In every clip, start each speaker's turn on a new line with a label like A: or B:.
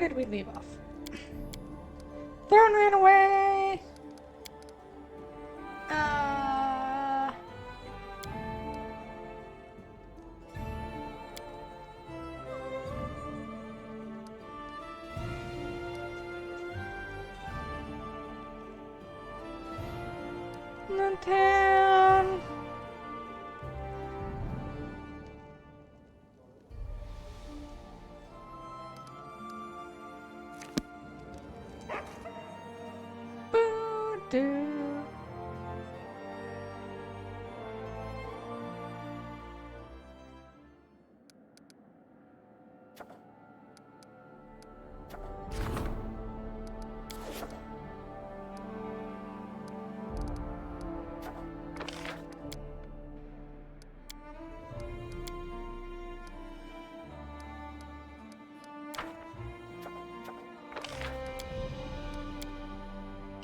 A: did we leave off? Throne ran away! The town. Boo-doo.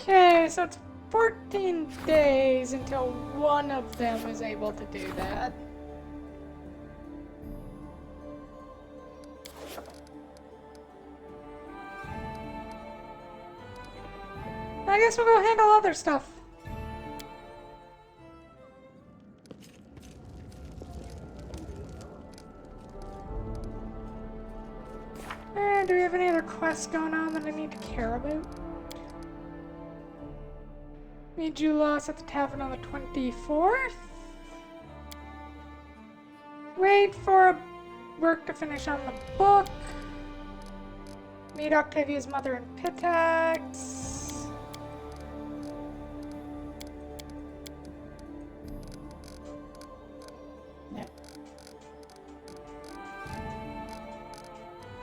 A: Okay, so it's 14 days until one of them is able to do that. I guess we'll go handle other stuff. Do we have any other quests going on that I need to care about? Meet Julas at the tavern on the 24th. Wait for work to finish on the book. Meet Octavia's mother in Pitax. Yeah.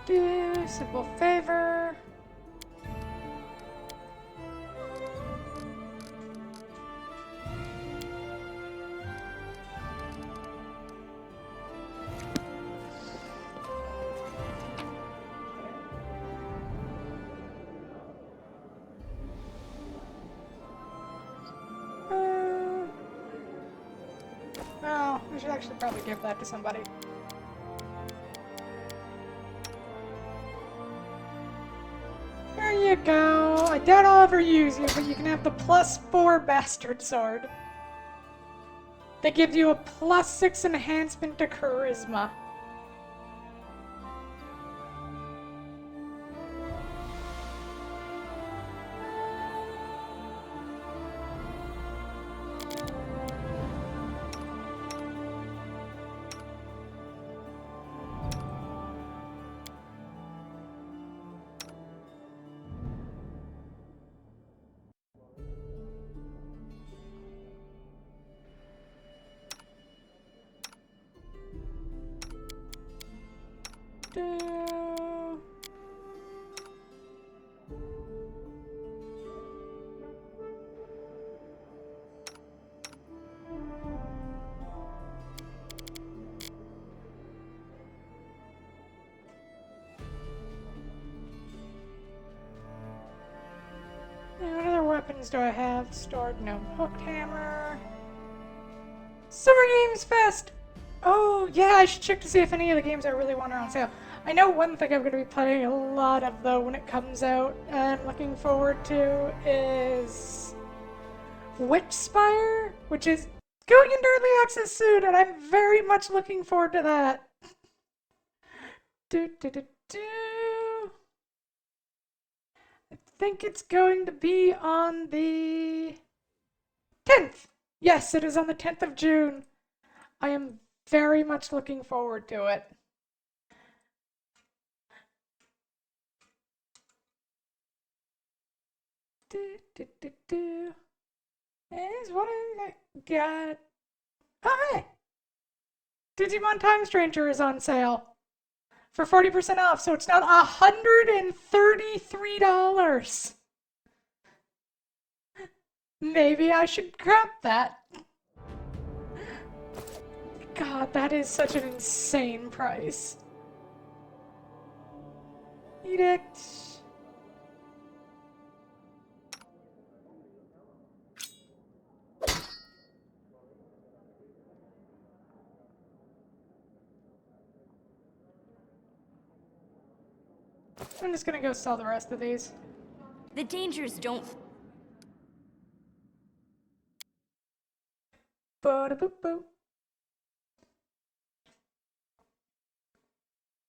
A: Do simple favor. Oh, I should actually probably give that to somebody. There you go. I doubt I'll ever use you, but you can have the +4 bastard sword. That gives you a +6 enhancement to charisma. What other weapons do I have stored? No. Hooked hammer. Summer Games Fest! Oh, yeah, I should check to see if any of the games I really want are on sale. I know one thing I'm going to be playing a lot of, though, when it comes out, and looking forward to, is Witchspire, which is going into early access soon, and I'm very much looking forward to that. I think it's going to be on the 10th. Yes, it is on the 10th of June. I am very much looking forward to it. Is what I got. Oh, hey! Digimon Time Stranger is on sale for 40% off, so it's now $133. Maybe I should grab that. God, that is such an insane price. Edict. I'm just gonna go sell the rest of these.
B: The dangers don't...
A: Ba-da-boop-boop.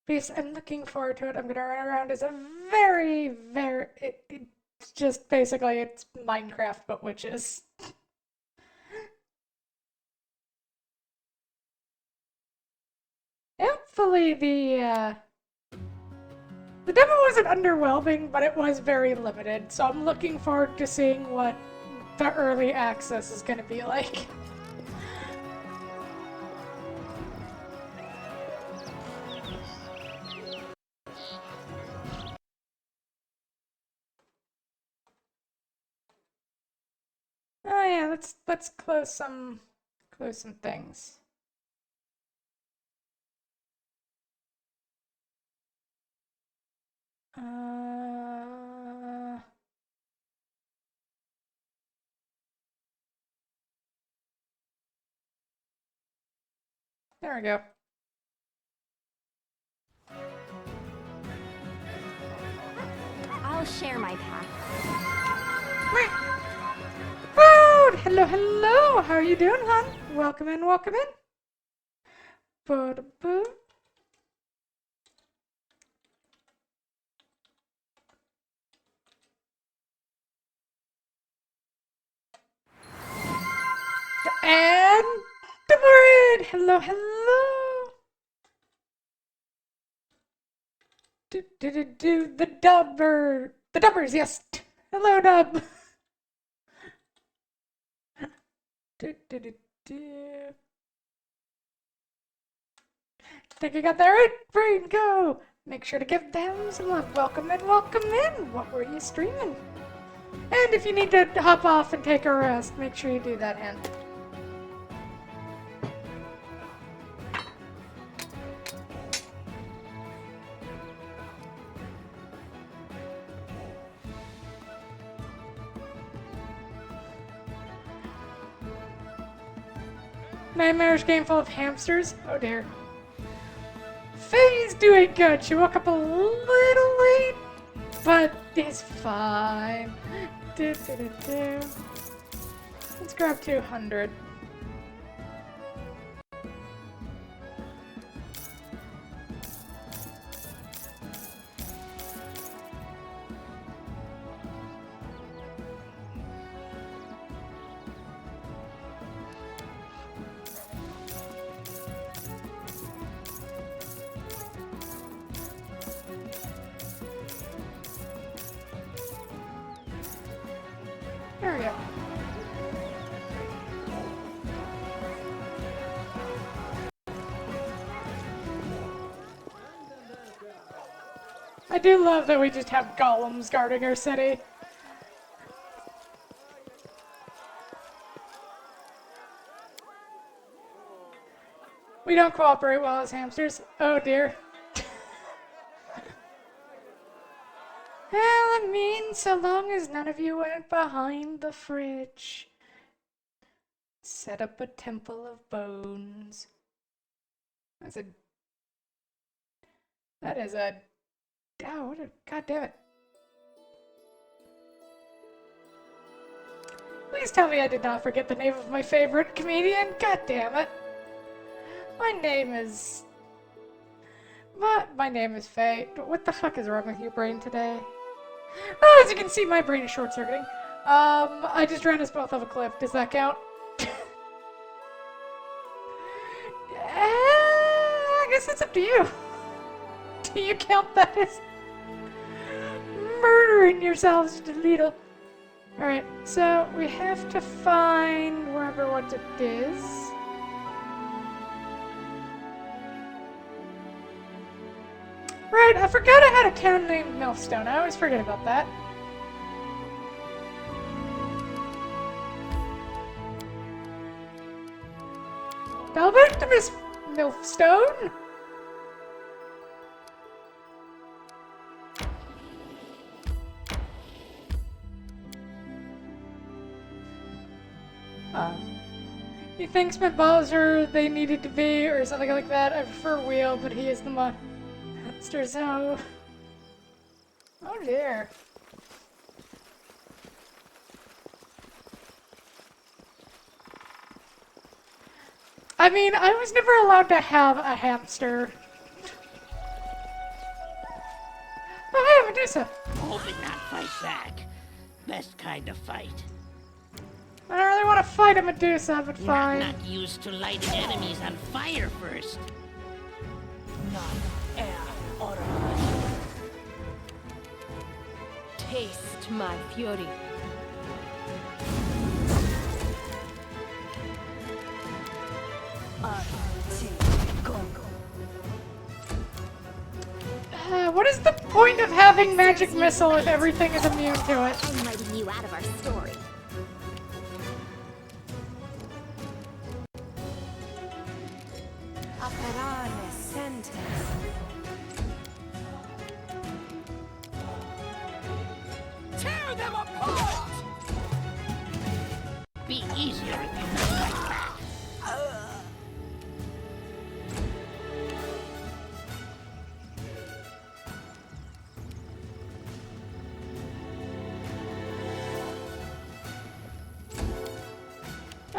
A: Because I'm looking forward to it. I'm gonna run around as a it's just basically it's Minecraft but witches. Hopefully the demo wasn't underwhelming, but it was very limited, so I'm looking forward to seeing what the early access is gonna be like. Oh yeah, let's close some things. There we go.
B: I'll share my path.
A: Food! Hello, hello! How are you doing, hon? Welcome in, welcome in. Ba-da-boo. And Deborah! Hello, hello! Do the dubber. The dubbers, yes. Hello, dub. Think you got that right? Brain, go! Make sure to give them some love. Welcome in, welcome in! What were you streaming? And if you need to hop off and take a rest, make sure you do that, Hen. Nightmarish game full of hamsters? Oh dear. Faye's doing good. She woke up a little late, but it's fine. Let's grab 200. There we go. I do love that we just have golems guarding our city. We don't cooperate well as hamsters. Oh dear. Well, I mean, so long as none of you went behind the fridge. Set up a temple of bones. That is a... Oh, God damn it. Please tell me I did not forget the name of my favorite comedian. God damn it. My name is Faye. What the fuck is wrong with your brain today? Oh, as you can see, my brain is short-circuiting. I just ran us both off a cliff. Does that count? I guess it's up to you. Do you count that as murdering yourselves a little? Alright, so we have to find wherever what it is. Right, I forgot I had a town named Millstone. I always forget about that. Delbert to Miss Millstone? He thinks my balls are they needed to be, or something like that. I prefer Wheel, but he is the monster, so... Oh dear. I mean, I was never allowed to have a hamster. Oh, hey, Medusa.
C: Hoping not fight back. Best kind of fight.
A: I don't really want to fight a Medusa, but
C: You're
A: fine.
C: not used to lighting enemies on fire first.
D: Taste my fury.
A: What is the point of having magic missile if everything is immune to it?
B: I'm writing you out of our story.
D: Operare sentence.
C: Tear them apart! Be easier if you don't fight back.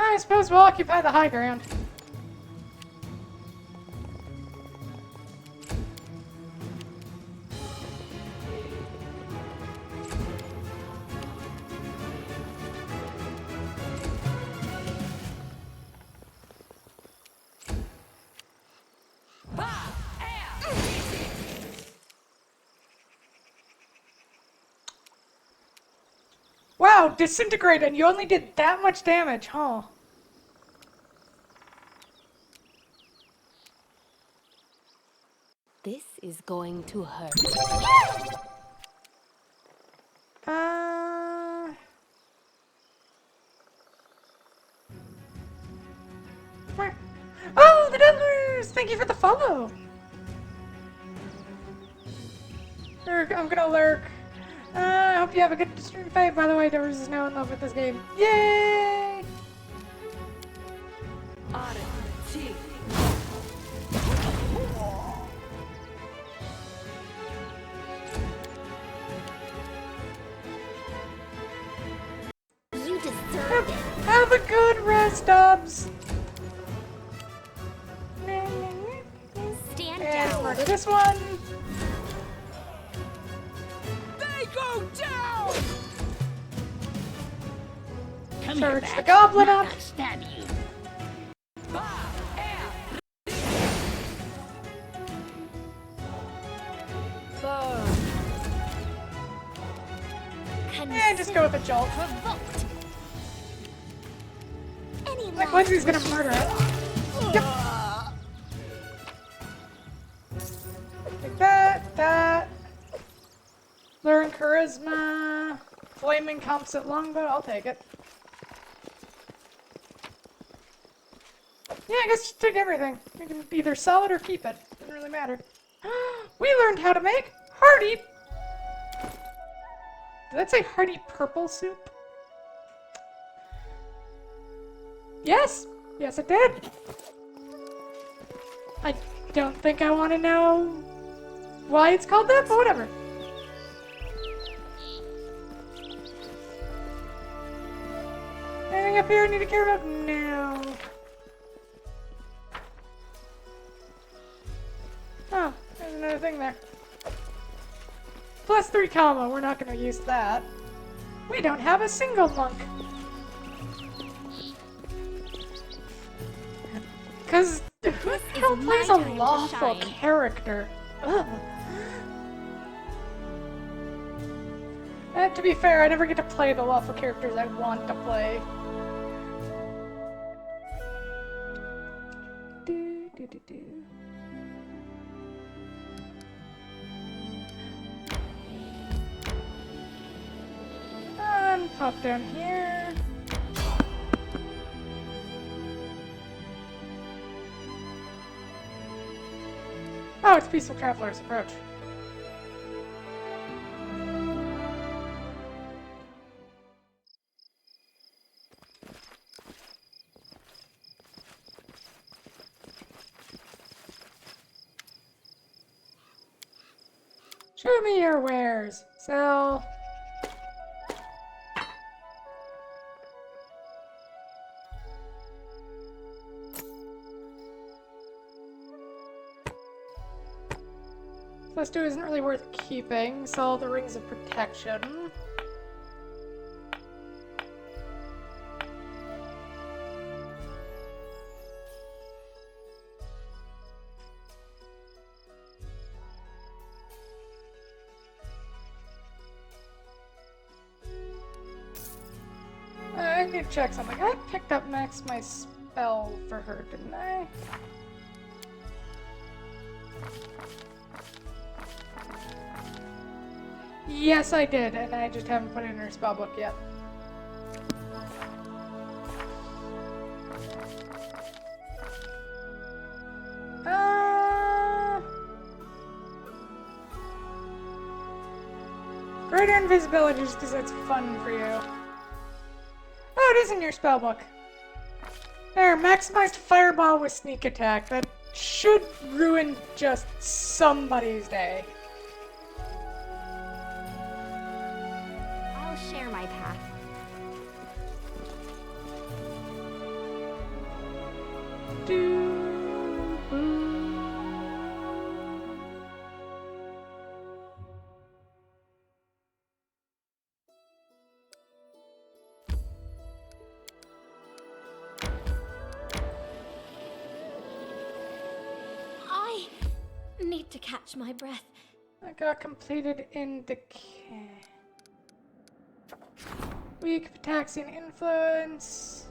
A: I suppose we'll occupy the high ground. Wow, disintegrate, and you only did that much damage, huh?
D: This is going to hurt.
A: Oh, the Deadlers! Thank you for the follow! Lurk, I'm gonna lurk. I hope you have a good stream fight. By the way, Devers is now in love with this game. Yay!
B: You deserve it.
A: Have a good rest, Dubs!
B: Stand
A: And
B: down.
A: murder this one.
C: They go down! Come
A: Charge
C: here,
A: the
C: Bat.
A: goblin
C: Not
A: up.
C: stab you.
D: Burn.
A: And just go with a jolt.
B: Provoked. Any
A: Like
B: last
A: Linzi's gonna murder it. Yep. Like that. Learn charisma. Flaming composite longbow, I'll take it. Yeah, I guess just take everything. You can either sell it or keep it. Doesn't really matter. We learned how to make hearty. Did that say hearty purple soup? Yes! Yes, it did! I don't think I want to know why it's called that, but whatever. Anything up here I need to care about? No. Oh, there's another thing there. +3 comma, we're not going to use that. We don't have a single monk. Because who the hell
B: my
A: plays a
B: time to
A: lawful
B: shine.
A: character? Ugh. To be fair, I never get to play the lawful characters I want to play. Do. And pop down here. Oh, it's Peaceful Traveler's Approach. Show me your wares, Sell. Plus 2 isn't really worth keeping. Sell the rings of protection. I need to check something. I picked up next my spell for her, didn't I? Yes, I did, and I just haven't put it in her spellbook yet. Greater invisibility just because it's fun for you. Oh, it is in your spellbook. There, maximized fireball with sneak attack. That should ruin just somebody's day.
B: I'll share my path. I need to catch my breath.
A: I got completed in decay. Weak Pitaxian influence.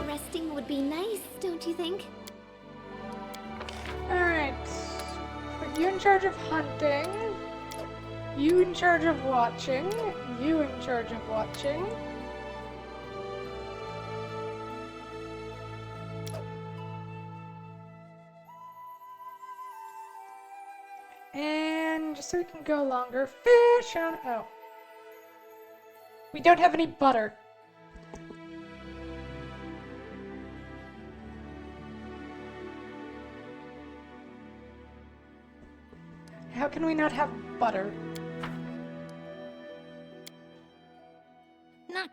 B: Resting would be nice, don't you think?
A: Alright. Put you in charge of hunting. You in charge of watching. You in charge of watching. And just so we can go longer, fish on. Oh. We don't have any butter. How can we not have butter?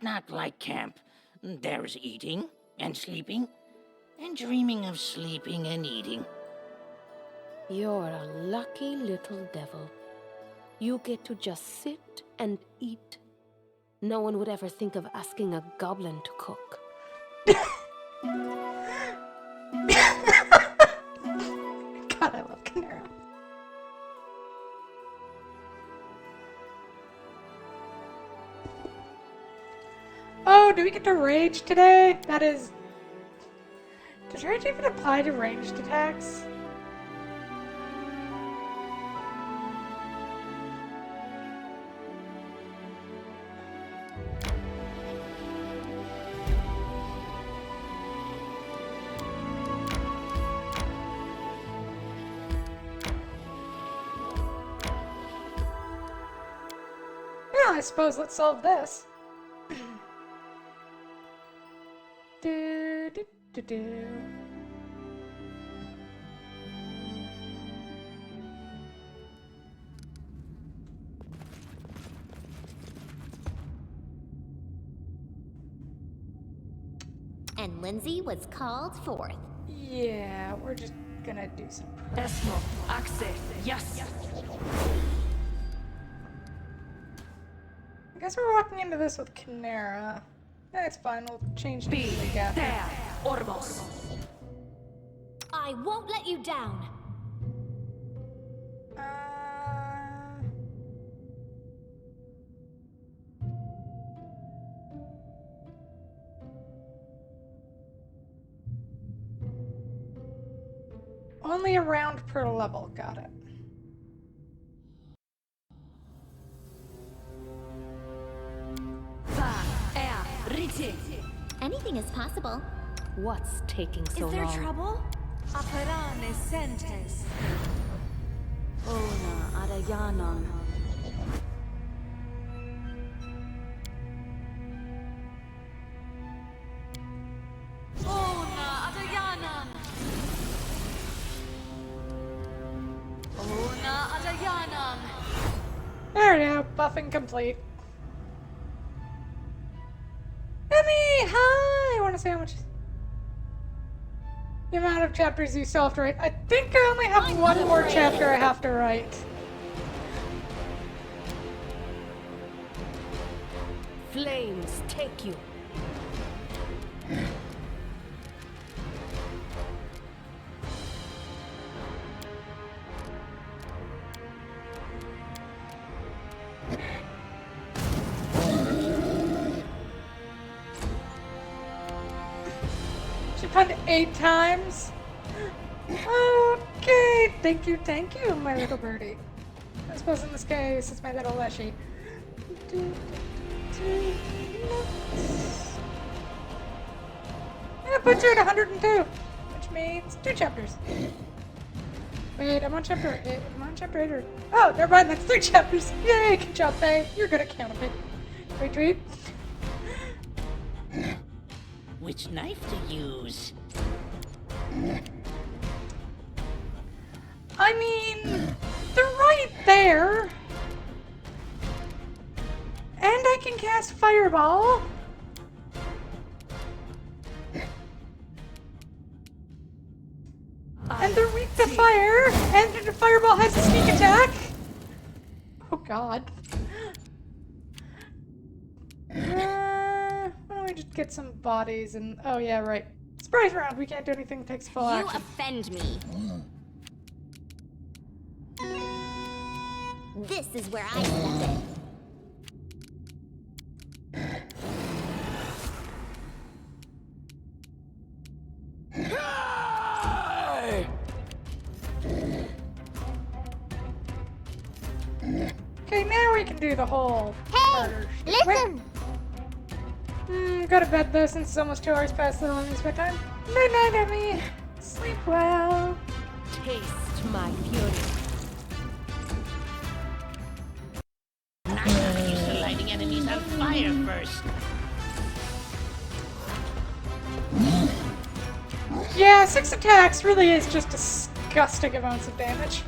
C: Not like camp. There's eating and sleeping and dreaming of sleeping and eating.
D: You're a lucky little devil. You get to just sit and eat. No one would ever think of asking a goblin to cook.
A: God, I love Canara. Oh, do we get to rage today? That is... Does rage even apply to ranged attacks? Yeah, I suppose let's solve this. Do.
B: And Linzi was called forth.
A: Yeah, we're just gonna do some.
E: Esmo, Axe, yes.
A: I guess we're walking into this with Canara. That's fine, we'll change
E: Be
A: the gap.
E: there, Orbos.
B: I won't let you down.
A: Only a round per level. Got it.
B: Anything is possible.
D: What's taking so long?
F: trouble? Aparane sentes. Ona adayanan. Ona adayanan. Ona adayanan.
A: There we go. Buffing complete. Emmy, hi! I want to say how much. The amount of chapters you still have to write. I think I only have one more chapter I have to write.
D: Flames take you.
A: She punned 8 times. Okay, thank you, my little birdie. I suppose in this case, it's my little Leshy. Yeah, puts her at 102, which means 2 chapters. Wait, I'm on chapter 8. I'm on chapter 8 or... Oh, never mind, that's 3 chapters. Yay, good job, Faye. You're good at counting. Wait, tweet.
C: Which knife to use?
A: I mean, they're right there. And I can cast Fireball. And they're weak to fire. And the Fireball has a sneak attack. Oh god. Why don't we just get some bodies and... Oh yeah, right. Surprise round. We can't do anything that takes full
B: You
A: action.
B: offend me. This is where I step in.
A: Okay, now we can do the whole murder.
B: Listen!
A: Go to bed though, since it's almost 2 hours past the limit bedtime. Night night, Emmy. Sleep well.
D: Taste my fury.
C: Not used to lighting enemies on fire first.
A: Yeah, 6 attacks really is just disgusting amounts of damage.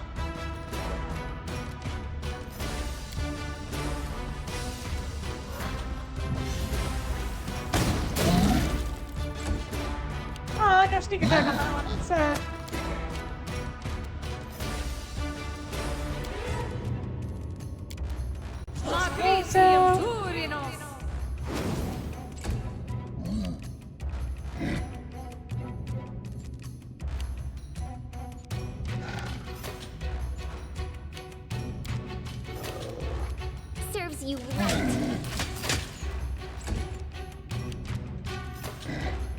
A: Oh, no sneak attack on that one. Sad.
F: Magnesium Turinos.
B: Serves you right.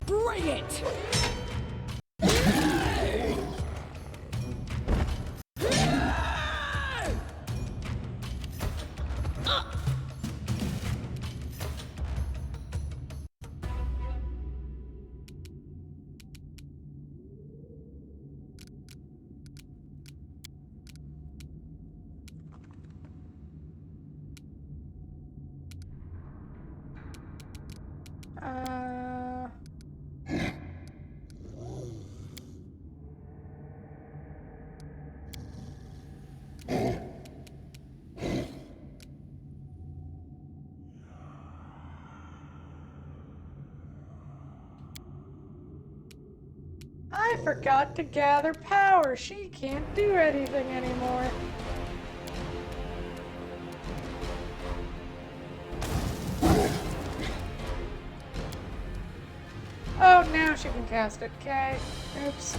C: Bring it!
A: I forgot to gather power. She can't do anything anymore. Oh, now she can cast it. Okay. Oops.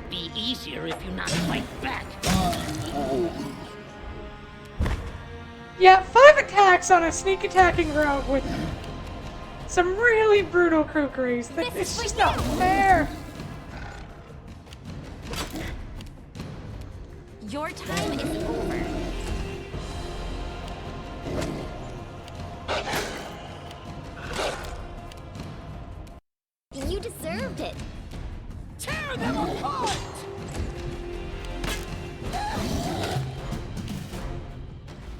C: Be easier if you not fight back.
A: Yeah, 5 attacks on a sneak attacking rogue with some really brutal kookeries. It's just not fair.
B: Your time is over. You deserved it.
E: Tear them apart!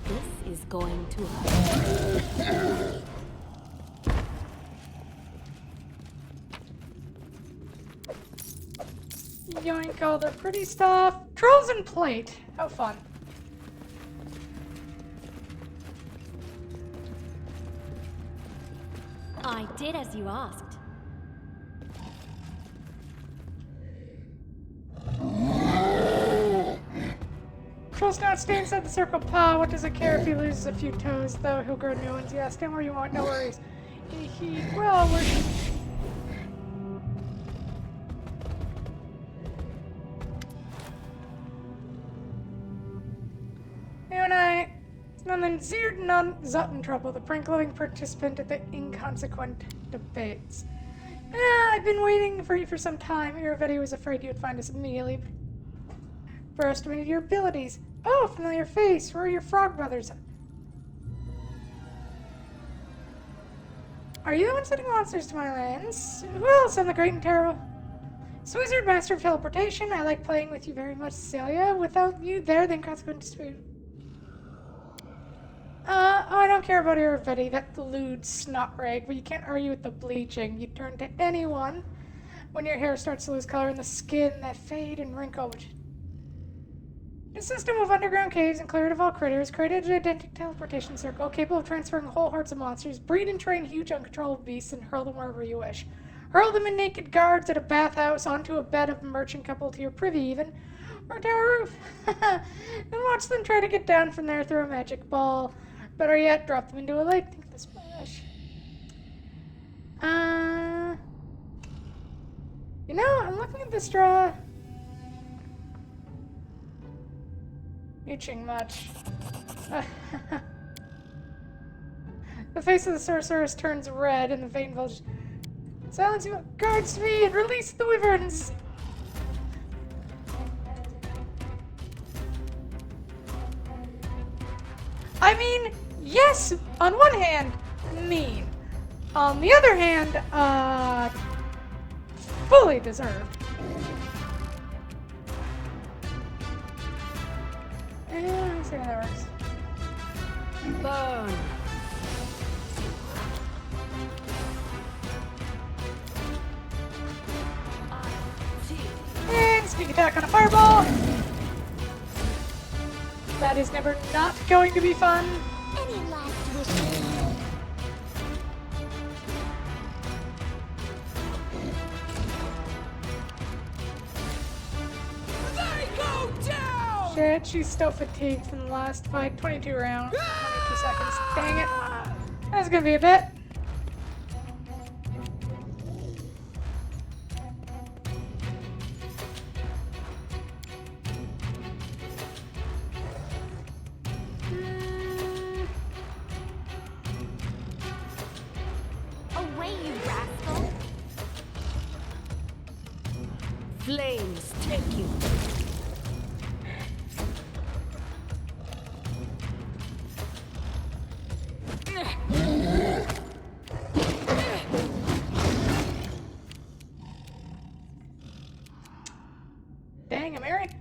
D: This is going to hurt.
A: Yoink all their pretty stuff. Trolls and plate. How fun.
B: I did as you asked.
A: Troll's not stay inside the circle. Pa, what does it care if he loses a few toes, though he'll grow new ones. Yeah, stand where you want, no worries. Well, we're... And I... None Zeerd none Zutton trouble, the prank-loving participant at the inconsequent debates. I've been waiting for you for some time. Iravetti was afraid you would find us immediately. Overestimated your abilities. Oh, familiar face. Where are your frog brothers? Are you the one sending monsters to my lands? Who else? I'm the great and terrible. Wizard, master of teleportation. I like playing with you very much, Celia. Without you there, the inconsequent dispute. Oh, I don't care about Iravetti, that lewd snot rag, but you can't argue with the bleaching. You turn to anyone when your hair starts to lose color and the skin that fade and wrinkle. A system of underground caves and cleared of all critters created an identical teleportation circle capable of transferring whole hearts of monsters, breed and train huge uncontrollable beasts, and hurl them wherever you wish. Hurl them in naked guards at a bathhouse, onto a bed of a merchant couple to your privy even, or a tower roof. And watch them try to get down from there through a magic ball. Better yet, drop them into a lake. Think of the splash. You know, I'm looking at the straw. Itching much. The face of the sorceress turns red, and the vein bulge. Silence you, guards me, and release the wyverns! I mean, yes, on one hand, mean. On the other hand, fully deserved. Let's see how that works.
F: Burn.
A: And sneak attack on a fireball. That is never not going to be fun.
B: Any last wishes?
E: They go down!
A: Shit, she's still fatigued from the last fight. 22 rounds. 22 seconds. Dang it. That's gonna be a bit.
B: Away, you rascal!
F: Flames take you.
A: Dang, I'm married.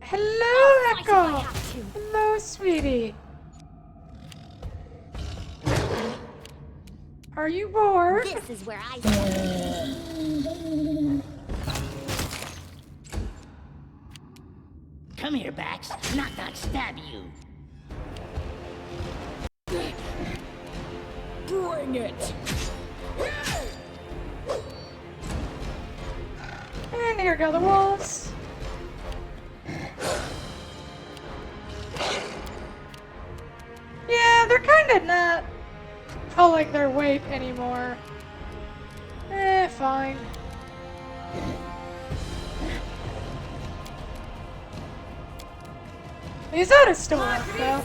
A: Hello,
B: Fight if I
A: Echo.
B: have to.
A: Hello, sweetie. Are you bored?
B: This is where I stand.
C: Come here, Bax. Not stab you.
F: Bring it.
A: And here go the wolves. Yeah, they're kind of not pulling their weight anymore. Fine. Is that a still up, though?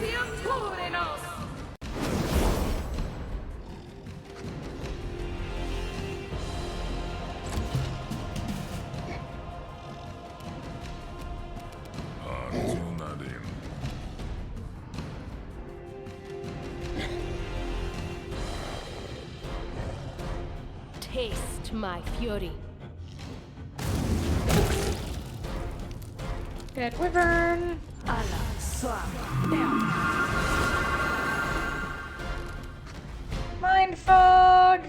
D: Taste my fury.
A: Dead wyvern. Mind fog.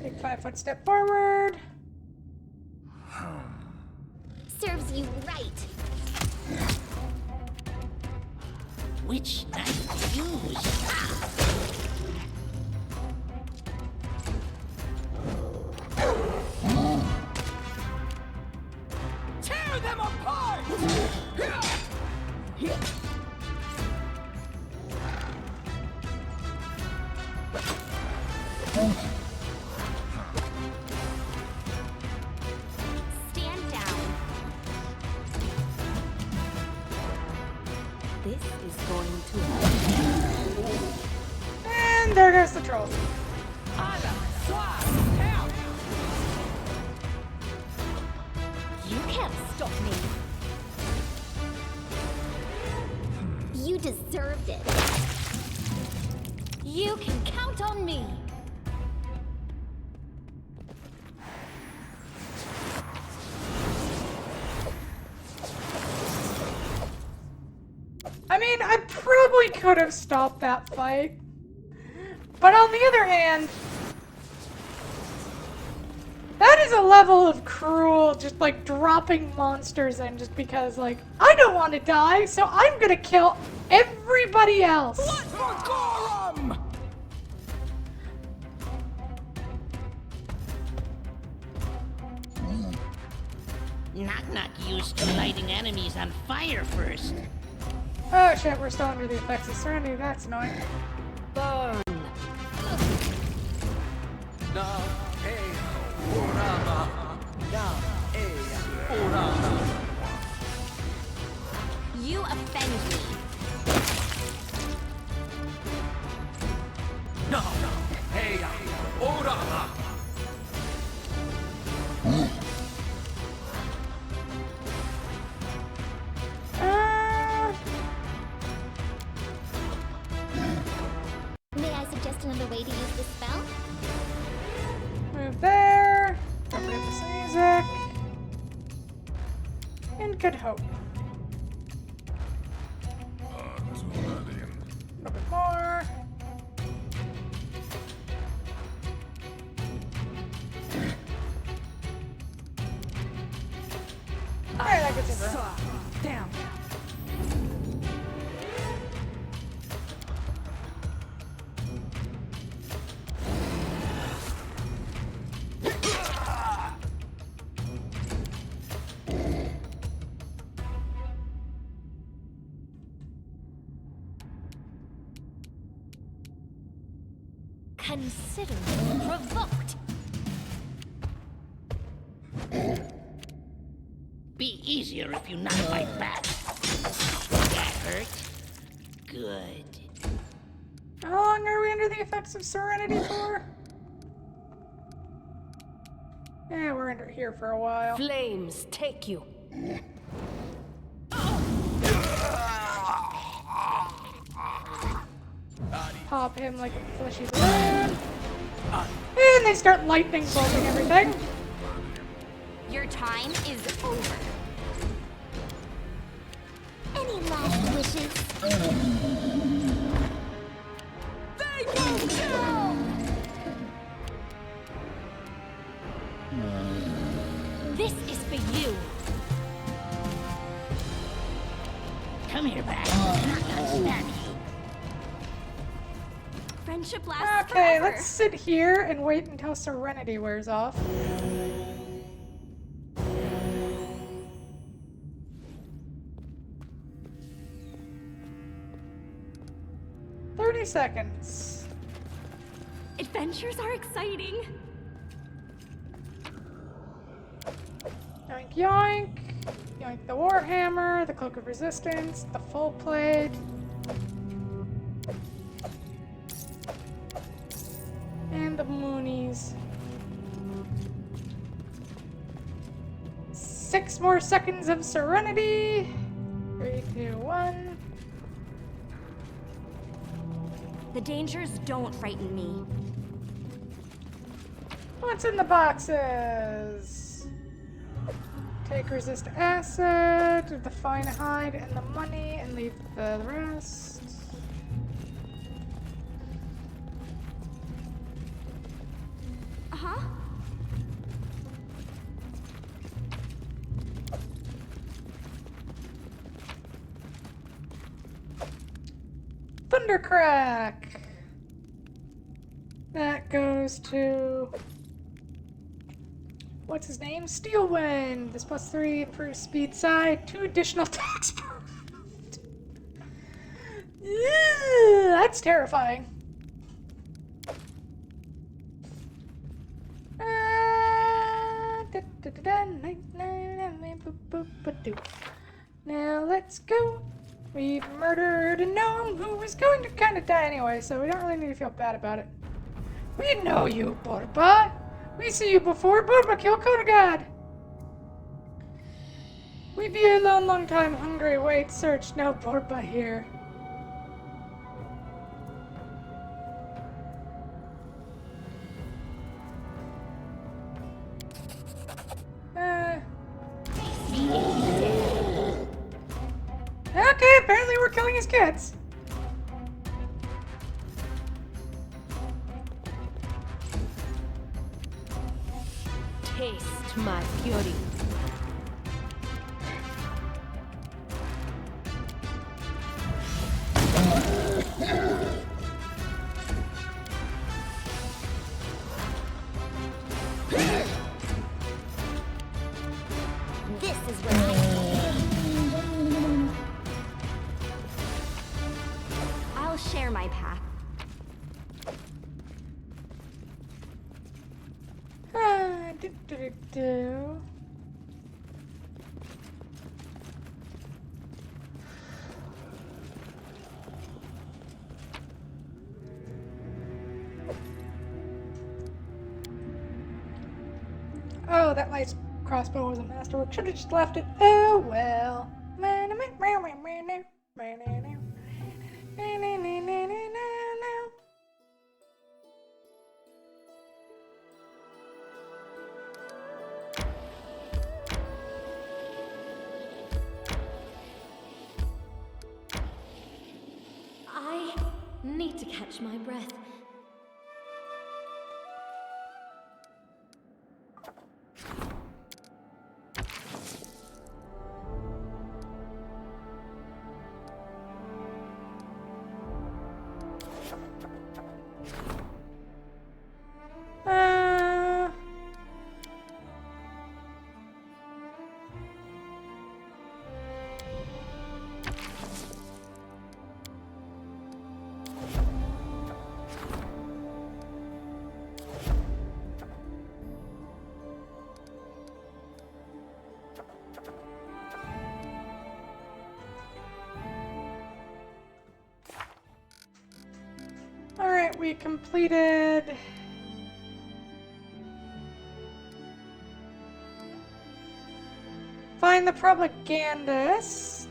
A: Take 5-foot step forward.
B: Serves you right.
C: Which knife to use?
E: Tear them apart!
B: Stand down.
D: This is going to hurt.
A: And there goes the troll.
B: You can't stop me. You deserved it. You can count on me.
A: I mean, I probably could have stopped that fight. But on the other hand, that is a level of cruel, just like dropping monsters in just because, like, I don't want to die, so I'm gonna kill everybody else.
E: Blood for Gorum!
C: Knock-knock used to lighting enemies on fire first.
A: Oh shit, we're still under the effects of serenity, that's annoying.
F: Burn.
B: You offend me. May I suggest another way to use this spell?
A: Move there. Open up this music. And good hope. A little bit more. Alright, that gets it.
F: Damn.
B: Consider me provoked.
C: Be easier if you knock my back. That hurt? Good.
A: How long are we under the effects of serenity for? Yeah, we're under here for a while.
D: Flames take you.
A: Pop him like a fleshy balloon. And they start lightning bolting everything.
B: Your time is over. Any last wishes?
E: They go down!
B: This is for you.
C: Come here, Bards. I'm not gonna stab you.
B: Friendship lasts
A: Okay,
B: forever.
A: let's sit here and wait until Serenity wears off. Seconds.
B: Adventures are exciting.
A: Yoink, yoink. Yoink the Warhammer, the Cloak of Resistance, the full plate. And the Moonies. 6 more seconds of Serenity. 3, 2, 1.
B: The dangers don't frighten me.
A: What's in the boxes? Take resist acid, the fine hide, and the money, and leave the rest.
B: Uh-huh.
A: Thundercrack! That goes to... what's his name? Steelwind! This +3 improves speed side, 2 additional attacks per round. That's terrifying. Now let's go. We've murdered a gnome who was going to kind of die anyway, so we don't really need to feel bad about it. We know you, Borba. We see you before. Borba, kill Coda God. We be a long time hungry. Wait, search. No Borba here. Okay, apparently we're killing his kids.
D: Taste my fury.
B: This is where I I'll share my path.
A: Do. Oh, that light crossbow was a masterwork. Should have just left it. Oh well.
B: I need to catch my breath.
A: Alright, we completed... Find the propagandist.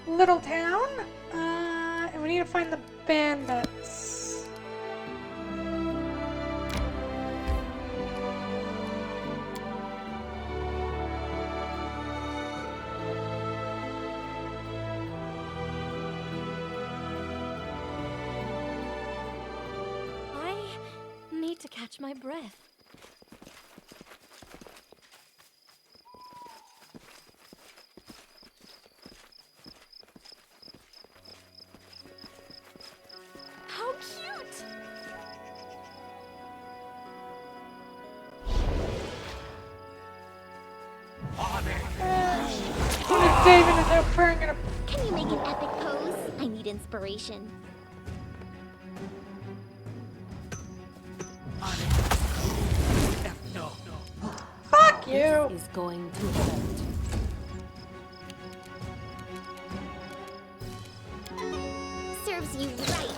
A: Little town. And we need to find the bandits.
B: I need to catch my breath. inspiration.
E: No.
A: Fuck you!
D: This is going to hurt.
B: Serves you right.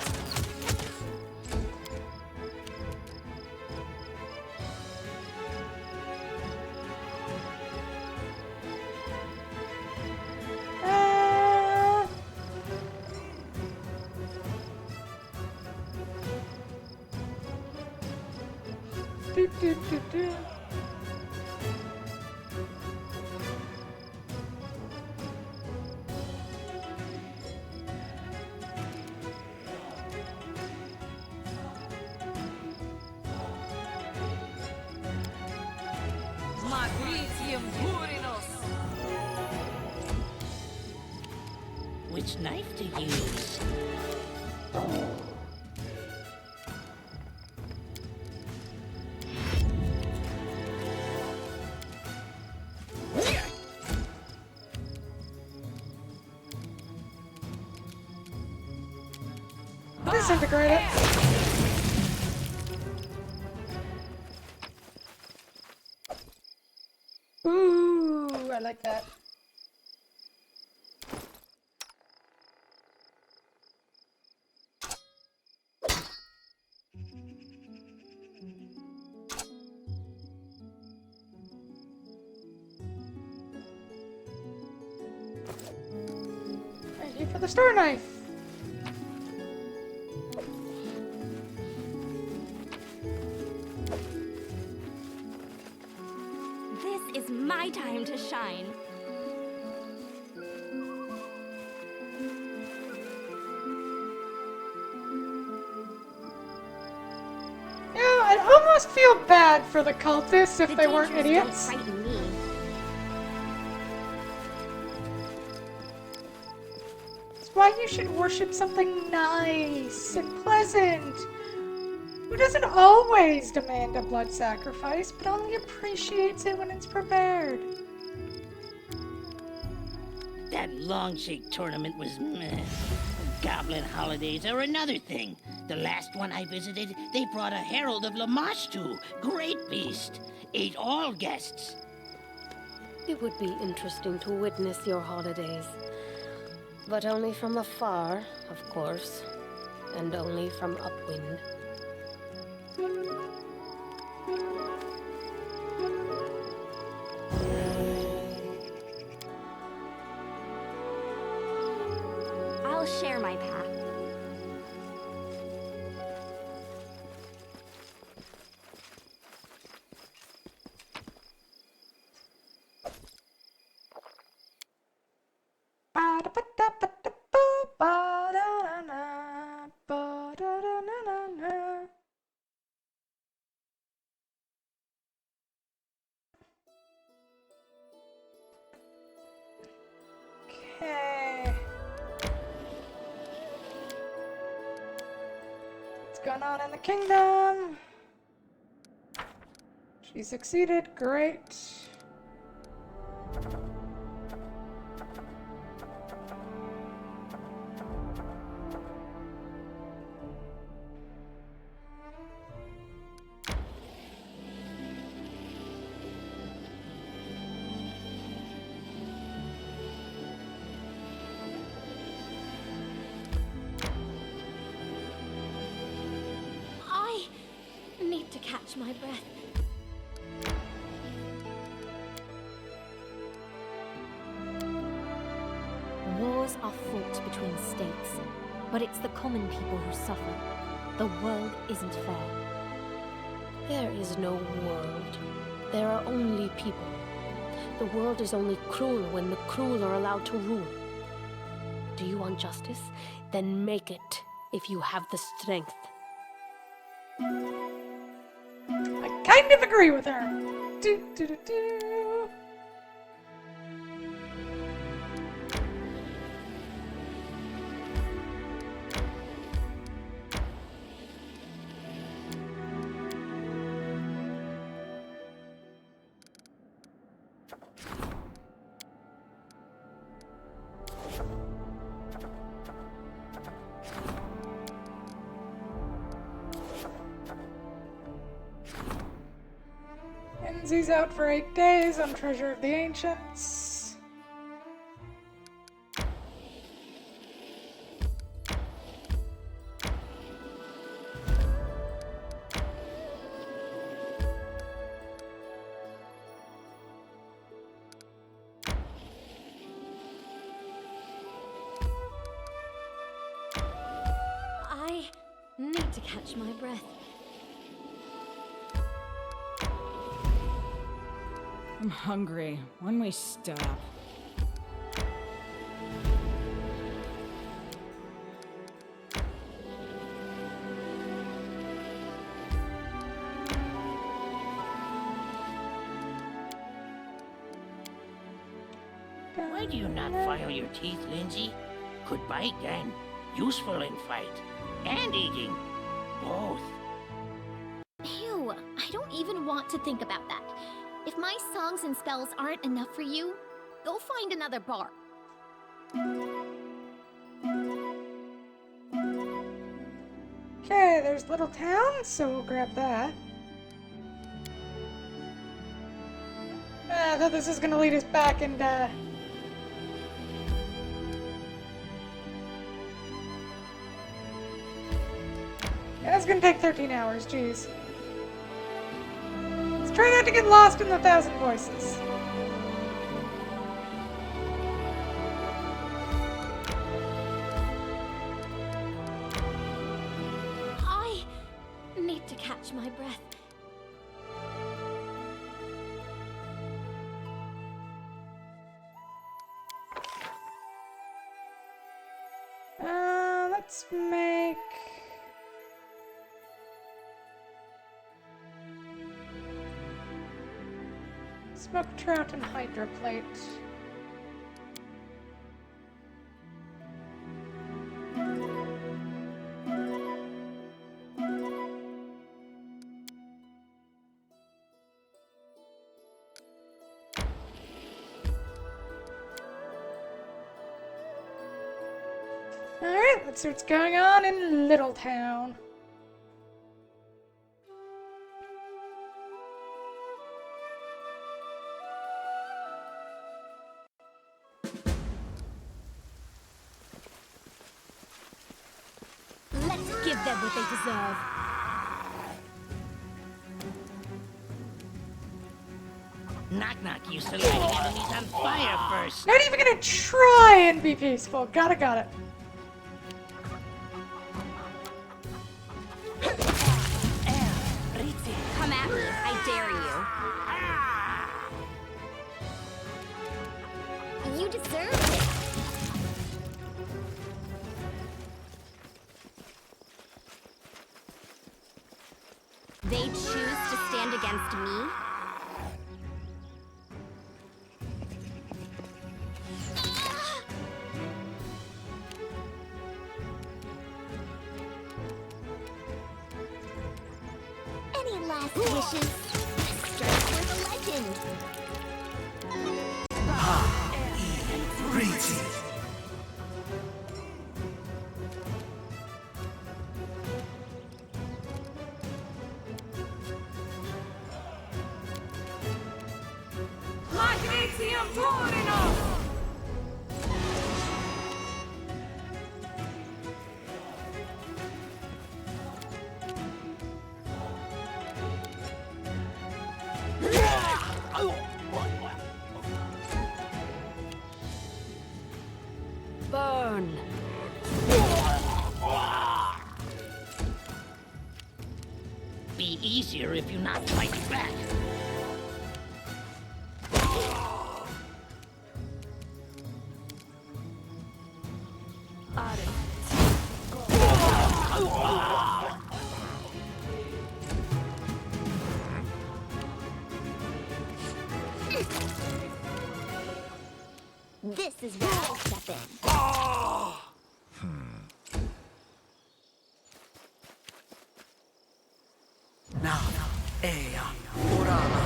A: Uh, do.
F: Magritium Purinos.
C: Which knife to use?
A: Disintegrate it. Ooh, I like that. Thank you for the star knife.
G: This is my time to shine.
A: Yeah, I'd almost feel bad for the cultists if
B: The
A: they weren't
B: dangers
A: idiots.
B: don't frighten me.
A: It's why you should worship something nice and pleasant. Who doesn't always demand a blood sacrifice, but only appreciates it when it's prepared.
C: That long shake tournament was meh. Goblin holidays are another thing. The last one I visited, they brought a Herald of Lamashtu. Great beast. Ate all guests.
D: It would be interesting to witness your holidays. But only from afar, of course. And only from upwind.
G: I'll share my path.
A: Ba-da-ba-da-ba-da-boo, ba-da-na-na, ba-da-da-na-na-na. Okay. What's going on in the kingdom? She succeeded, great.
G: I need to catch my breath.
B: Wars are fought between states, but it's the common people who suffer. The world isn't fair.
D: There is no world. There are only people. The world is only cruel when the cruel are allowed to rule. Do you want justice? Then make it, if you have the strength.
A: I kind of agree with her. Do, do, do, do. Linzi's out for 8 days on Treasure of the Ancients.
B: I need to catch my breath.
F: I'm hungry. When we stop.
C: Why do you not file your teeth, Linzi? Could bite then. Useful in fight. And eating. Both.
G: Ew, I don't even want to think about that. If my songs and spells aren't enough for you, go find another bar.
A: Okay, there's Little Town, so we'll grab that. I thought this was gonna lead us back and, yeah, it's gonna take 13 hours, jeez. Let's try not to get lost in the Thousand Voices.
B: I need to catch my breath.
A: Let's make... smoked trout and hydroplate. Alright, let's see what's going on in Little Town.
B: Let's give them what they deserve.
C: Knock Knock used to light enemies on fire first.
A: Not even gonna try and be peaceful. Got it.
B: Come at me, I dare you.
G: You deserve it.
B: They choose to stand against me?
G: Any last wishes? Strike for the legend.
F: Magnesium Torino!
B: Burn.
C: Be easier if you not fight back.
G: This is where I step in.
E: Nada, ea, orama.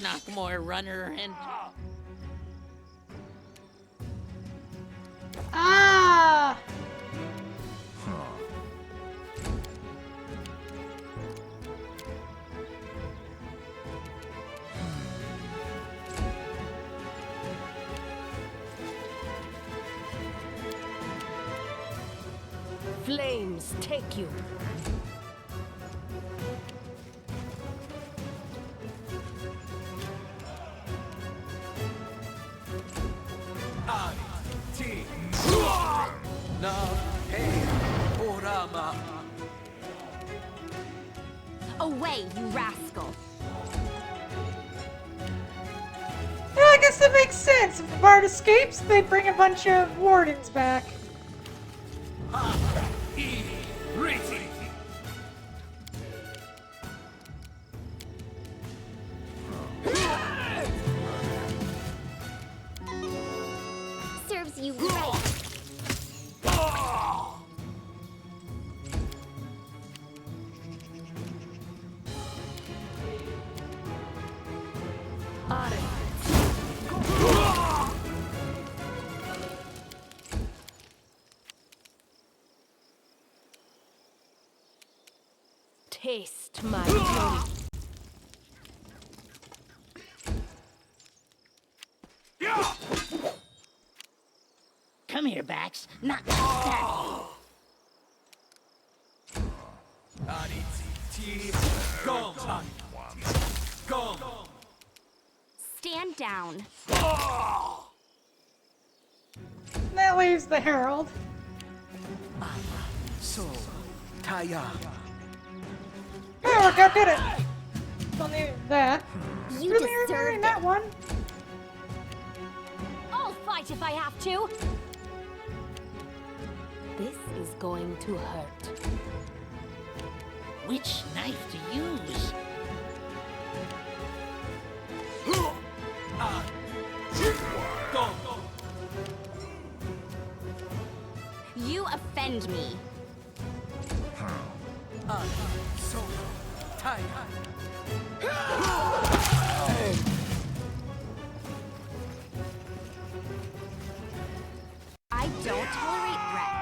C: knock more runner and...
A: Ah!
D: Flames take you.
B: Away, you rascal!
A: Yeah, I guess that makes sense. If the bard escapes, they bring a bunch of wardens back.
G: Serves you right.
D: Taste my fury.
C: Come here, Bax. Not that.
B: Stand down.
A: That leaves the herald.
E: So, Taya.
A: Oh, look, I did it. Don't need that.
G: You
A: Really
G: deserve
A: remembering
G: it.
A: that one.
B: I'll fight if I have to!
D: This is going to hurt.
C: Which knife to use?
B: You offend me.
E: So, Taya.
B: I don't tolerate threats.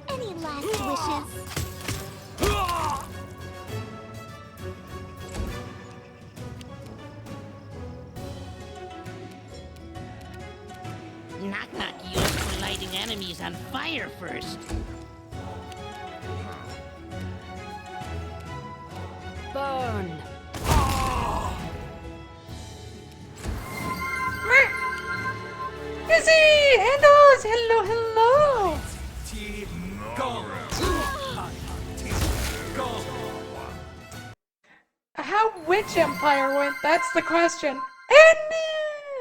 G: Any last wishes?
C: Knock-knock used for lighting enemies on fire first.
D: Burn.
A: Izzy! Handles! Hello, hello! How which empire went? That's the question. And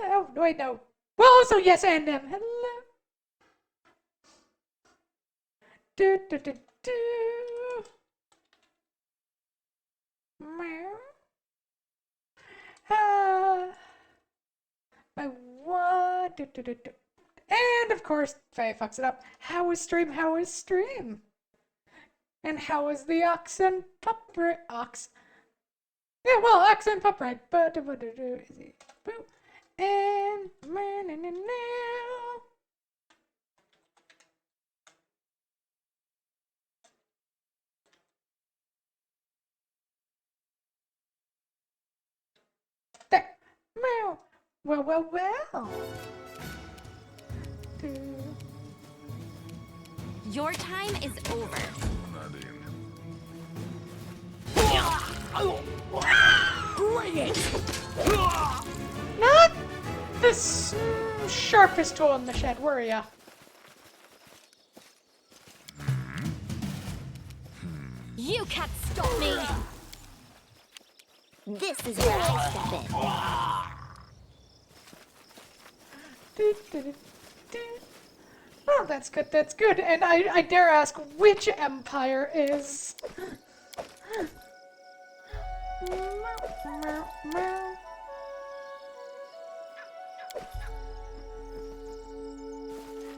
A: oh wait, no. Well, also yes, and hello. Do do do do. Meow. My what? Do, do, do, do. And of course, Faye fucks it up. How is stream? How is stream? And how is the ox and pup ox? Yeah, well, ox and pup ride. But is he? Boo. And now. There. Meow. Well, well, well.
B: Your time is over.
C: Bring it!
A: Not the sharpest tool in the shed, were ya?
B: You can't stop me!
G: This is where I step in.
A: Oh, that's good, that's good. And I dare ask which empire is...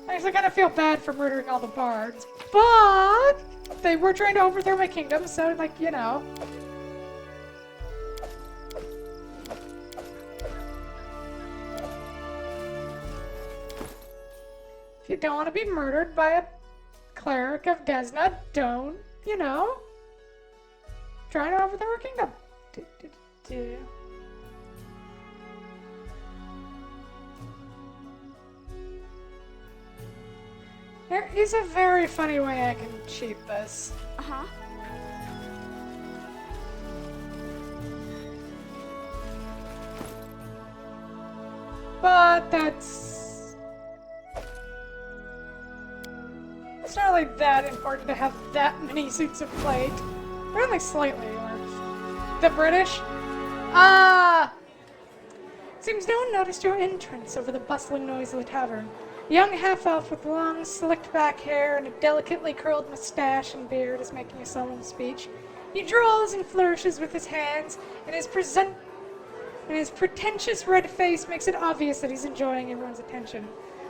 A: I actually kind of feel bad for murdering all the bards, but they were trying to overthrow my kingdom, so, like, you know. If you don't want to be murdered by a cleric of Desna, don't, you know, try to overthrow our kingdom. There is a very funny way I can cheat this.
G: Uh-huh.
A: But that's... It's not really that important to have that many suits of plate. They're only slightly large. The British? Ah! Seems no one noticed your entrance over the bustling noise of the tavern. A young half-elf with long, slicked-back hair and a delicately curled mustache and beard is making a solemn speech. He drawls and flourishes with his hands, and his pretentious red face makes it obvious that he's enjoying everyone's attention.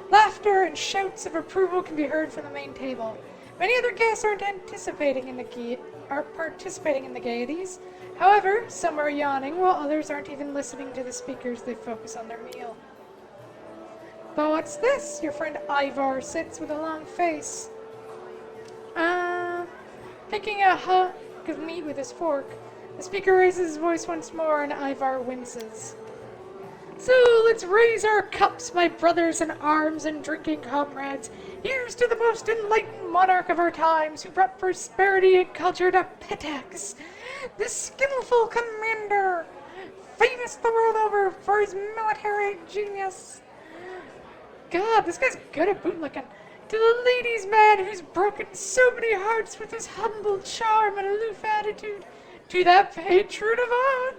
A: Laughter and shouts of approval can be heard from the main table. Many other guests aren't participating in the gaieties. However, some are yawning, while others aren't even listening to the speakers. They focus on their meal. But what's this? Your friend Ivar sits with a long face. Picking a hunk of meat with his fork. The speaker raises his voice once more and Ivar winces. So let's raise our cups, my brothers in arms and drinking comrades. Here's to the most enlightened monarch of our times who brought prosperity and culture to Pitax. The skillful commander, famous the world over for his military genius. God, this guy's good at bootlicking. To the ladies' man who's broken so many hearts with his humble charm and aloof attitude. To that patron of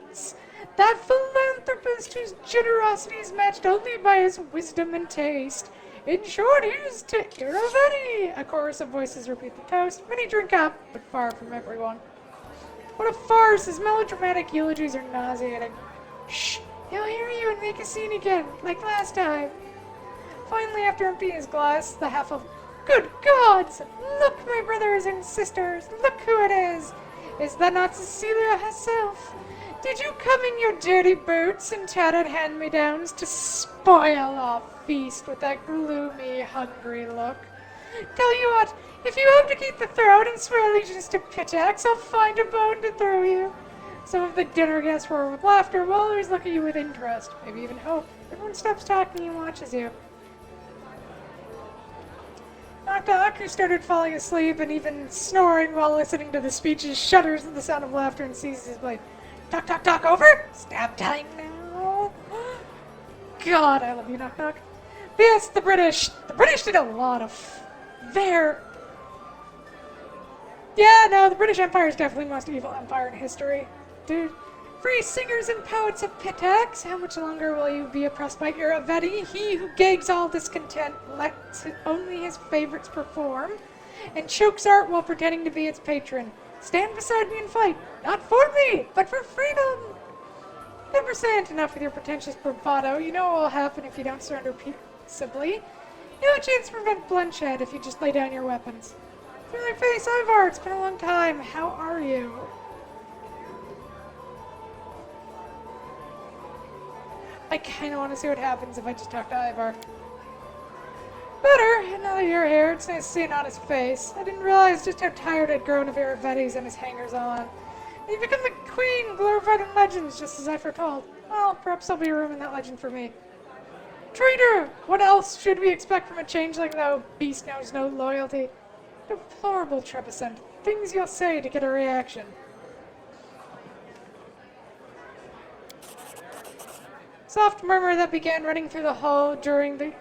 A: arts. That philanthropist whose generosity is matched only by his wisdom and taste. In short, here's to Iravetti. A chorus of voices repeat the toast. Many drink up, but far from everyone. What a farce! His melodramatic eulogies are nauseating. Shh! He'll hear you and make a scene again, like last time. Finally, after emptying his glass, the half-elf... Good gods! Look, my brothers and sisters! Look who it is! Is that not Cecilia herself? Did you come in your dirty boots and tattered hand-me-downs to spoil our feast with that gloomy, hungry look? Tell you what, if you hope to keep the throne and swear allegiance to Pitax, I'll find a bone to throw you. Some of the dinner guests roar with laughter, while others look at you with interest, maybe even hope. Everyone stops talking and watches you. Knock, who started falling asleep and even snoring while listening to the speeches, shudders at the sound of laughter and seizes his blade. Knock, over! Stab time now! God, I love you, knock. But yes, the British. The British did a lot of their... Yeah, no, the British Empire is definitely the most evil empire in history. Dude. Free singers and poets of Pitax, how much longer will you be oppressed by Iravetti? He who gags all discontent, lets only his favorites perform, and chokes art while pretending to be its patron. Stand beside me and fight, not for me, but for freedom! Never say it enough with your pretentious bravado. You know what will happen if you don't surrender peaceably. You have a chance to prevent bloodshed if you just lay down your weapons. Familiar face, Ivar, it's been a long time. How are you? I kind of want to see what happens if I just talk to Ivar. Better, now that you're here, it's nice to see it on his face. I didn't realize just how tired I'd grown of Iravetti's and his hangers-on. You've become the queen, glorified in legends, just as I foretold. Well, perhaps there'll be room in that legend for me. Traitor! What else should we expect from a changeling, though? Beast knows no loyalty. Deplorable Trebicent. Things you'll say to get a reaction. Soft murmur that began running through the hall during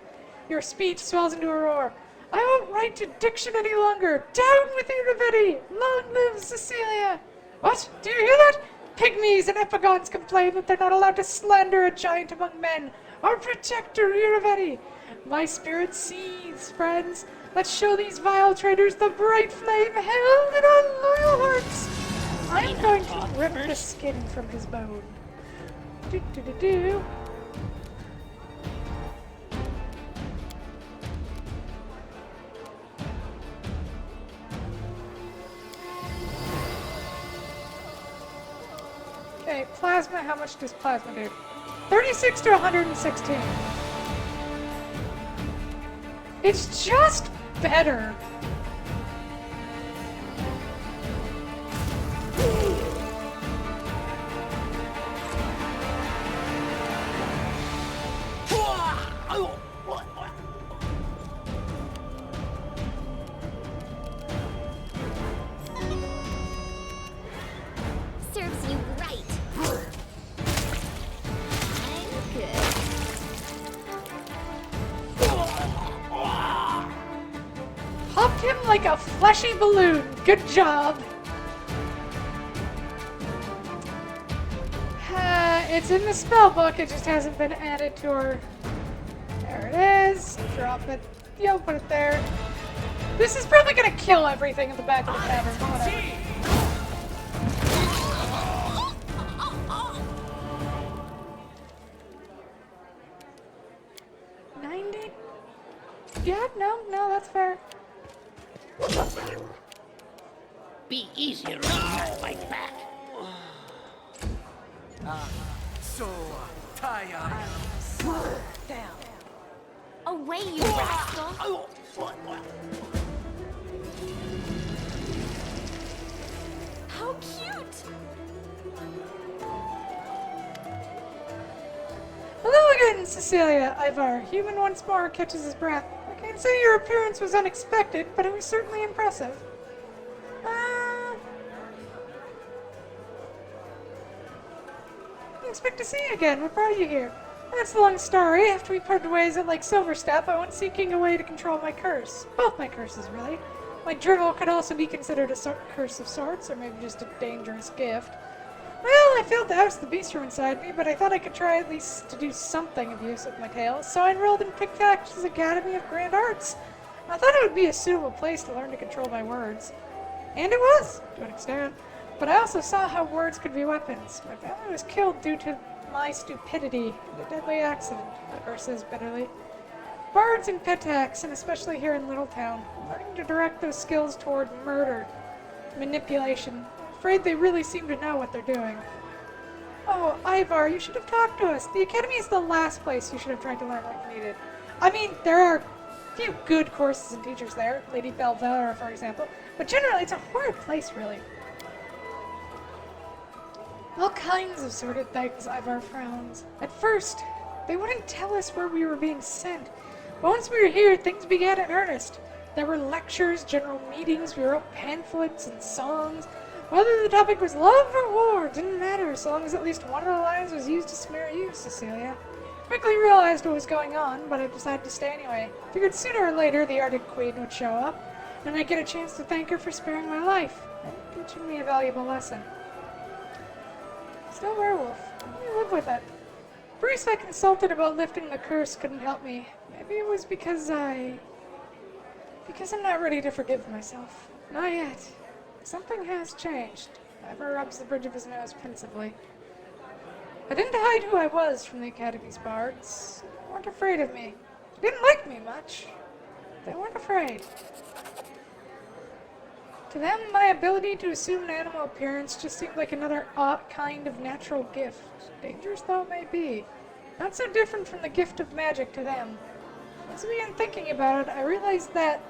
A: your speech swells into a roar. I won't write to diction any longer. Down with Iravetti! Long live Cecilia! What? Do you hear that? Pygmies and epigons complain that they're not allowed to slander a giant among men. Our protector, Iraveti. My spirit seethes, friends. Let's show these vile traitors the bright flame held in our loyal hearts. I am going to rip the skin from his bone. Do. Okay, plasma, how much does plasma do? 36 to 116. It's just better.
G: Serves you right. I'm good.
A: Popped him like a fleshy balloon. Good job. It's in the spell book, it just hasn't been added to her. There it is. Drop it. Yo, put it there. This is probably gonna kill everything in the back of the cavern. Whatever. 90? Yeah, no, that's fair.
C: Be easier on my back.
E: So tired.
G: Down. Away, you rascal! How cute!
A: Hello again, Cecilia. Ivar, human once more, catches his breath. I can't say your appearance was unexpected, but it was certainly impressive. I expect to see you again. What brought you here? That's the long story. After we parted ways at Lake Silverstep, I went seeking a way to control my curse. Both my curses, really. My drivel could also be considered a curse of sorts, or maybe just a dangerous gift. Well, I failed to oust the beast from inside me, but I thought I could try at least to do something of use with my tail, so I enrolled in Pictac's Academy of Grand Arts. I thought it would be a suitable place to learn to control my words. And it was, to an extent. But I also saw how words could be weapons. My family was killed due to my stupidity in a deadly accident, Ivar says bitterly. Bards and Pictacs, and especially here in Littletown, learning to direct those skills toward murder, manipulation. I'm afraid they really seem to know what they're doing. Oh, Ivar, you should have talked to us. The Academy is the last place you should have tried to learn what you needed. I mean, there are a few good courses and teachers there, Lady Belvera, for example, but generally it's a horrid place, really. All kinds of sordid things, Ivar frowns. At first, they wouldn't tell us where we were being sent. But once we were here, things began in earnest. There were lectures, general meetings, we wrote pamphlets and songs. Whether the topic was love or war didn't matter, so long as at least one of the lines was used to smear you, Cecilia. Quickly realized what was going on, but I decided to stay anyway. Figured sooner or later the Arctic Queen would show up, and I'd get a chance to thank her for sparing my life, and teaching me a valuable lesson. Still werewolf. I live with it. Priest I consulted about lifting the curse couldn't help me. Maybe it was because I'm not ready to forgive myself. Not yet. Something has changed. Ivar rubs the bridge of his nose pensively. I didn't hide who I was from the Academy's Bards. They weren't afraid of me. They didn't like me much. They weren't afraid. To them, my ability to assume an animal appearance just seemed like another odd kind of natural gift. Dangerous though it may be. Not so different from the gift of magic to them. As I began thinking about it, I realized that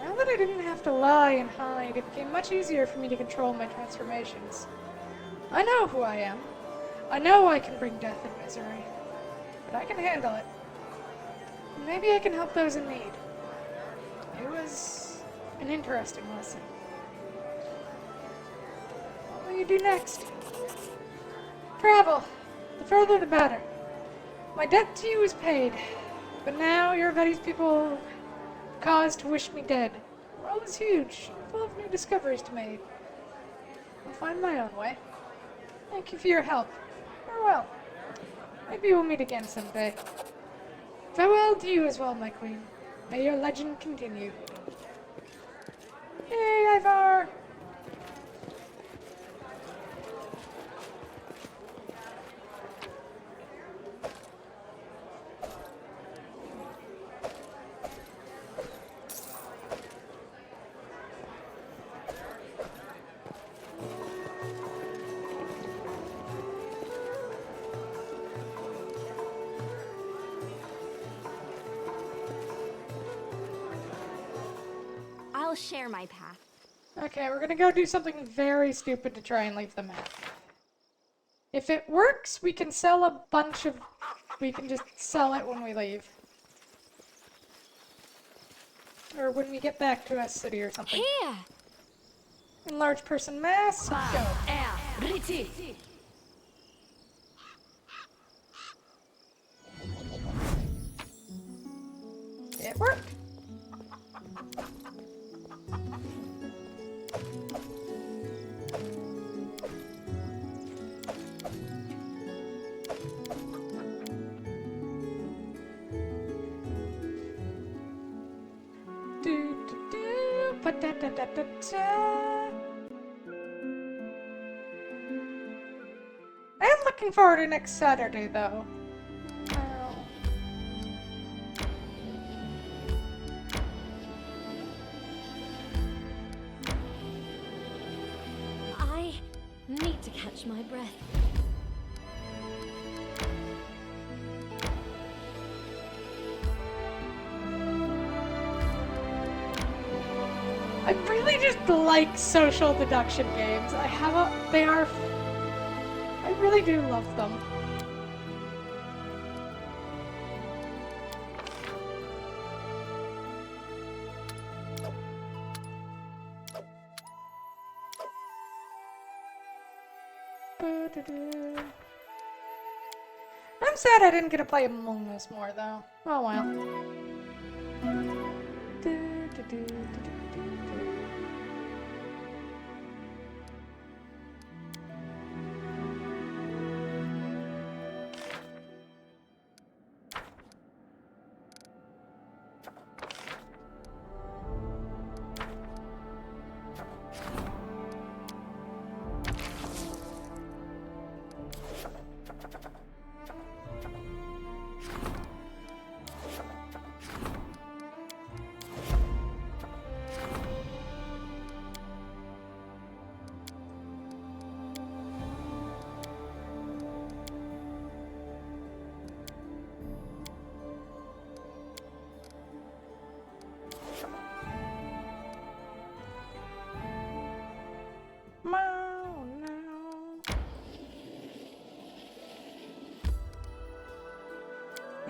A: now that I didn't have to lie and hide, it became much easier for me to control my transformations. I know who I am. I know I can bring death and misery. But I can handle it. And maybe I can help those in need. It was an interesting lesson. What will you do next? Travel. The further the better. My debt to you is paid. But now Iraveti's people have cause to wish me dead. The world is huge, full of new discoveries to make. I'll find my own way. Thank you for your help. Farewell. Maybe we'll meet again someday. Farewell to you as well, my queen. May your legend continue. Yay, Ivar!
B: I'll share my path.
A: Okay, we're gonna go do something very stupid to try and leave the map. If it works, we can sell a bunch of... We can just sell it when we leave. Or when we get back to a city or something.
B: Here!
A: Enlarge person mass, go. It worked. Ba-da-da-da-da-da. I am looking forward to next Saturday, though.
B: I need to catch my breath.
A: I really just like social deduction games. I really do love them. I'm sad I didn't get to play Among Us more, though. Oh well.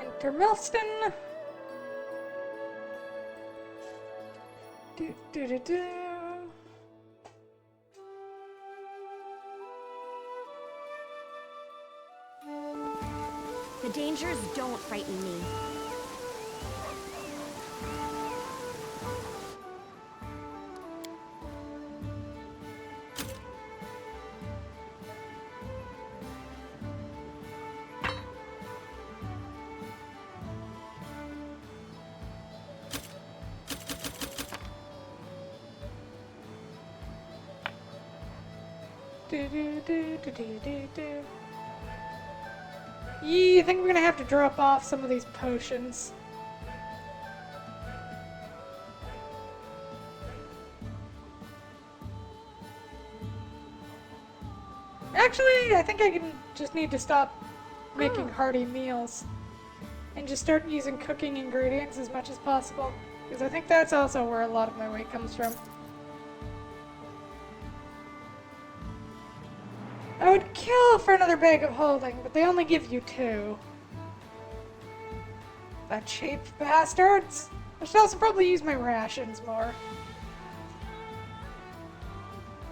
A: Enter Milston. Do.
B: The dangers don't frighten me.
A: Do. Yeah, I think we're gonna have to drop off some of these potions. Actually, I think I just need to stop making hearty meals and just start using cooking ingredients as much as possible, because I think that's also where a lot of my weight comes from. I would kill for another bag of holding, but they only give you 2. The cheap bastards! I should also probably use my rations more.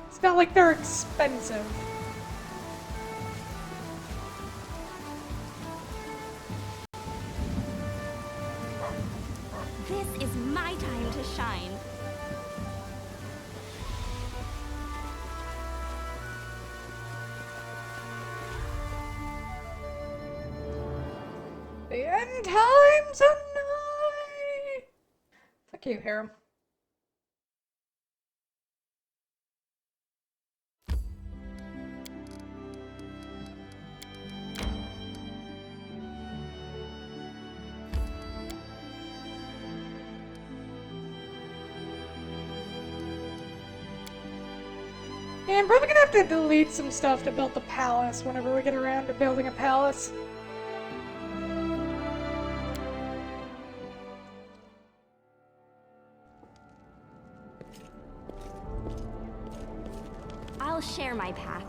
A: It's not like they're expensive.
B: This is my time to shine.
A: 10 times a night! Fuck you, Harem. Yeah, I'm probably gonna have to delete some stuff to build the palace whenever we get around to building a palace.
B: I'll share my path.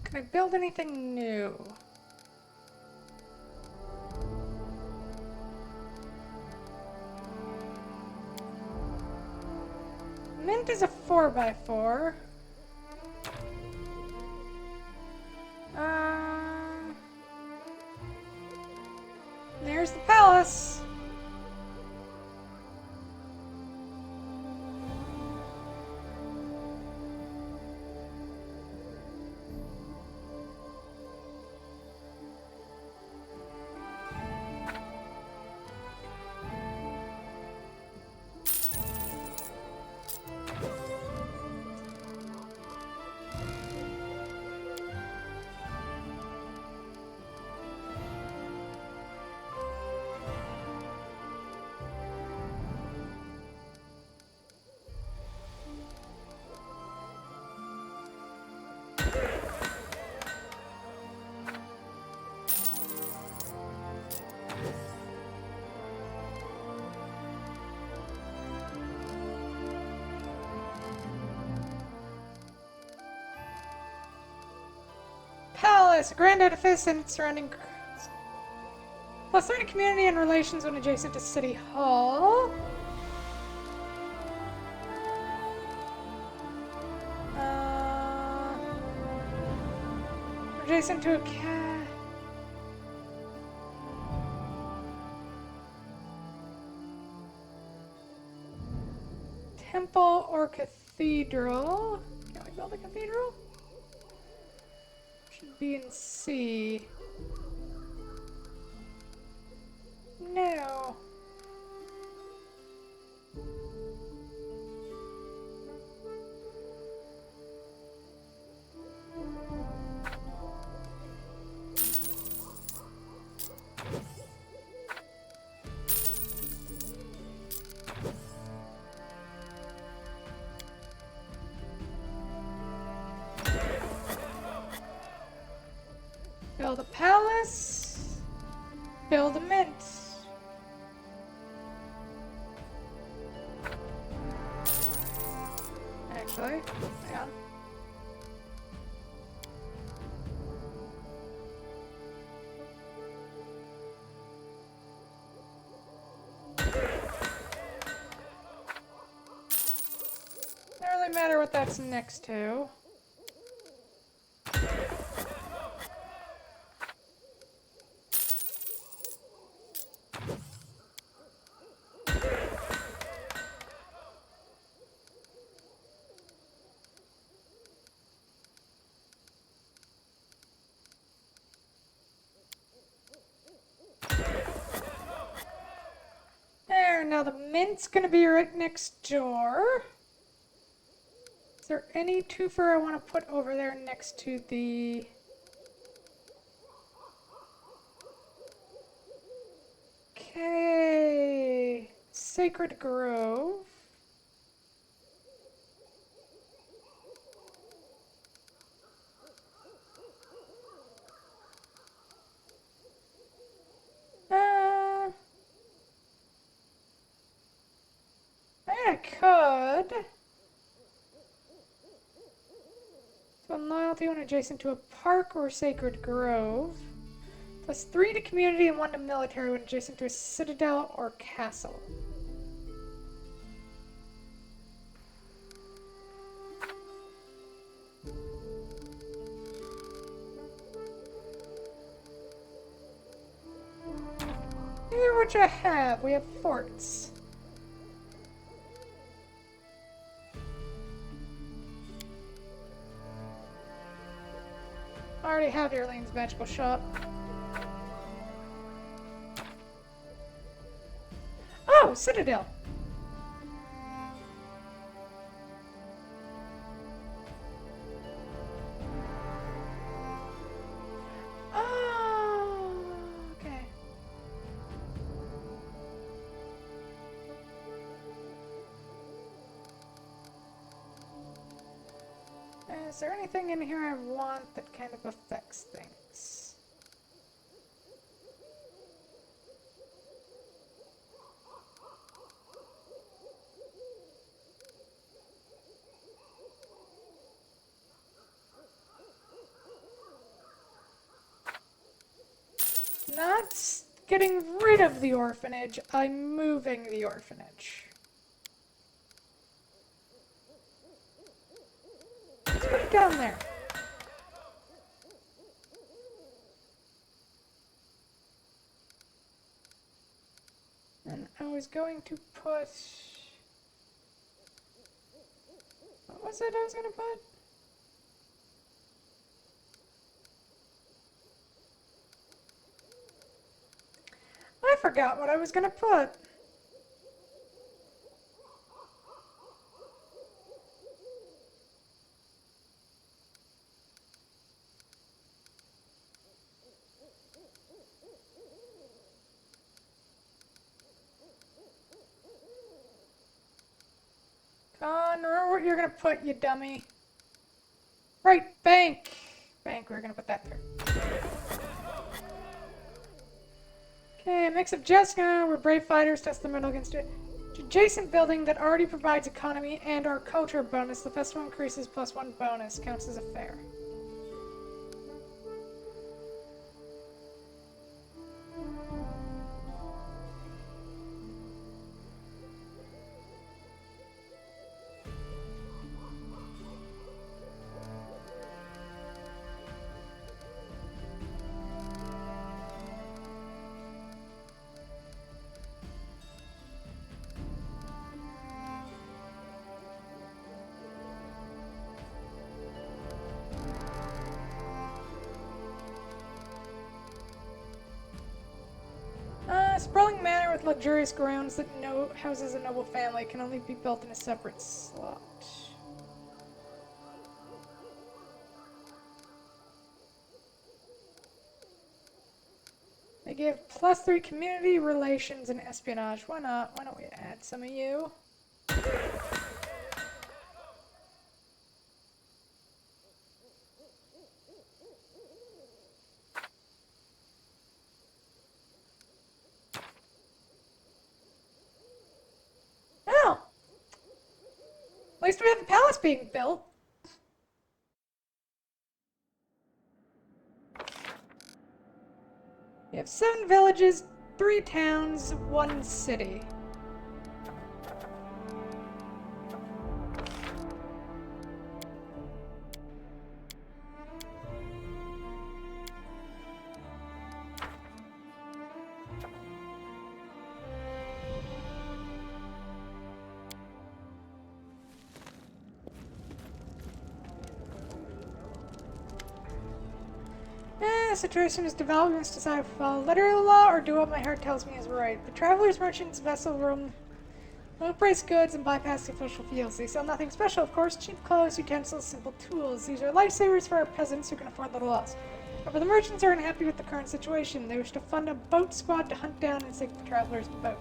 B: Can I build anything new? Mint is a 4x4. There's the palace. Palace, a grand edifice and surrounding grounds. Plus 30 community and relations when adjacent to City Hall. Adjacent to a temple or cathedral. Can we build a cathedral? Should be in C. No. Build a palace. Build a mint. Actually, hang on.
A: matter what that's next to. There, now the mint's gonna be right next door. Is there any twofer I want to put over there next to the... Okay, Sacred Grove. I could. So loyalty when adjacent to a park or Sacred Grove. Plus 3 to community and 1 to military when adjacent to a citadel or castle. Here, which I have. We have forts. I already have Earlene's magical shop. Oh, Citadel! Oh, okay. Is there anything in here I want that kind of affects things? Not getting rid of the orphanage, I'm moving the orphanage. Let's put it down there. And I was going to put... What was it I was going to put? I forgot what I was going to put. Come on, remember what you're going to put, you dummy. Right, bank. Bank, we're going to put that there. Okay, a mix of Jessica, where brave fighters test the metal against it. Adjacent building that already provides economy and our culture bonus. The festival increases plus 1 bonus. Counts as a fair. Sprawling manor with luxurious grounds that houses a noble family can only be built in a separate slot. They give plus 3 community relations and espionage. Why not? Why don't we add some of you? At least we have the palace being built. We have 7 villages, 3 towns, 1 city. The situation is developed. We must decide if we follow literal law or do what my heart tells me is right. The travelers, merchants, vessel room, low-priced goods, and bypass the official fields. They sell nothing special, of course. Cheap clothes, utensils, simple tools. These are lifesavers for our peasants who can afford little else. However, the merchants are unhappy with the current situation. They wish to fund a boat squad to hunt down and sink the traveler's boat.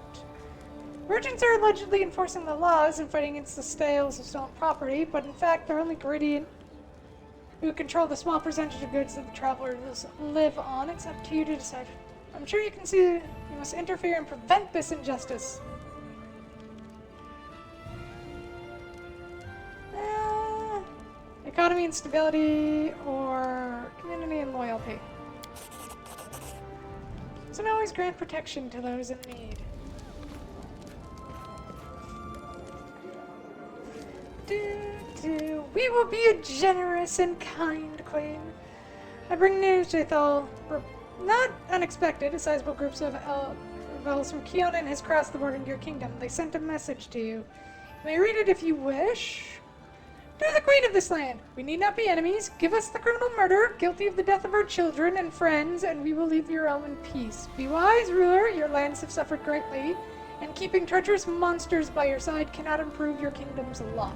A: Merchants are allegedly enforcing the laws and fighting against the sales of stolen property, but in fact, they're only greedy who control the small percentage of goods that the travelers live on. It's up to you to decide. I'm sure you can see you must interfere and prevent this injustice. Economy and stability, or community and loyalty. So now always grant protection to those in need. We will be a generous and kind queen. I bring news, Jathal. Not unexpected. A sizable groups of elves from Keonan has crossed the border into your kingdom. They sent a message to you. You may read it if you wish. To the queen of this land, we need not be enemies. Give us the criminal murderer, guilty of the death of our children and friends, and we will leave your realm in peace. Be wise, ruler. Your lands have suffered greatly, and keeping treacherous monsters by your side cannot improve your kingdom's lot.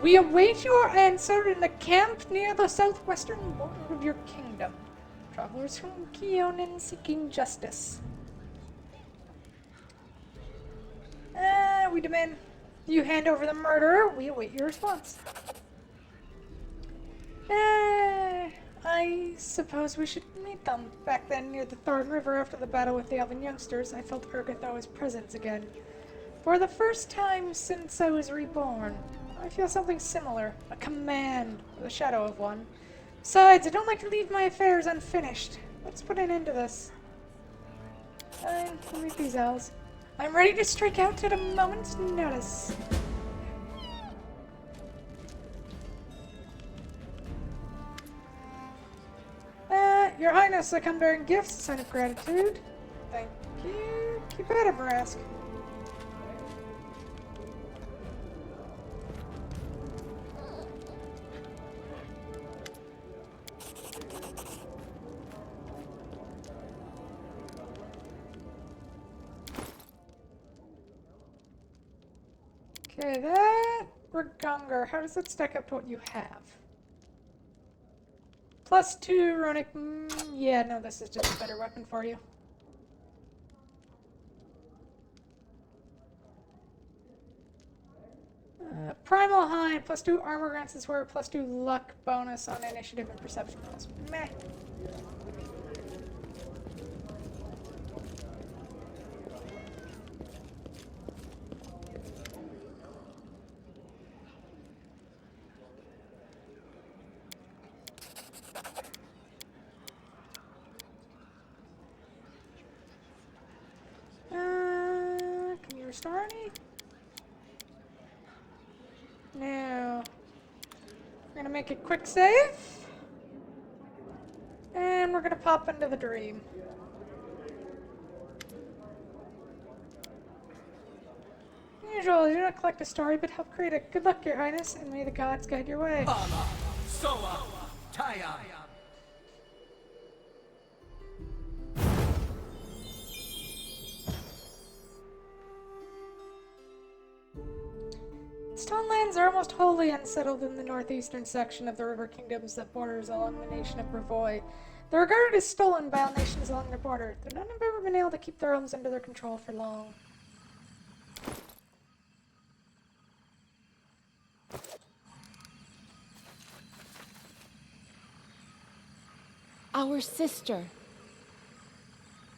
A: We await your answer in the camp near the southwestern border of your kingdom. Travelers from Keonan seeking justice. We demand you hand over the murderer. We await your response. I suppose we should meet them. Back then, near the Thorn River, after the battle with the Elven youngsters, I felt Urgatho's presence again. For the first time since I was reborn, I feel something similar. A command, or the shadow of one. Besides, I don't like to leave my affairs unfinished. Let's put an end to this. Fine, we'll meet these owls. I'm ready to strike out at a moment's notice. Your Highness, I come bearing gifts, a sign of gratitude. Thank you. Keep at it, Vrask. Okay, that Regonger, how does that stack up to what you have? +2 runic. Yeah, no, this is just a better weapon for you. Primal Hide, +2 armor grants this wearer, +2 luck bonus on initiative and perception rolls. Meh. Can you restore any? No. We're gonna make a quick save. And we're gonna pop into the dream. Usual, you do not collect a story, but help create it. Good luck, Your Highness, and may the gods guide your way.
E: Bala, Soa, Taya.
A: Stone lands are almost wholly unsettled in the northeastern section of the River Kingdoms that borders along the nation of Brevoy. They're regarded as stolen by all nations along their border. Though none have ever been able to keep their realms under their control for long.
F: Our sister.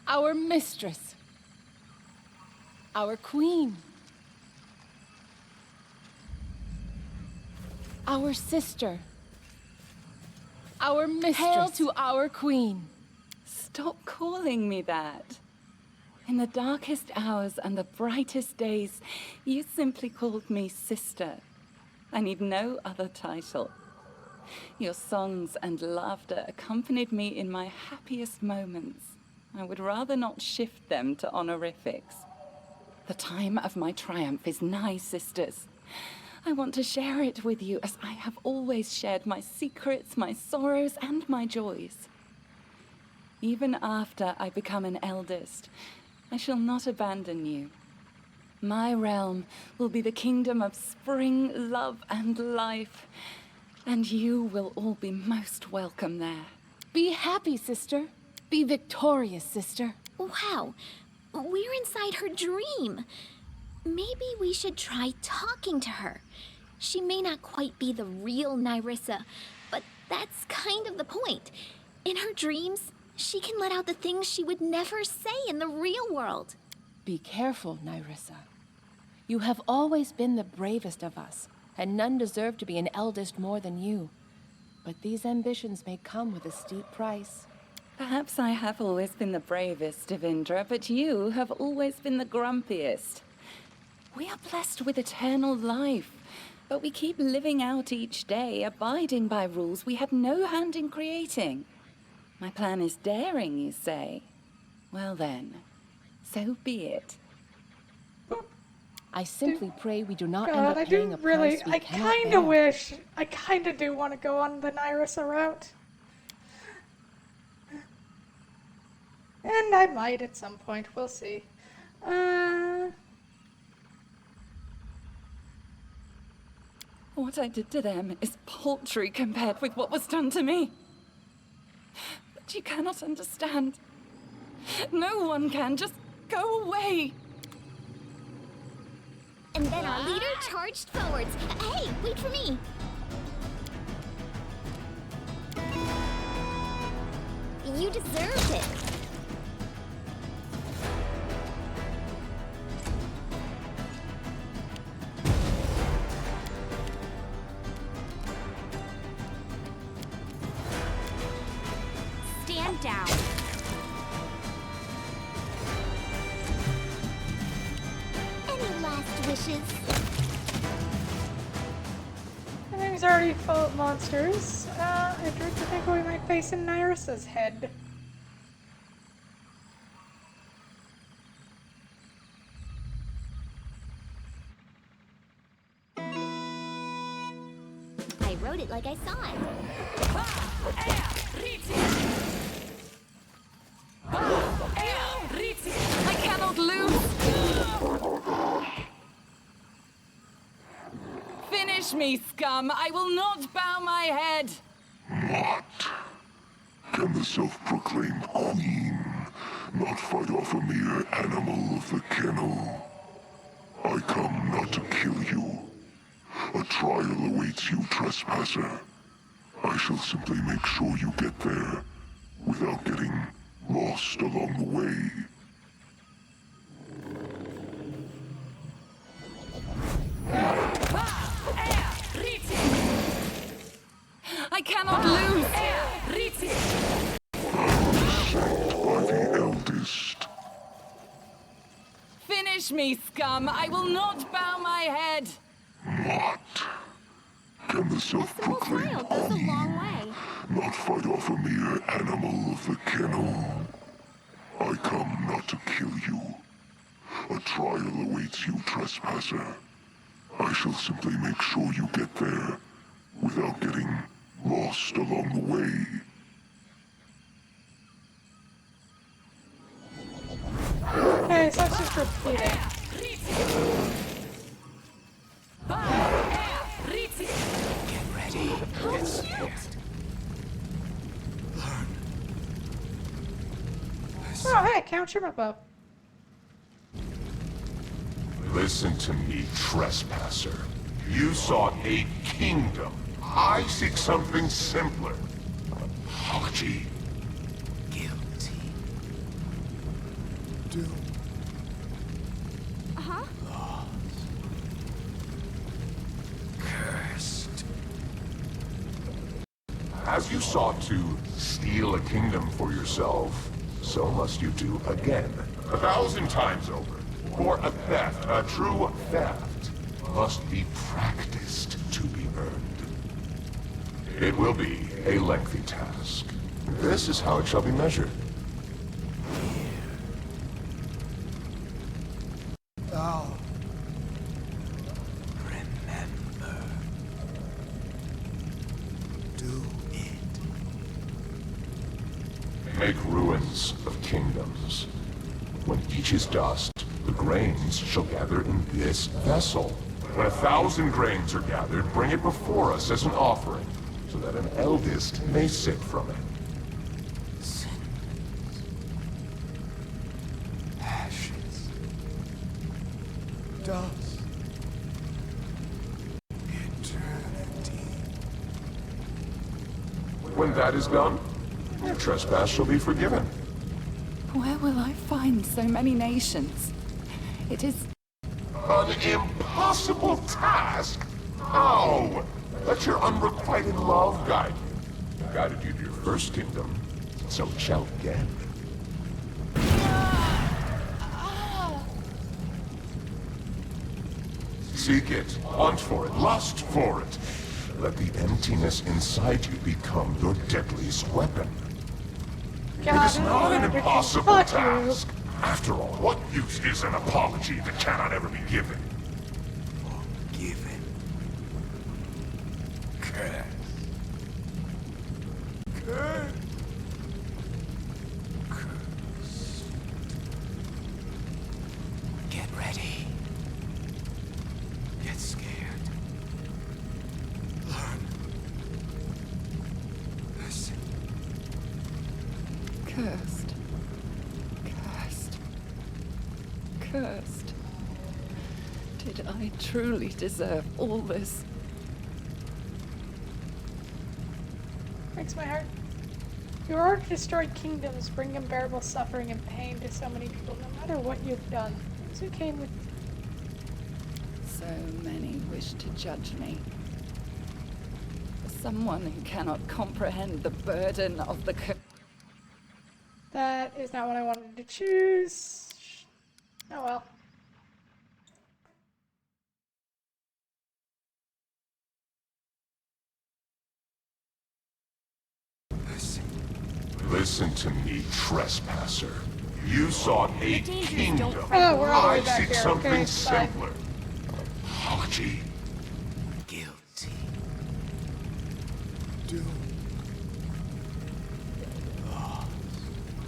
F: Our mistress. Our queen. Our sister. Our mistress. Hail to our queen.
H: Stop calling me that. In the darkest hours and the brightest days, you simply called me sister. I need no other title. Your songs and laughter accompanied me in my happiest moments. I would rather not shift them to honorifics. The time of my triumph is nigh, sisters. I want to share it with you as I have always shared my secrets, my sorrows, and my joys. Even after I become an eldest, I shall not abandon you. My realm will be the kingdom of spring, love, and life. And you will all be most welcome there.
F: Be happy, sister. Be victorious, sister.
G: Wow, we're inside her dream. Maybe we should try talking to her. She may not quite be the real Nyrissa, but that's kind of the point. In her dreams, she can let out the things she would never say in the real world.
F: Be careful, Nyrissa. You have always been the bravest of us, and none deserve to be an eldest more than you. But these ambitions may come with a steep price.
H: Perhaps I have always been the bravest, Devindra, but you have always been the grumpiest. We are blessed with eternal life, but we keep living out each day, abiding by rules we had no hand in creating. My plan is daring, you say? Well then, so be it.
F: I simply pray we do not end
A: God,
F: up paying a price we
A: I
F: cannot
A: kinda
F: bear.
A: wish, I kinda do want to go on the Nyrissa route. And I might at some point, we'll see.
H: What I did to them is paltry compared with what was done to me. But you cannot understand. No one can. Just go away.
G: And then our leader charged forwards. Hey, wait for me. You deserved it. Stand down. Any last wishes?
A: I think he's already full of monsters. I dread to think we might face in Nyrissa's head.
G: I wrote it like I saw it.
H: I cannot lose. Finish me, scum. I will not bow my head.
I: What? Can the self-proclaimed queen not fight off a mere animal of the kennel? I come not to kill you. A trial awaits you, trespasser. I shall simply make sure you get there without getting lost along the way.
H: I cannot lose.
I: By the eldest.
H: Finish me, scum. I will not bow my head.
I: What? Can the
G: Simple
I: self-proclaimed
G: trial goes a
I: queen
G: long way.
I: not fight off a mere animal of the kennel? I come not to kill you. A trial awaits you, trespasser. I shall simply make sure you get there without getting lost along the way.
A: Okay, so let's just repeat it.
E: Get ready. Get scared. Learn.
A: Oh, hey, Count Shimmerbow.
I: Listen to me, trespasser. You sought a kingdom. I seek something simpler. Apology.
E: Guilty. Doomed.
G: Uh-huh.
E: Cursed.
I: As you sought to steal a kingdom for yourself, so must you do again. 1,000 times over. For a theft, a true theft, must be practiced to be earned. It will be a lengthy task. This is how it shall be measured.
E: Thou. Remember. Do it.
I: Make ruins of kingdoms. When each is dust, the grains shall gather in this vessel. When 1,000 grains are gathered, bring it before us as an offering, so that an eldest may sip from it.
E: Ashes. Dust. Eternity.
I: When that is done, your trespass shall be forgiven.
H: Where will I find so many nations? It is...
I: An impossible task? How? Let your unrequited love guide you. Guided you to your first kingdom, so it shall again. Seek it, hunt for it, lust for it. Let the emptiness inside you become your deadliest weapon. It is not an impossible task. After all, what use is an apology that cannot ever be given?
E: Forgiven. Curse. Curse. Curse. Get ready. Get scared. Learn. Listen.
H: Cursed. Cursed. Cursed. Did I truly deserve all this?
A: Breaks my heart. Your order to destroy kingdoms bring unbearable suffering and pain to so many people, no matter what you've done. Those who came with
H: So many wish to judge me. For someone who cannot comprehend the burden of the curse.
A: that is not what I wanted to choose. Oh well.
I: Listen to me, trespasser. You sought a kingdom.
A: Oh, we're all the way
I: I
A: back
I: seek
A: here.
I: something
A: Okay, bye.
I: simpler. Apology.
E: Guilty. Doom.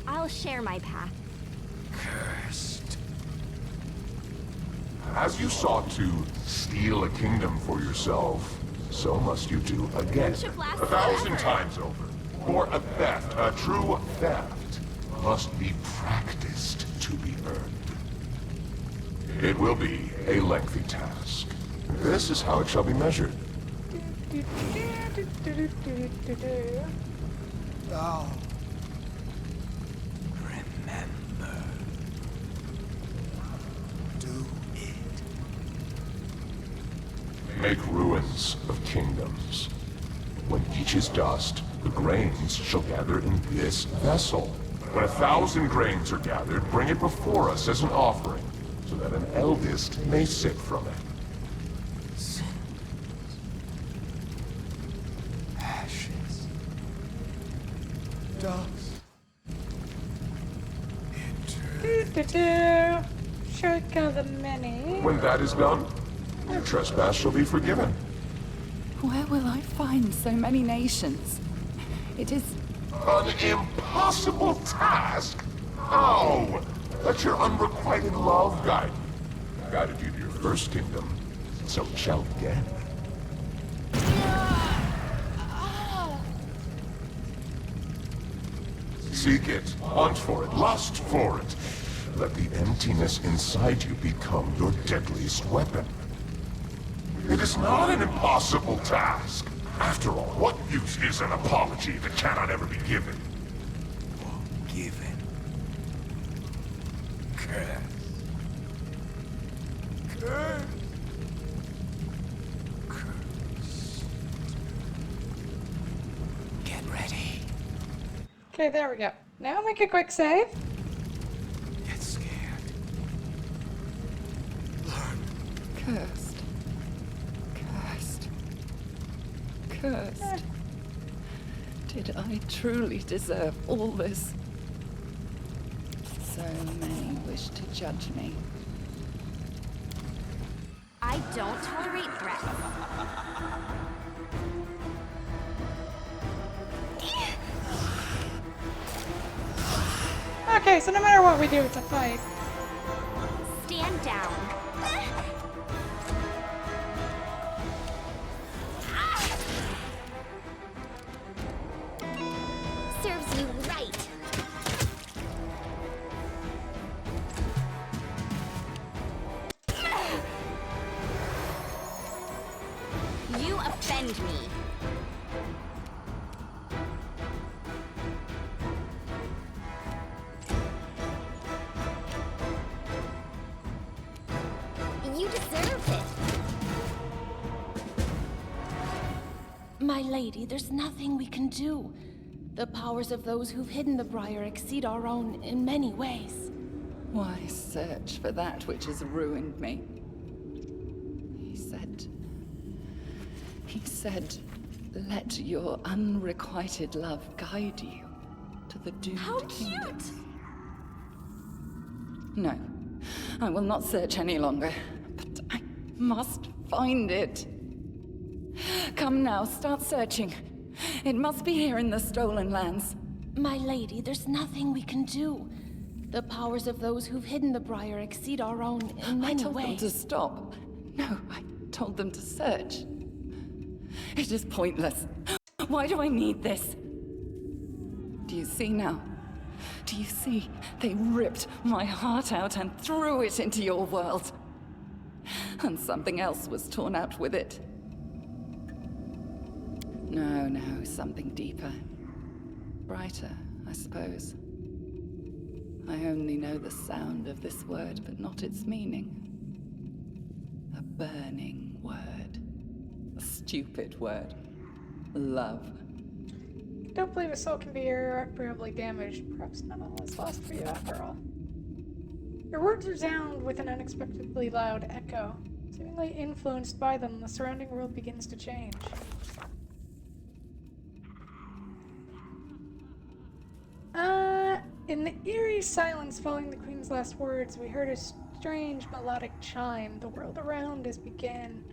B: I'll share my path.
E: Cursed.
I: As you sought to steal a kingdom for yourself, so must you do again.
B: Friendship lasts
I: 1,000
B: forever.
I: times over. For a theft, a true theft, must be practiced to be earned. It will be a lengthy task. This is how it shall be measured.
E: Thou. Remember. Do it.
I: Make ruins of kingdoms. When each is dust, the grains shall gather in this vessel. When 1,000 grains are gathered, bring it before us as an offering, so that an eldest may sip from it.
E: Ashes. Dust. Eternity.
A: Should go the many.
I: When that is done, your trespass shall be forgiven.
H: Where will I find so many nations? It is...
I: An impossible task? How? Let your unrequited love guide you. Guided you to your first kingdom, so it shall again. Seek it, hunt for it, lust for it. Let the emptiness inside you become your deadliest weapon. It is not an impossible task. After all, what use is an apology that cannot ever be given?
E: Forgiven. Curse. Curse. Curse. Get ready.
A: Okay, there we go. Now make a quick save.
E: Get scared. Learn.
H: Cursed. Cursed. Cursed. Did I truly deserve all this? So many wish to judge me.
B: I don't tolerate threats.
A: Okay, so no matter what we do, it's a fight.
G: Stand down. Serves you right. You offend me. You deserve it.
F: My lady, there's nothing we can do. The powers of those who've hidden the Briar exceed our own in many ways.
H: Why search for that which has ruined me? He said, let your unrequited love guide you to the doomed
G: How
H: kingdom.
G: cute!
H: No, I will not search any longer, but I must find it. Come now, start searching. It must be here in the stolen lands.
F: My lady, there's nothing we can do. The powers of those who've hidden the Briar exceed our own in many
H: I told them
F: ways.
H: to stop. No, I told them to search. It is pointless. Why do I need this? Do you see now? Do you see? They ripped my heart out and threw it into your world. And something else was torn out with it. No, something deeper. Brighter, I suppose. I only know the sound of this word, but not its meaning. A burning word. A stupid word. Love.
A: Don't believe a soul can be irreparably damaged. Perhaps not all is lost for you after all. Your words resound with an unexpectedly loud echo. Seemingly influenced by them, the surrounding world begins to change. In the eerie silence following the Queen's last words, we heard a strange melodic chime. The world around us began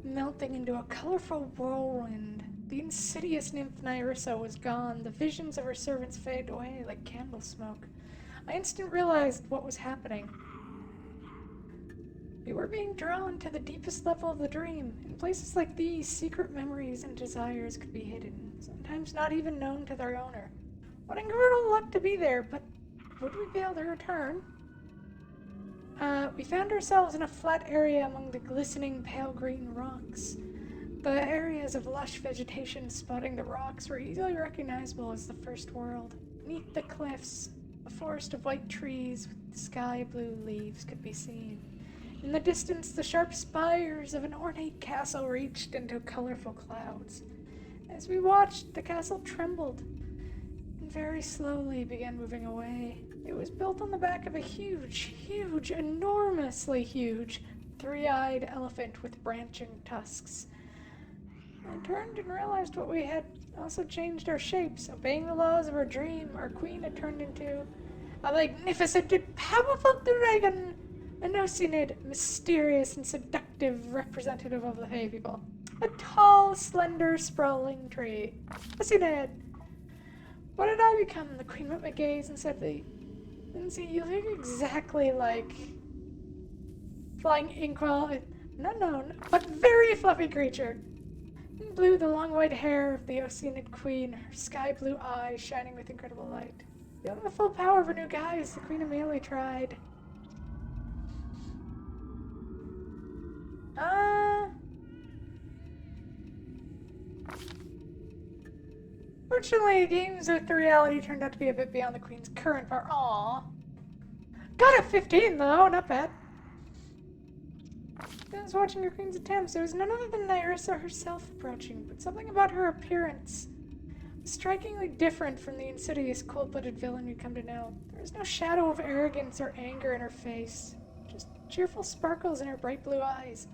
A: melting into a colorful whirlwind. The insidious nymph Nyrissa was gone. The visions of her servants faded away like candle smoke. I instantly realized what was happening. We were being drawn to the deepest level of the dream. In places like these, secret memories and desires could be hidden, sometimes not even known to their owner. What incredible luck to be there, but would we be able to return? We found ourselves in a flat area among the glistening pale green rocks. The areas of lush vegetation spotting the rocks were easily recognizable as the first world. Beneath the cliffs, a forest of white trees with sky blue leaves could be seen. In the distance, the sharp spires of an ornate castle reached into colorful clouds. As we watched, the castle trembled and very slowly began moving away. It was built on the back of a huge, enormously huge, three-eyed elephant with branching tusks. I turned and realized what we had also changed our shapes. Obeying the laws of our dream, our queen had turned into a magnificent and powerful dragon, an Oceanid, mysterious and seductive representative of the Hay people. A tall, slender, sprawling tree. Oceanid! What did I become? The queen met my gaze and said, Linzi, you look exactly like flying inkwell. No, but very fluffy creature. In blue, the long white hair of the Oceanid queen, her sky blue eyes shining with incredible light. Feeling the full power of her new guise, the queen immediately tried. Fortunately, games with the reality turned out to be a bit beyond the queen's current power. Aww. Got a 15 though, not bad. I was watching her queen's attempts. It was none other than Nyrissa herself approaching, but something about her appearance was strikingly different from the insidious, cold-blooded villain we'd come to know. There was no shadow of arrogance or anger in her face, just cheerful sparkles in her bright blue eyes.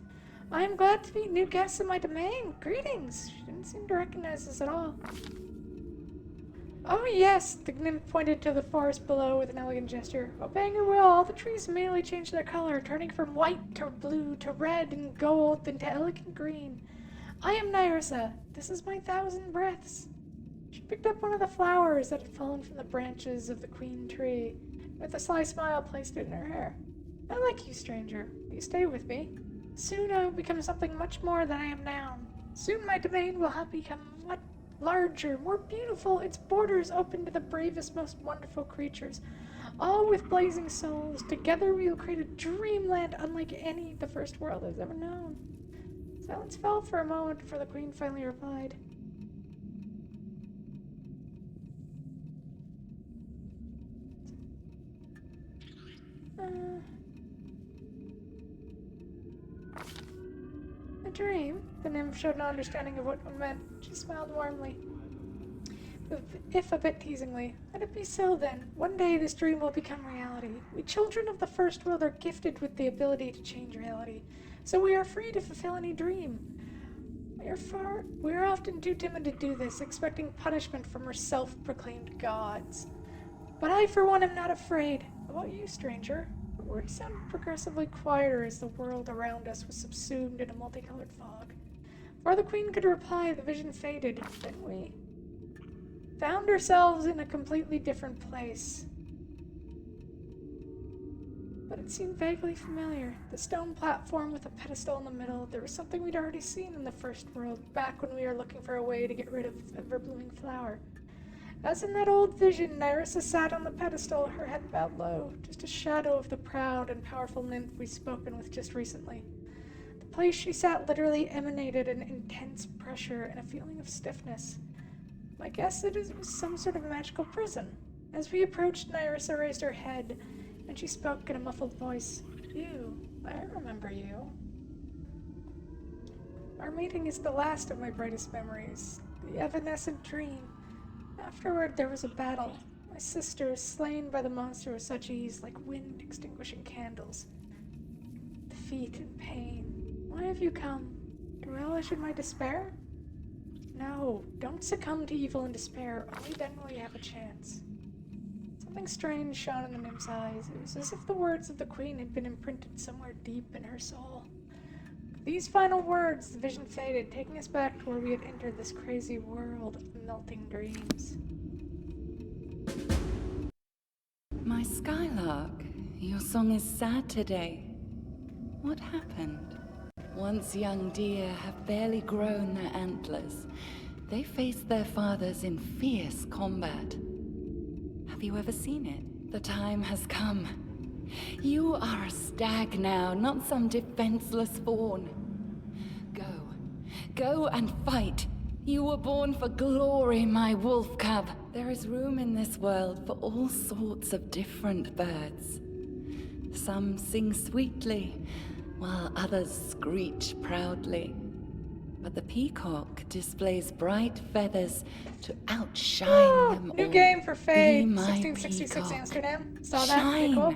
A: I am glad to meet new guests in my domain. Greetings. She didn't seem to recognize us at all. Oh yes, the nymph pointed to the forest below with an elegant gesture. Obeying her will, all the trees immediately changed their color, turning from white to blue to red and gold, then to elegant green. I am Nyrissa. This is my 1,000 breaths. She picked up one of the flowers that had fallen from the branches of the queen tree. With a sly smile placed it in her hair. I like you, stranger. Will you stay with me? Soon I will become something much more than I am now. Soon my domain will have become much larger, more beautiful, its borders open to the bravest, most wonderful creatures, all with blazing souls. Together we will create a dreamland unlike any the first world has ever known. Silence fell for a moment before the queen finally replied. A dream? The nymph showed no understanding of what one meant. She smiled warmly, if a bit teasingly. Let it be so then. One day this dream will become reality. We children of the first world are gifted with the ability to change reality, so we are free to fulfill any dream. We are often too timid to do this, expecting punishment from our self-proclaimed gods. But I, for one, am not afraid. How about you, stranger? Her words sounded progressively quieter as the world around us was subsumed in a multicolored fog. Before the queen could reply, the vision faded. Then we found ourselves in a completely different place. But it seemed vaguely familiar. The stone platform with a pedestal in the middle. There was something we'd already seen in the first world, back when we were looking for a way to get rid of the ever-blooming flower. As in that old vision, Nyrissa sat on the pedestal, her head bowed low, just a shadow of the proud and powerful nymph we'd spoken with just recently. The place she sat literally emanated an intense pressure and a feeling of stiffness. My guess is it was some sort of magical prison. As we approached, Nyrissa raised her head, and she spoke in a muffled voice. You, I remember you. Our meeting is the last of my brightest memories, the evanescent dream. Afterward, there was a battle. My sister, slain by the monster with such ease, like wind extinguishing candles. Defeat and pain. Why have you come? To relish in my despair? No, don't succumb to evil and despair. Only then will you have a chance. Something strange shone in the nymph's eyes. It was as if the words of the queen had been imprinted somewhere deep in her soul. With these final words, the vision faded, taking us back to where we had entered this crazy world of melting dreams.
H: My Skylark, your song is sad today. What happened? Once young deer have barely grown their antlers. They face their fathers in fierce combat. Have you ever seen it? The time has come. You are a stag now, not some defenseless fawn. Go and fight. You were born for glory, my wolf cub. There is room in this world for all sorts of different birds. Some sing sweetly, while others screech proudly. But the peacock displays bright feathers to outshine them
A: New
H: all.
A: game for Faye,
H: Be my
A: 1666
H: peacock.
A: Amsterdam. Saw that, pretty
H: Shine.
A: cool.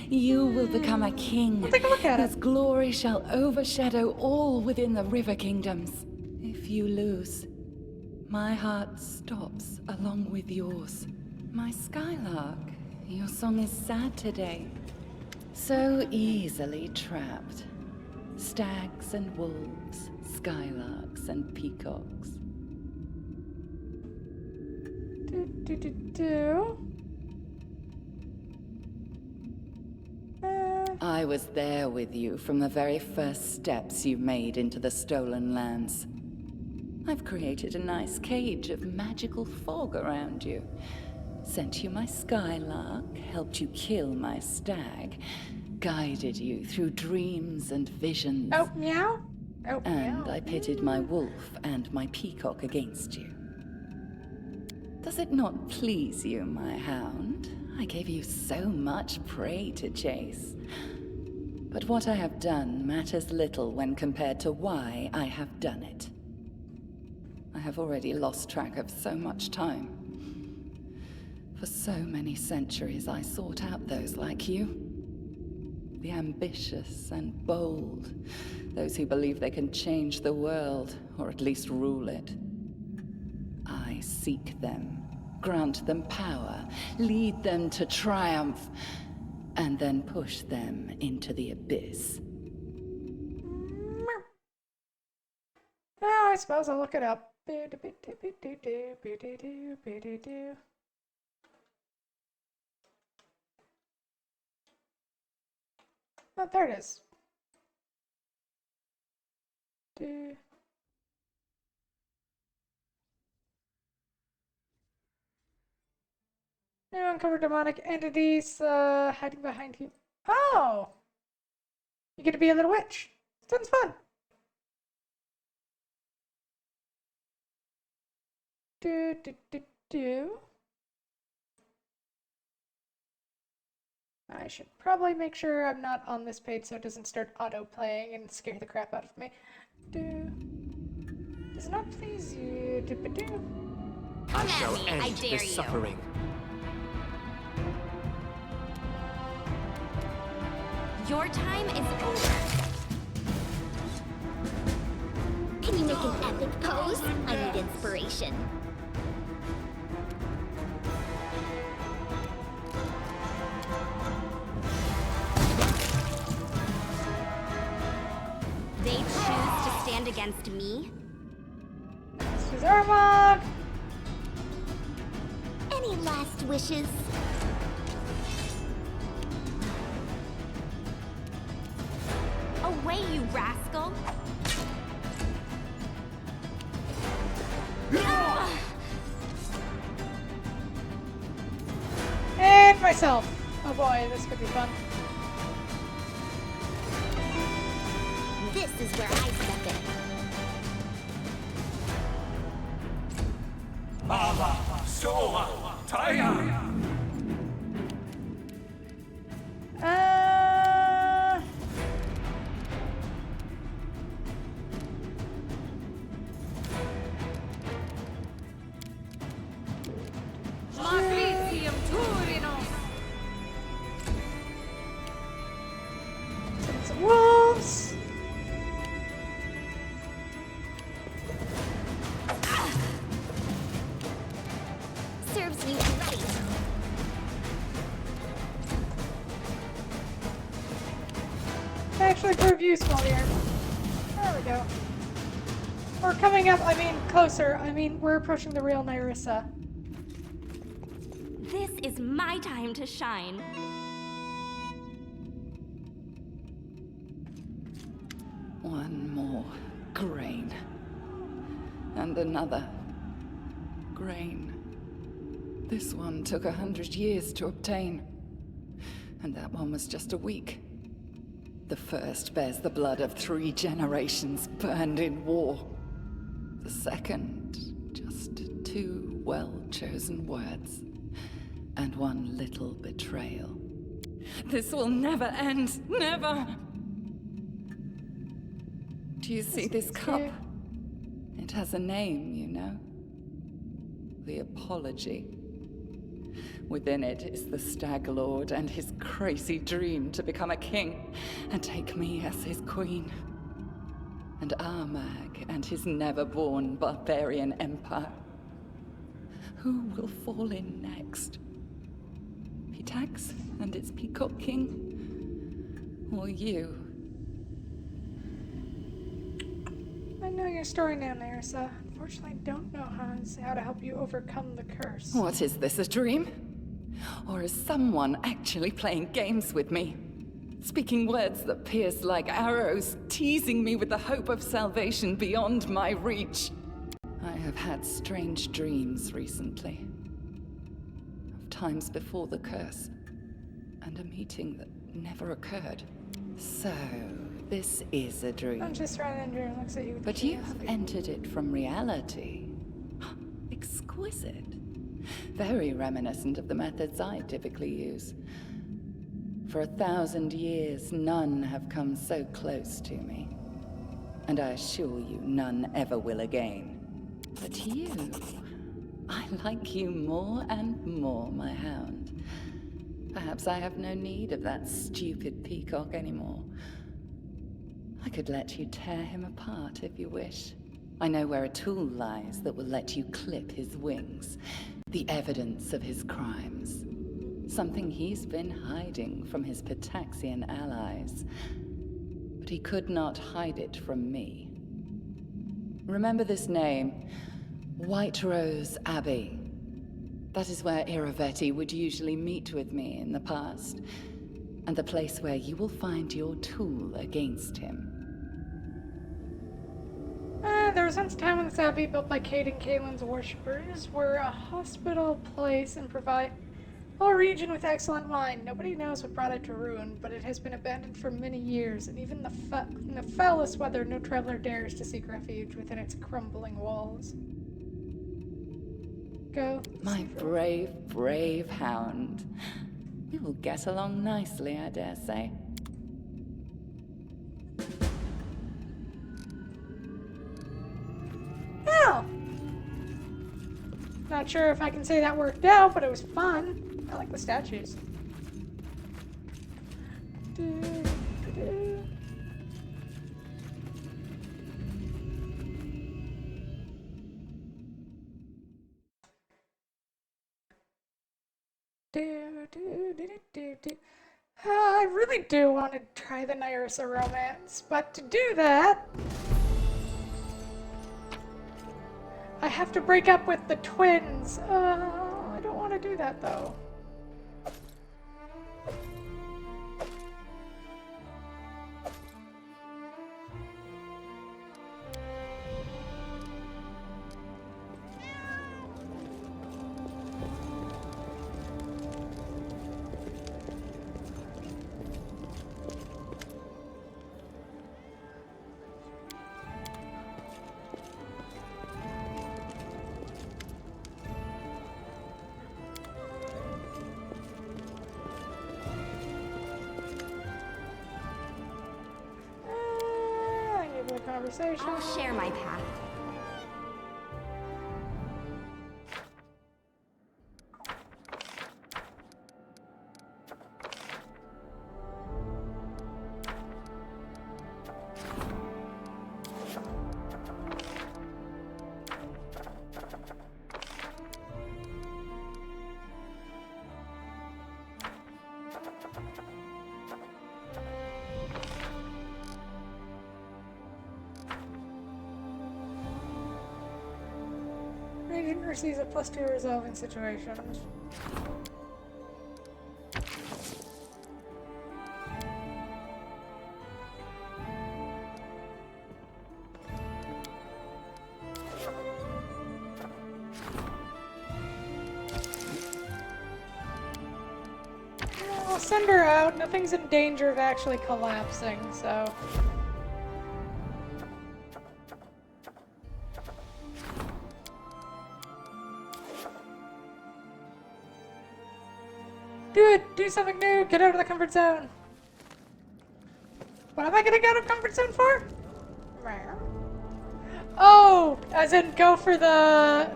H: You will become a king,
A: We'll take a look at
H: whose
A: it.
H: glory shall overshadow all within the river kingdoms. If you lose, my heart stops along with yours. My Skylark, your song is sad today. So easily trapped. Stags and wolves, skylarks and peacocks. I was there with you from the very first steps you made into the stolen lands. I've created a nice cage of magical fog around you. Sent you my Skylark, helped you kill my stag, guided you through dreams and visions.
A: Oh, meow? Oh,
H: And
A: meow.
H: I pitted my wolf and my peacock against you. Does it not please you, my hound? I gave you so much prey to chase. But what I have done matters little when compared to why I have done it. I have already lost track of so much time. For so many centuries I sought out those like you. The ambitious and bold. Those who believe they can change the world, or at least rule it. I seek them, grant them power, lead them to triumph, and then push them into the abyss.
A: Oh, I suppose I'll look it up. Oh, there it is. Do. New uncover demonic entities hiding behind you. Oh! You get to be a little witch. Sounds fun. Do. I should probably make sure I'm not on this page so it doesn't start auto-playing and scare the crap out of me. Does not please you.
E: I shall end this suffering.
G: Your time is over. Can you make an epic pose? I need inspiration. They choose to stand against me?
A: This is Armag!
G: Any last wishes? Away, you rascal!
A: And myself! Oh boy, this could be fun.
G: This is where I step in.
E: Soa, Taya.
A: Some wolves!
G: Serves you right.
A: Actually prove useful here. There we go. We're coming up, closer. We're approaching the real Nyrissa.
G: This is my time to shine.
H: One more grain. And another grain. This one took 100 years to obtain. And that one was just a week. The first bears the blood of 3 generations burned in war. The second, just 2 well-chosen words. And 1 little betrayal. This will never end. Never! Do you see this cup? It has a name, you know. The Apology. Within it is the Stag Lord and his crazy dream to become a king and take me as his queen. And Armag and his never-born barbarian empire. Who will fall in next? Pitax and its Peacock King? Or you?
A: I know your story now, Nyrissa. Unfortunately, I don't know how to help you overcome the curse.
H: What is this, a dream? Or is someone actually playing games with me? Speaking words that pierce like arrows, teasing me with the hope of salvation beyond my reach. I have had strange dreams recently. Of times before the curse. And a meeting that never occurred. So, this is a dream.
A: I'm just running and dream looks at you.
H: But you have entered it from reality. Exquisite. Very reminiscent of the methods I typically use. For 1,000 years, none have come so close to me. And I assure you, none ever will again. But you... I like you more and more, my hound. Perhaps I have no need of that stupid peacock anymore. I could let you tear him apart if you wish. I know where a tool lies that will let you clip his wings. The evidence of his crimes. Something he's been hiding from his Pitaxian allies. But he could not hide it from me. Remember this name, White Rose Abbey. That is where Iravetti would usually meet with me in the past. and the place where you will find your tool against him.
A: There was once a time when this abbey, built by Cade and Kaelin's worshippers, were a hospitable place and provide a whole region with excellent wine. Nobody knows what brought it to ruin, but it has been abandoned for many years, and even in the foulest weather, no traveler dares to seek refuge within its crumbling walls. Go.
H: My brave, brave hound. We will get along nicely, I dare say.
A: Well, not sure if I can say that worked out, but it was fun. I like the statues. I really do want to try the Nyrissa romance, but to do that, I have to break up with the twins. I don't want to do that though. Conversation.
J: I'll share my path.
A: Raging receives a +2 resolving situations. I'll send her out. Nothing's in danger of actually collapsing, so... Do it! Do something new! Get out of the comfort zone! What am I getting out of comfort zone for? Oh! As in, go for the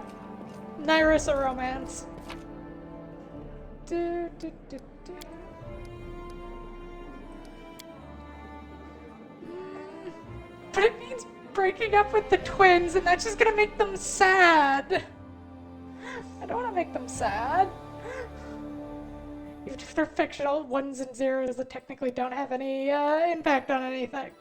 A: Nyrissa romance. Do, do, do, do. But it means breaking up with the twins, and that's just gonna make them sad. I don't want to make them sad. Even if they're fictional, ones and zeros that technically don't have any impact on anything.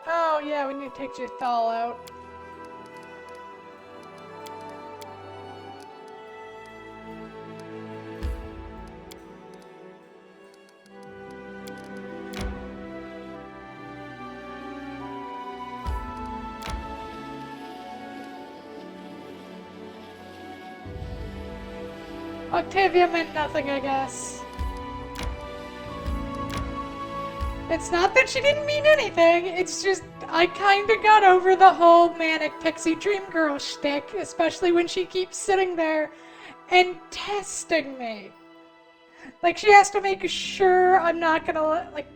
A: Oh yeah, we need to take Jethal out. Octavia meant nothing, I guess. It's not that she didn't mean anything, it's just I kinda got over the whole manic pixie dream girl shtick, especially when she keeps sitting there and testing me. Like, she has to make sure I'm not gonna, like...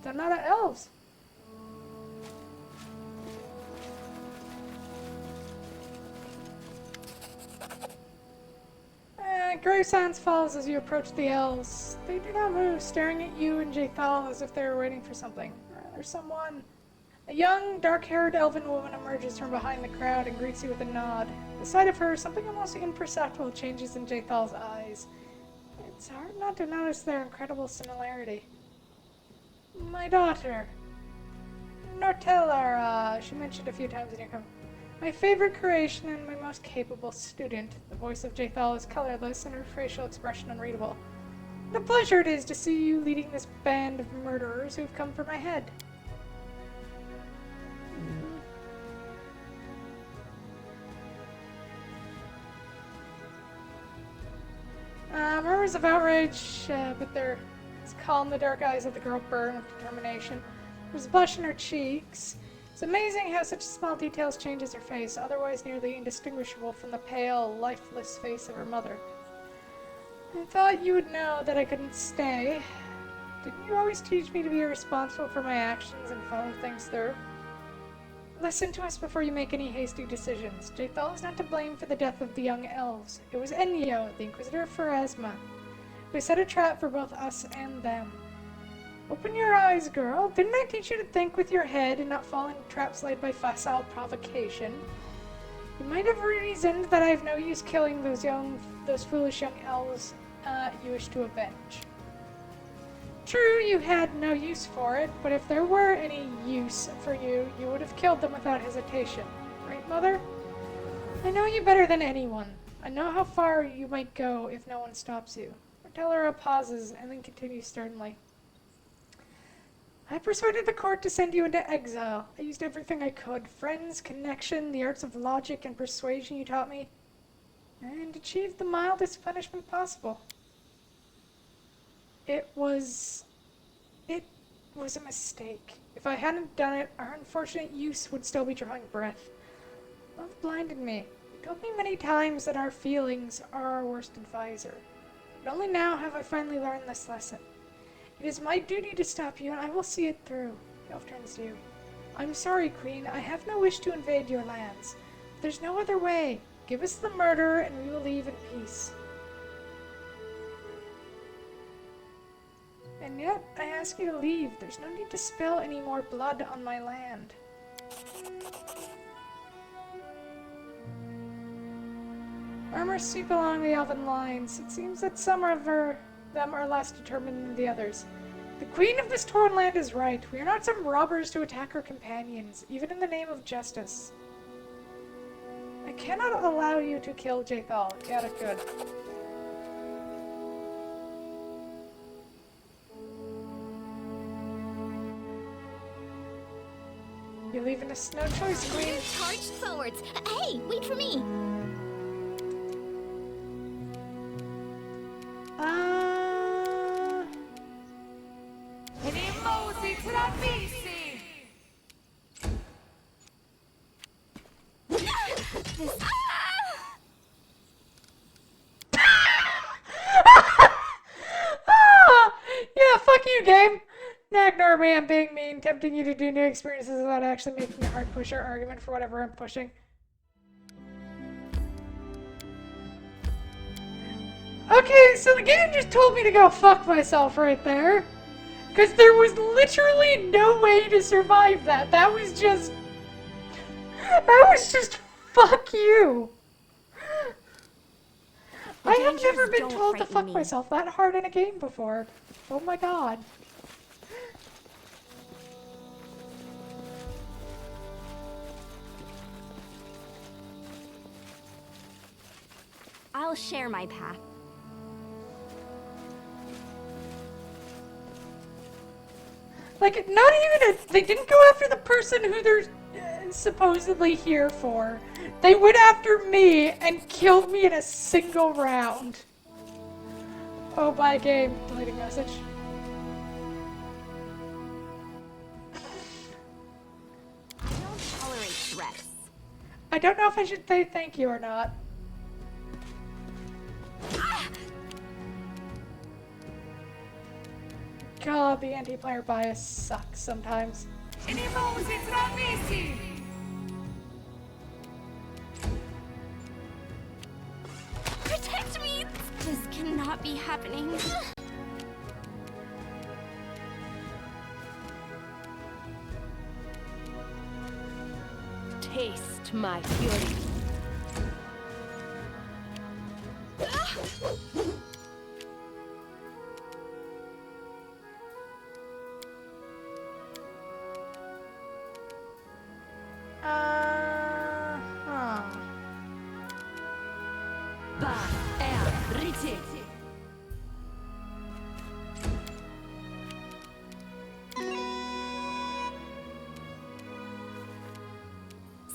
A: They're not elves. grave silence follows as you approach the elves. They do not move, staring at you and Jathal as if they were waiting for something. Or rather, someone. A young, dark-haired elven woman emerges from behind the crowd and greets you with a nod. The sight of her, something almost imperceptible changes in Jathal's eyes. It's hard not to notice their incredible similarity. My daughter. Nortellara, she mentioned a few times in your comment. My favorite creation and my most capable student. The voice of Jathal is colorless and her facial expression unreadable. What a pleasure it is to see you leading this band of murderers who've come for my head. Murmurs of outrage, but their calm, the dark eyes of the girl burn with determination. There's a blush in her cheeks. It's amazing how such small details changes her face, otherwise nearly indistinguishable from the pale, lifeless face of her mother. I thought you would know that I couldn't stay. Didn't you always teach me to be responsible for my actions and follow things through? Listen to us before you make any hasty decisions. Jathal is not to blame for the death of the young elves. It was Enyo, the Inquisitor of Pharasma, who set a trap for both us and them. Open your eyes, girl. Didn't I teach you to think with your head and not fall into traps laid by facile provocation? You might have reasoned that I have no use killing those foolish young elves you wish to avenge. True, you had no use for it, but if there were any use for you, you would have killed them without hesitation. Right, Mother? I know you better than anyone. I know how far you might go if no one stops you. Nortellara pauses and then continues sternly. I persuaded the court to send you into exile. I used everything I could. Friends, connection, the arts of logic and persuasion you taught me, and achieved the mildest punishment possible. It was a mistake. If I hadn't done it, our unfortunate youth would still be drawing breath. Love blinded me. You told me many times that our feelings are our worst advisor. But only now have I finally learned this lesson. It is my duty to stop you, and I will see it through. The elf turns to you. I'm sorry, Queen. I have no wish to invade your lands. But there's no other way. Give us the murderer, and we will leave in peace. And yet, I ask you to leave. There's no need to spill any more blood on my land. Murmurs sweep along the elven lines. It seems that some of them are less determined than the others. The Queen of this torn land is right. We are not some robbers to attack our companions, even in the name of justice. I cannot allow you to kill Jathal. Got it good. You're leaving us no choice, Queen.
G: Charged forwards. Hey, wait for me.
A: Yeah, fuck you, game. Ignore me, I'm being mean, tempting you to do new experiences without actually making a hard push or argument for whatever I'm pushing. Okay, so the game just told me to go fuck myself right there. Because there was literally no way to survive that. That was just fuck you. I have never been told to fuck myself that hard in a game before. Oh my god.
B: I'll share my path.
A: Like, not even they didn't go after the person who they're supposedly here for. They went after me and killed me in a single round. Oh, bye game. Deleting message.
B: I don't tolerate threats.
A: I don't know if I should say thank you or not. God, the anti-player bias sucks sometimes.
G: Protect me!
B: Just
G: cannot be happening.
D: Taste my fury.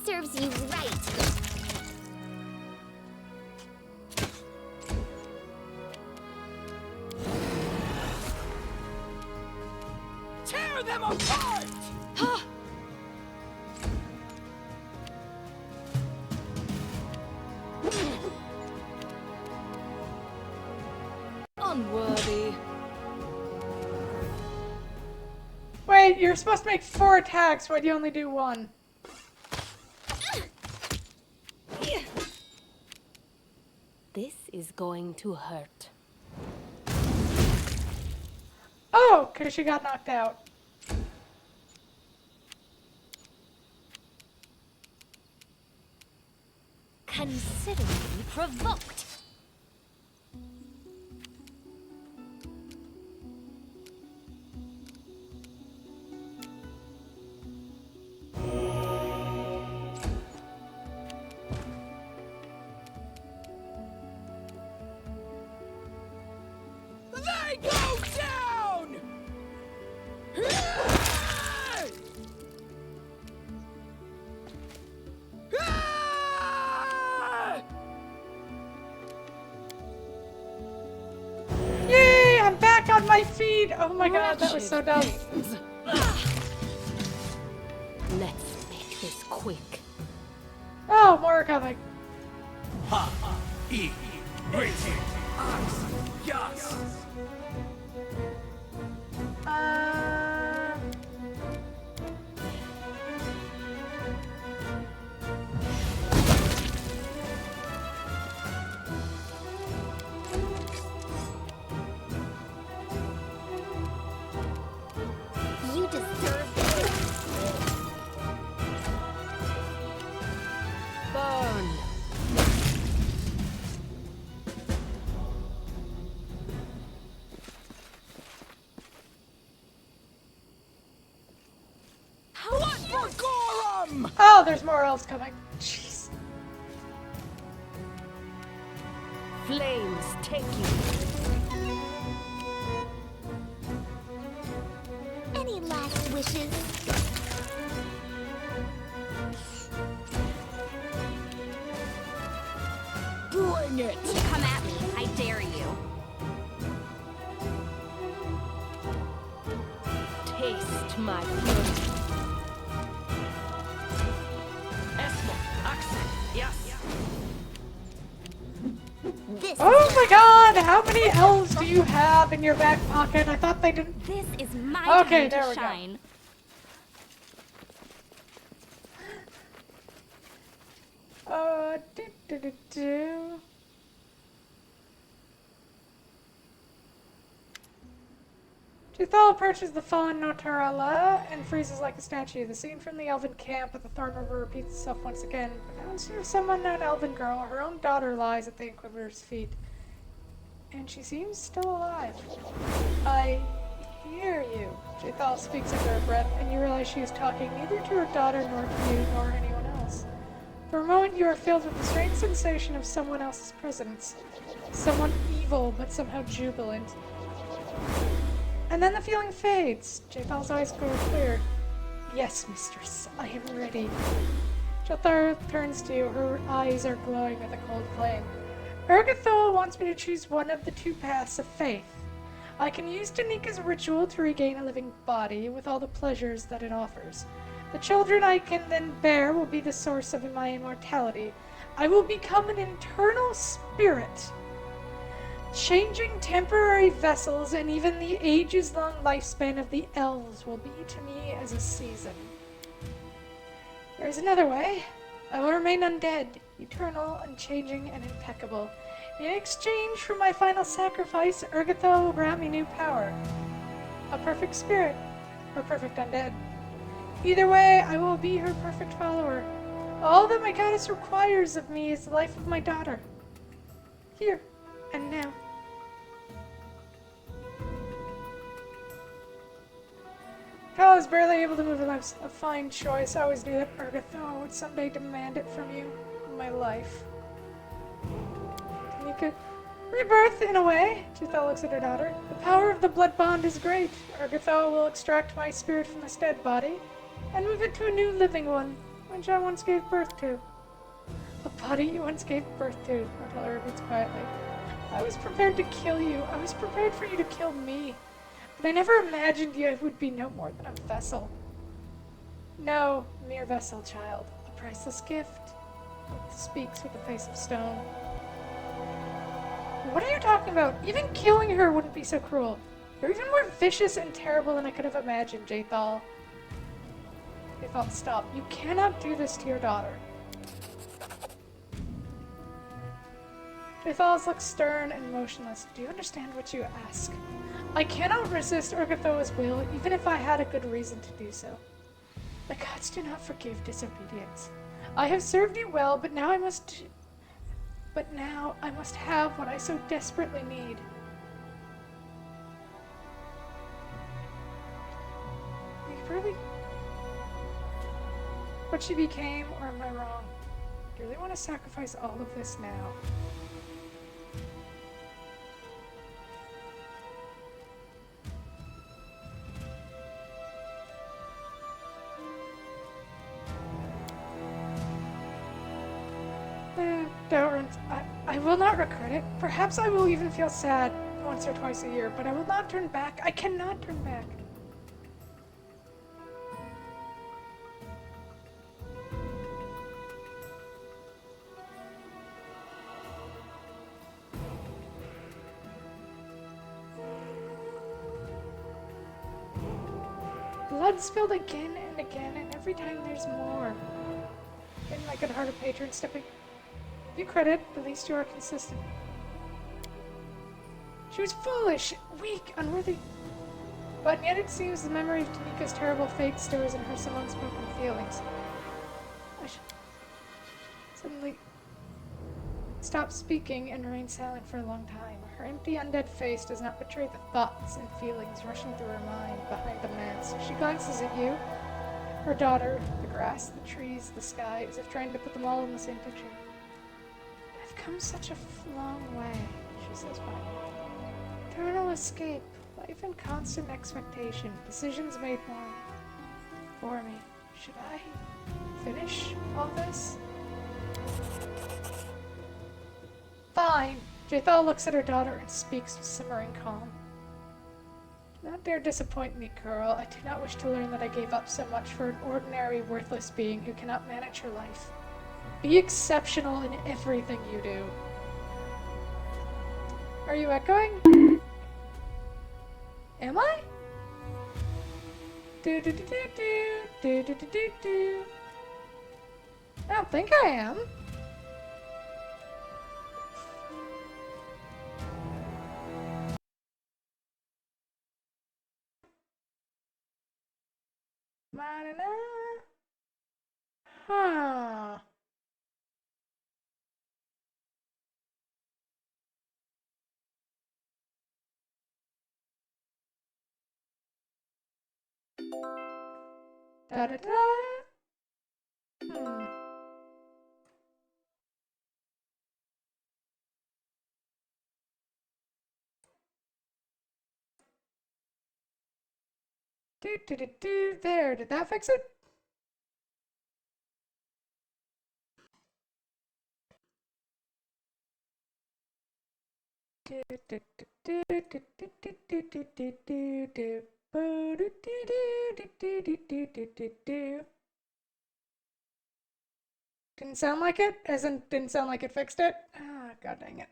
G: Serves you right.
E: Tear them apart!
D: Unworthy.
A: Wait, you're supposed to make 4 attacks, why'd you only do 1?
D: This is going to hurt.
A: Oh, because she got knocked out.
B: Consider me provoked.
E: They go down!
A: Yay, I'm back on my feet! Oh my god, that was so dumb.
D: Let's make this quick.
A: Oh, more are coming.
E: Ha! E! Riti! Ax! Yas!
G: You deserve this.
D: Burn.
E: What for Gorum?
A: Oh, there's more elves coming. Jeez.
D: Flames take you.
G: Any last wishes?
E: Bring it!
G: Come at me, I dare you.
D: Taste my fury.
E: Esmo! Axel! Yes!
G: This
A: Oh my god, how many elves do you have in your back pocket? I thought they didn't.
G: This is my
A: Okay,
G: time
A: there
G: to
A: we go.
G: shine.
A: Do. Juthal approaches the fallen Notarala and freezes like a statue. The scene from the elven camp at the Thorn River repeats itself once again. But now instead of some unknown elven girl, her own daughter lies at the Inquisitor's feet. And she seems still alive. I hear you. Juthal speaks under her breath, and you realize she is talking neither to her daughter nor to you nor anyone else. For a moment you are filled with the strange sensation of someone else's presence. Someone evil, but somehow jubilant. And then the feeling fades. Jathal's eyes grow clear. Yes, mistress, I am ready. Jathar turns to you. Her eyes are glowing with a cold flame. Urgathol wants me to choose one of the 2 paths of faith. I can use Danika's ritual to regain a living body with all the pleasures that it offers. The children I can then bear will be the source of my immortality. I will become an eternal spirit. Changing temporary vessels and even the ages-long lifespan of the elves will be to me as a season. There is another way. I will remain undead, eternal, unchanging, and impeccable. In exchange for my final sacrifice, Urgatho will grant me new power. A perfect spirit, or perfect undead. Either way, I will be her perfect follower. All that my goddess requires of me is the life of my daughter. Here, and now. Cal is barely able to move her lips. A fine choice. I always knew that Urgatho would someday demand it from you. My life. Tanika. Rebirth, in a way. Jethel looks at her daughter. The power of the blood bond is great. Urgatho will extract my spirit from this dead body and move it to a new living one, which I once gave birth to. A body you once gave birth to, Martella repeats quietly. I was prepared to kill you. I was prepared for you to kill me. But I never imagined you would be no more than a vessel. No, mere vessel, child. A priceless gift. It speaks with a face of stone. What are you talking about? Even killing her wouldn't be so cruel. You're even more vicious and terrible than I could have imagined, Jethal. Jethal, stop. You cannot do this to your daughter. Jethal looks stern and motionless. Do you understand what you ask? I cannot resist Urgatho's will, even if I had a good reason to do so. The gods do not forgive disobedience. I have served you well, but now I must have what I so desperately need. You really? What she became, or am I wrong? Do you really want to sacrifice all of this now? I will not regret it. Perhaps I will even feel sad once or twice a year, but I will not turn back. I cannot turn back. Blood spilled again and again, and every time there's more. And my good-hearted patron stepping. You credit, at least you are consistent. She was foolish, weak, unworthy. But yet it seems the memory of Tanika's terrible fate stirs in her some unspoken feelings. I should suddenly stop speaking and remain silent for a long time. Her empty, undead face does not betray the thoughts and feelings rushing through her mind behind the mask. She glances at you, her daughter, the grass, the trees, the sky, as if trying to put them all in the same picture. I've come such a long way, she says finally. Eternal escape, life in constant expectation, decisions made for me. Should I finish all this? Fine. Jethal looks at her daughter and speaks with simmering calm. Do not dare disappoint me, girl. I do not wish to learn that I gave up so much for an ordinary, worthless being who cannot manage her life. Be exceptional in everything you do. Are you echoing? Am I? Do do do do do do do do do do. I don't think I am. Huh. Da da da. Hmm. Do do do do. There. Did that fix it? Do do do do do do do do do do do do. Boo do do do do do do do do do. Didn't sound like it? As in, didn't sound like it fixed it? Ah, god dang it.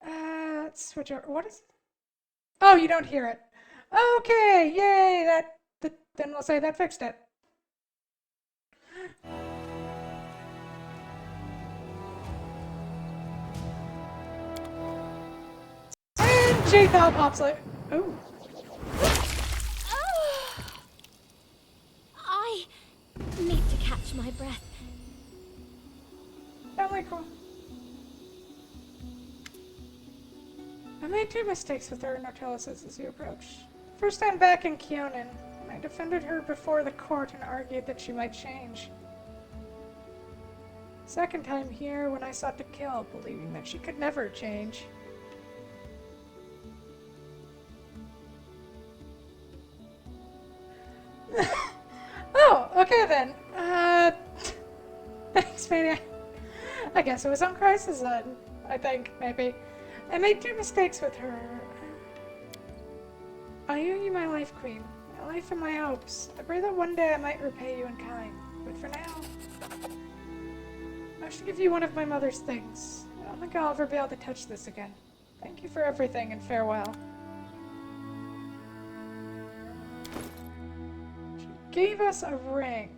A: Let's switch over. What is... Oh, you don't hear it. Okay, yay, then we'll say that fixed it. J-Thou pops like, oh.
G: I need to catch my breath.
A: Family cool. I made 2 mistakes with her, Nortella says as you approach. First time back in Kyonin, I defended her before the court and argued that she might change. Second time here when I sought to kill, believing that she could never change. Oh, okay then. Thanks, Mania. I guess it was on Crisis then. I think, maybe. I made 2 mistakes with her. I owe you my life, Queen. My life and my hopes. I pray that one day I might repay you in kind. But for now, I should give you one of my mother's things. I don't think I'll ever be able to touch this again. Thank you for everything and farewell. She gave us a ring.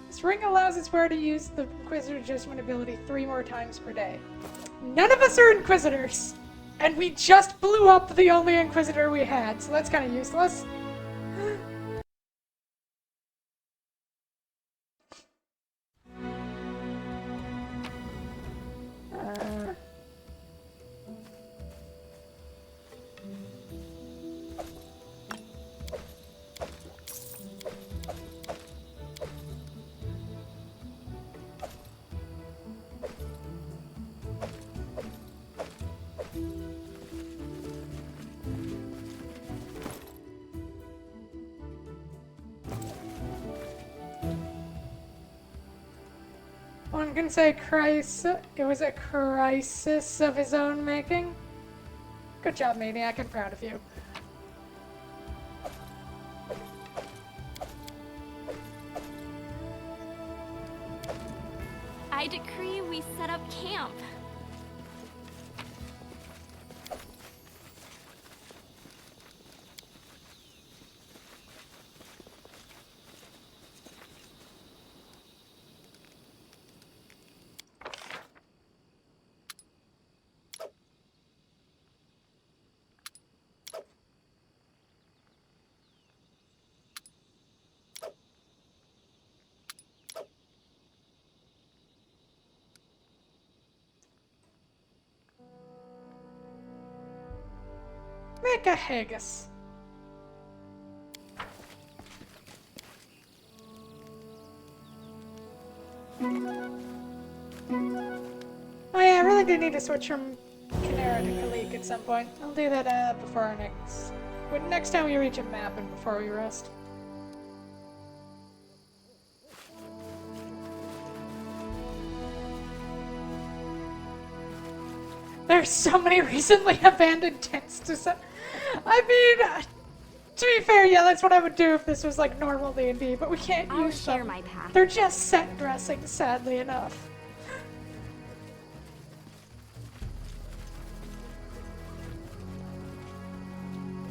A: This ring allows its wearer to use the Inquisitor Judgment ability 3 more times per day. None of us are Inquisitors! And we just blew up the only Inquisitor we had, so that's kind of useless. One can say it was a crisis of his own making. Good job, Maniac. I'm proud of you.
G: I decree we set up camp.
A: Make a haggis. Oh yeah, I really do need to switch from Canara to Kalik at some point. I'll do that before our next time we reach a map and before we rest. There's so many recently abandoned tents to set. I mean, to be fair, yeah, that's what I would do if this was like normal D&D, but we can't
G: I'll
A: use
G: share
A: them.
G: my path.
A: They're just set dressing, sadly enough.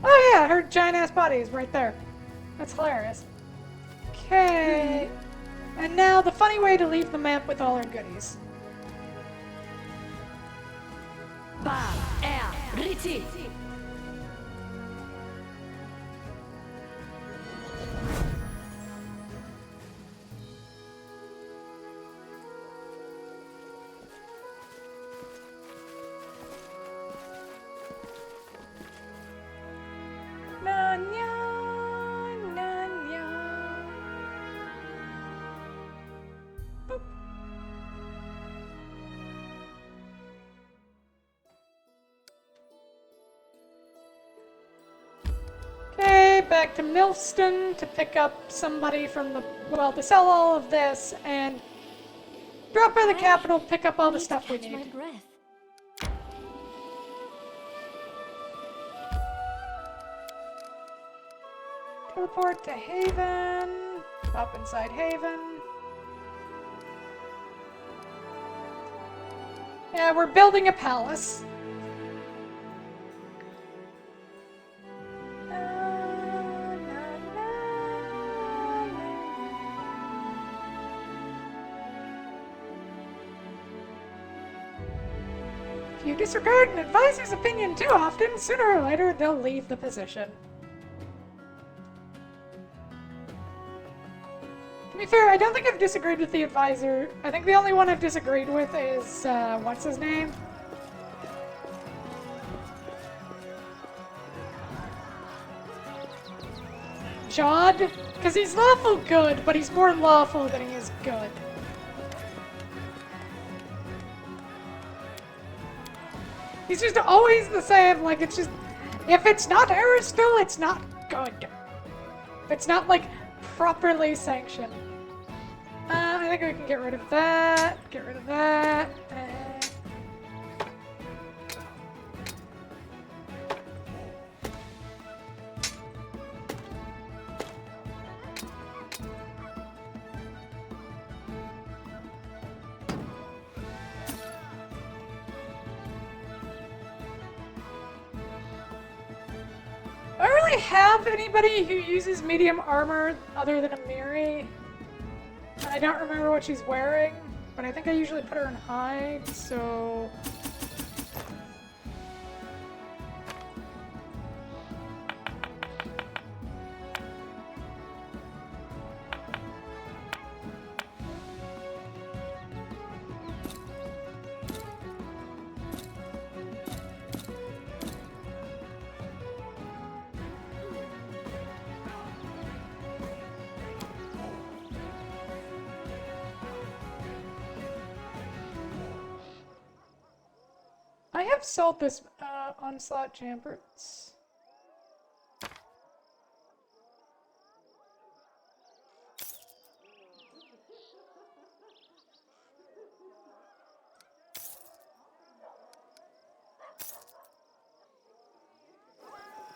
A: Oh yeah, her giant ass body is right there. That's hilarious. Okay. And now the funny way to leave the map with all our goodies. Nanya, Nanya. Boop. Okay, back to Milston to pick up somebody from the, well, to sell all of this and drop by the capital, pick up all the stuff we
B: Catch my
A: need.
B: breath.
A: Teleport to Haven, up inside Haven. Yeah, we're building a palace. Few you disregard an advisor's opinion too often, sooner or later they'll leave the position. To be fair, I don't think I've disagreed with the advisor. I think the only one I've disagreed with is, what's his name? Jod? Because he's lawful good, but he's more lawful than he is good. He's just always the same, like, it's just... If it's not Aristil, it's not good. If it's not, like, properly sanctioned. I think we can get rid of that, get rid of that, I don't really have anybody who uses medium armor other than Amiri. I don't remember what she's wearing, but I think I usually put her in hide, so... I have sold this onslaught chamberts.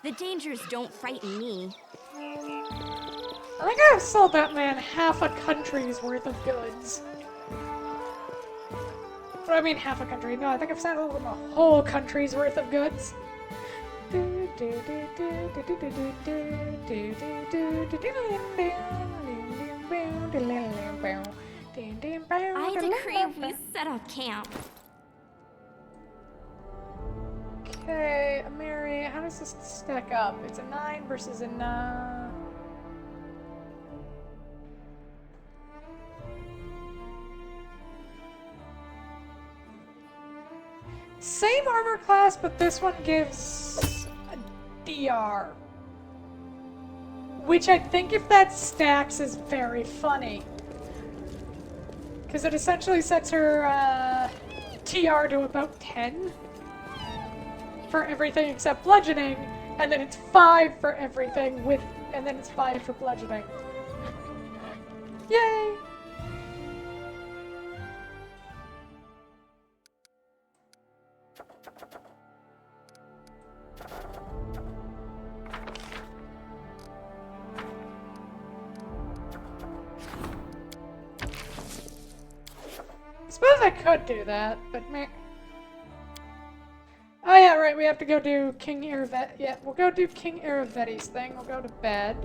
B: The dangers don't frighten me.
A: I think I've sold that man half a country's worth of goods. What do I mean half a country? No, I think I've sold them a whole country's worth of goods.
B: I decree we set up camp.
A: Okay, Mary, how does this stack up? It's a 9 versus a 9. Same armor class, but this one gives a DR. Which I think if that stacks is very funny. Because it essentially sets her TR to about 10 for everything except bludgeoning, and then it's 5 for everything with, and then it's 5 for bludgeoning. Yay! I suppose I could do that, but meh. Oh yeah, right, we have to go do King Iravet. Yeah, we'll go do King Iravetti's thing. We'll go to bed.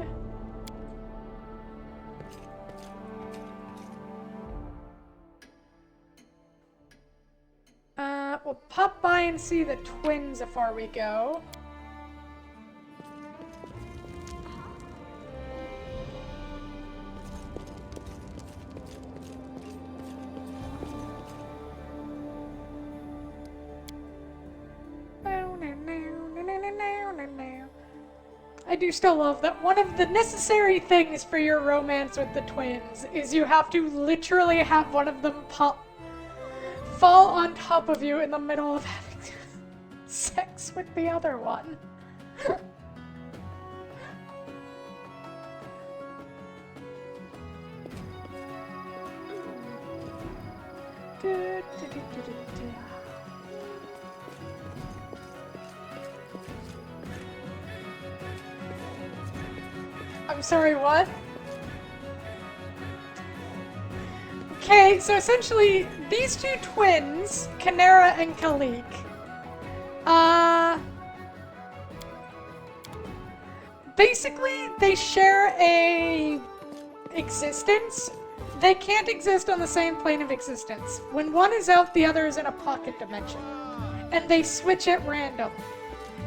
A: We'll pop by and see the twins before we go. I do still love that one of the necessary things for your romance with the twins is you have to literally have one of them fall on top of you in the middle of having sex with the other one. I'm sorry, what? Okay, so essentially, these two twins, Kanera and Kalik, basically, they share a existence. They can't exist on the same plane of existence. When one is out, the other is in a pocket dimension. and they switch at random.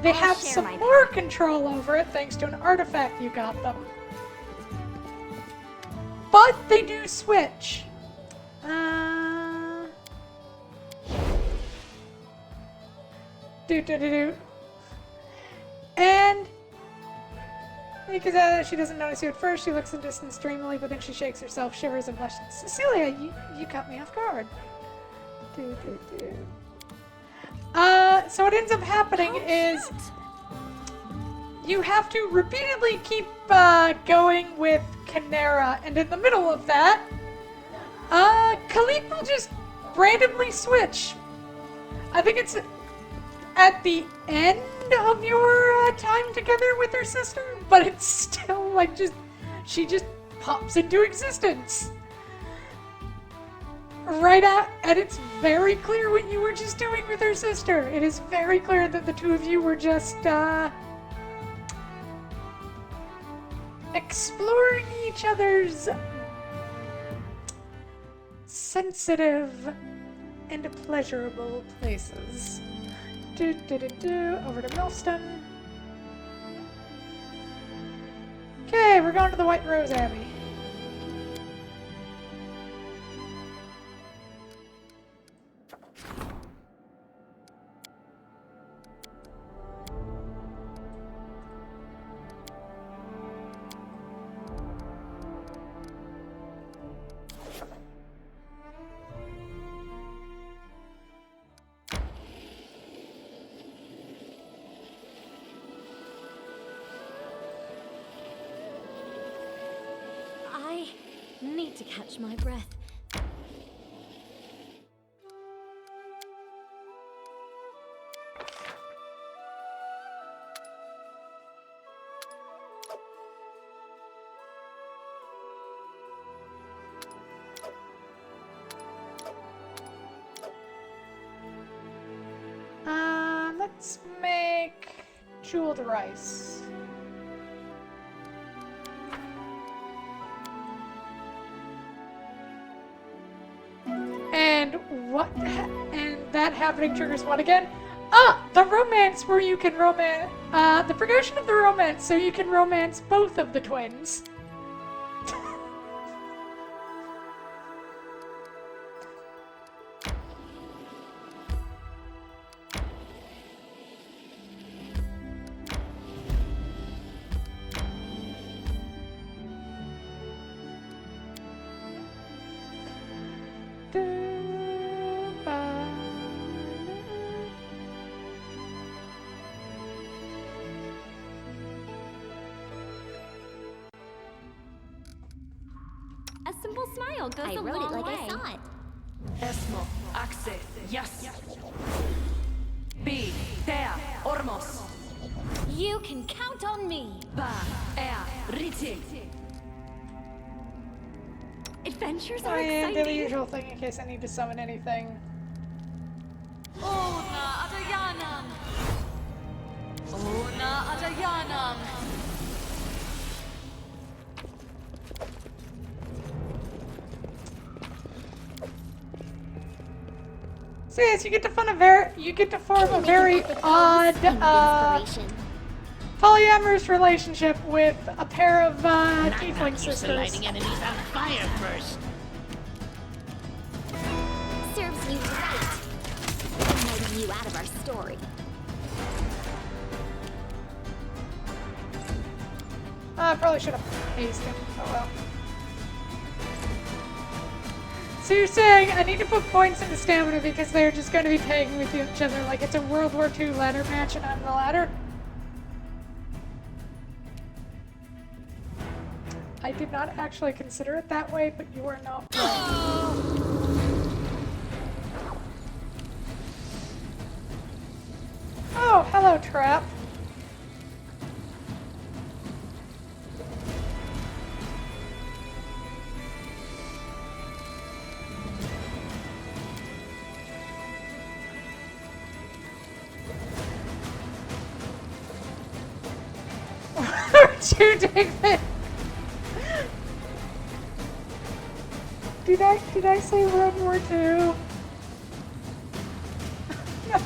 A: They
G: I'll
A: have
G: share
A: some
G: my
A: more control over it thanks to an artifact you got them. But they do switch. And because she doesn't notice you at first, she looks in distance dreamily, but then she shakes herself, shivers, and blushes. Cecilia, you caught me off guard. So what ends up happening is you have to repeatedly keep going with Canera, and in the middle of that, Khalid will just randomly switch. I think it's at the end of your time together with her sister, but it's still like she just pops into existence. Right out, and it's very clear what you were just doing with her sister. It is very clear that the two of you were just exploring each other's sensitive and pleasurable places. Over to Milston. Okay, we're going to the White Rose Abbey.
B: I need to catch my breath.
A: Let's make jeweled rice. And what? And that happening triggers what again? The romance where you can romance. The progression of the romance, so you can romance both of the twins.
G: A simple smile goes a
B: wrote it
G: long
B: like
G: way.
B: I saw it.
J: Esmo, Axe, yes. B, Thea, Ormos.
B: You can count on me.
J: Ba, Ea, Riti.
G: Adventures
A: Oh
G: are
A: yeah, do the
G: exciting.
A: usual thing in case I need to summon anything.
J: Una Adayanam. Una Adayanam.
A: So yes, you get to form a very odd
G: Inspiration.
A: polyamorous relationship with a pair of
C: Not
A: tiefling
C: used to
A: sisters.
C: lighting enemies on fire first.
G: Serves you right. Promoting you out of our story.
A: I probably should have paced him. Oh well. So you're saying I need to put points into stamina because they're just going to be tagging with each other like it's a World War II ladder match and I'm the ladder? I did not actually consider it that way, but you are not wrong. Oh, hello, Trap. You David. Did I say World War II? No.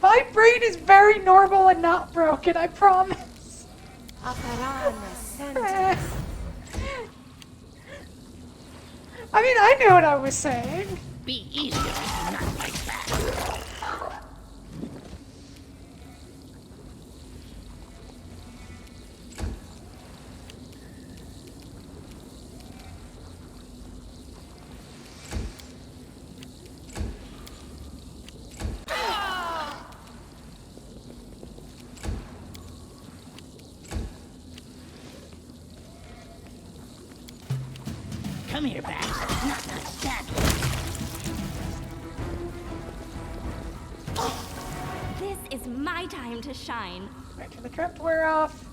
A: My brain is very normal and not broken, I promise. I mean, I knew what I was saying.
C: Be easier if you not fight back. Come here, Bards. Not that way.
G: This is my time to shine.
A: Wait for the trap to wear off.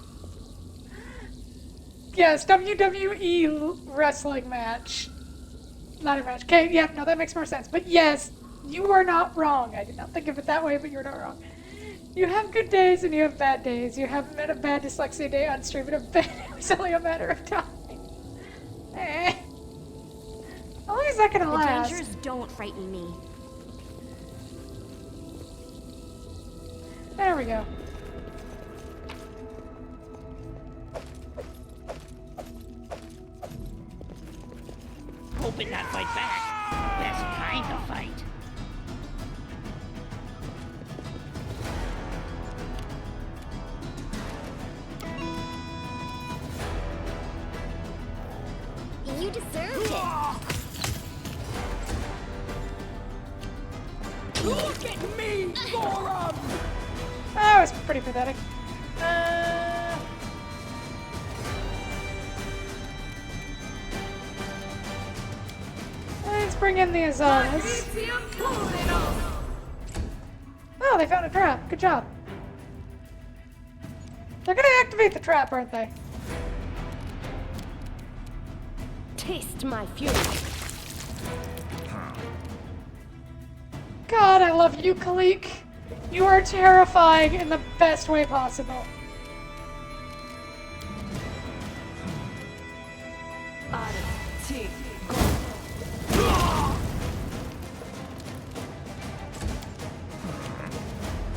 A: Yes, WWE wrestling match. Ladder match. Okay, yeah, no, that makes more sense. But yes, you are not wrong. I did not think of it that way, but you're not wrong. You have good days and you have bad days. You haven't had a bad dyslexia day on stream, but it's only a matter of time. Eh. How long is that gonna last?
G: The dangers don't frighten me.
A: There we go.
C: Hoping not fight back. Best kind of fight.
G: You deserved it.
E: Look at me, Gorum!
A: That was pretty pathetic. Let's bring in the Azanas. Oh, they found a trap. Good job. They're gonna activate the trap, aren't they?
D: Taste my fury.
A: God, I love you, Khalik. You are terrifying in the best way possible.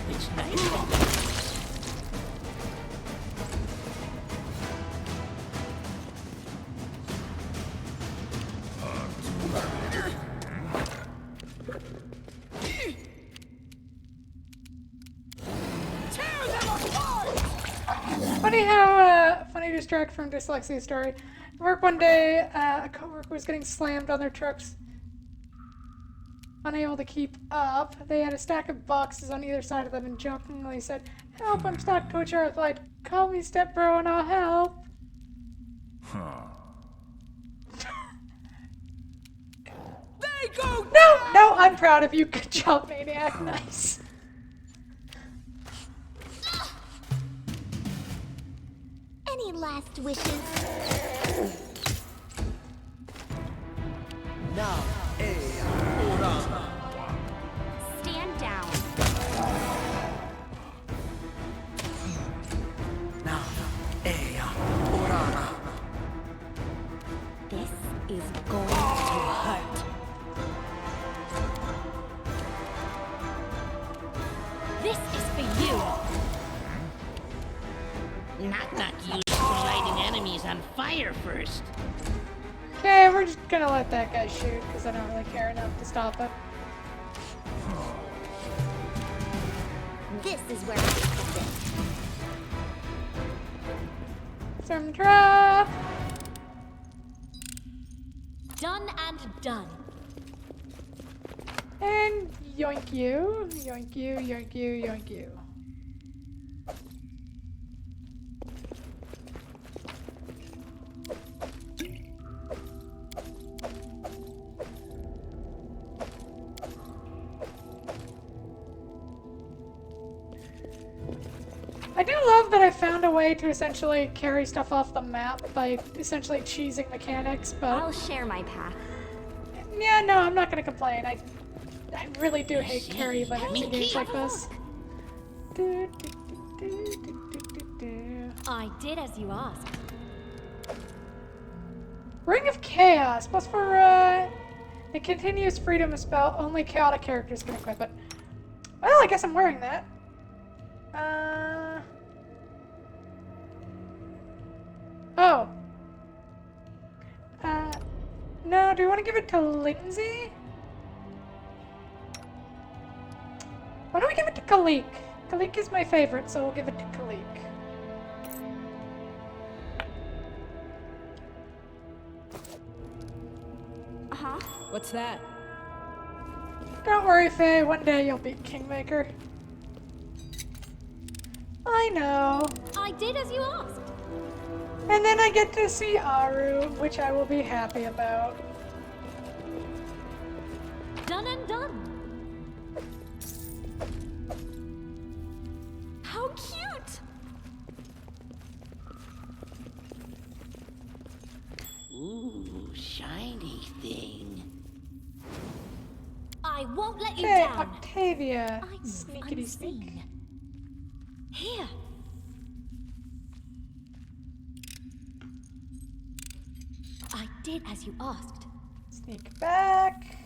C: It's nice.
A: Funny distract from dyslexia story. At work one day, a coworker was getting slammed on their trucks. Unable to keep up, they had a stack of boxes on either side of them and jokingly said, "Help, I'm stuck." To which I replied, "Call me step bro and I'll help."
E: They go
A: No, I'm proud of you. Good job, Maniac. Nice.
G: Any last wishes?
E: now, Ora.
G: Stand down.
E: Now, Orana.
D: This is going to hurt.
G: This is for you.
C: Knock used for lighting enemies on fire first.
A: Okay, we're just gonna let that guy shoot because I don't really care enough to stop it.
G: This is where I sit.
A: Some trap.
G: Done and done.
A: And yoink you, yoink you, yoink you, yoink you. I do love that I found a way to essentially carry stuff off the map by essentially cheesing mechanics, but...
G: I'll share my path.
A: Yeah, no, I'm not gonna complain. I really do hate carry limits in games like this.
G: I did as you asked.
A: Ring of Chaos, plus for It continues freedom of spell. Only chaotic characters can equip it. Well, I guess I'm wearing that. Oh. No, do you want to give it to Linzi? Why don't we give it to Kalik? Kalik is my favorite, so we'll give it to Kalik.
J: Uh-huh. What's that?
A: Don't worry, Faye. One day you'll beat Kingmaker. I know.
G: I did as you asked.
A: And then I get to see Aru, which I will be happy about.
G: Done and done. How cute!
C: Ooh, shiny thing.
G: I won't let you
A: Okay,
G: down.
A: Octavia.
G: I'm
A: Sneakity sneak.
G: unseen. Here. I did as you asked.
A: Sneak back.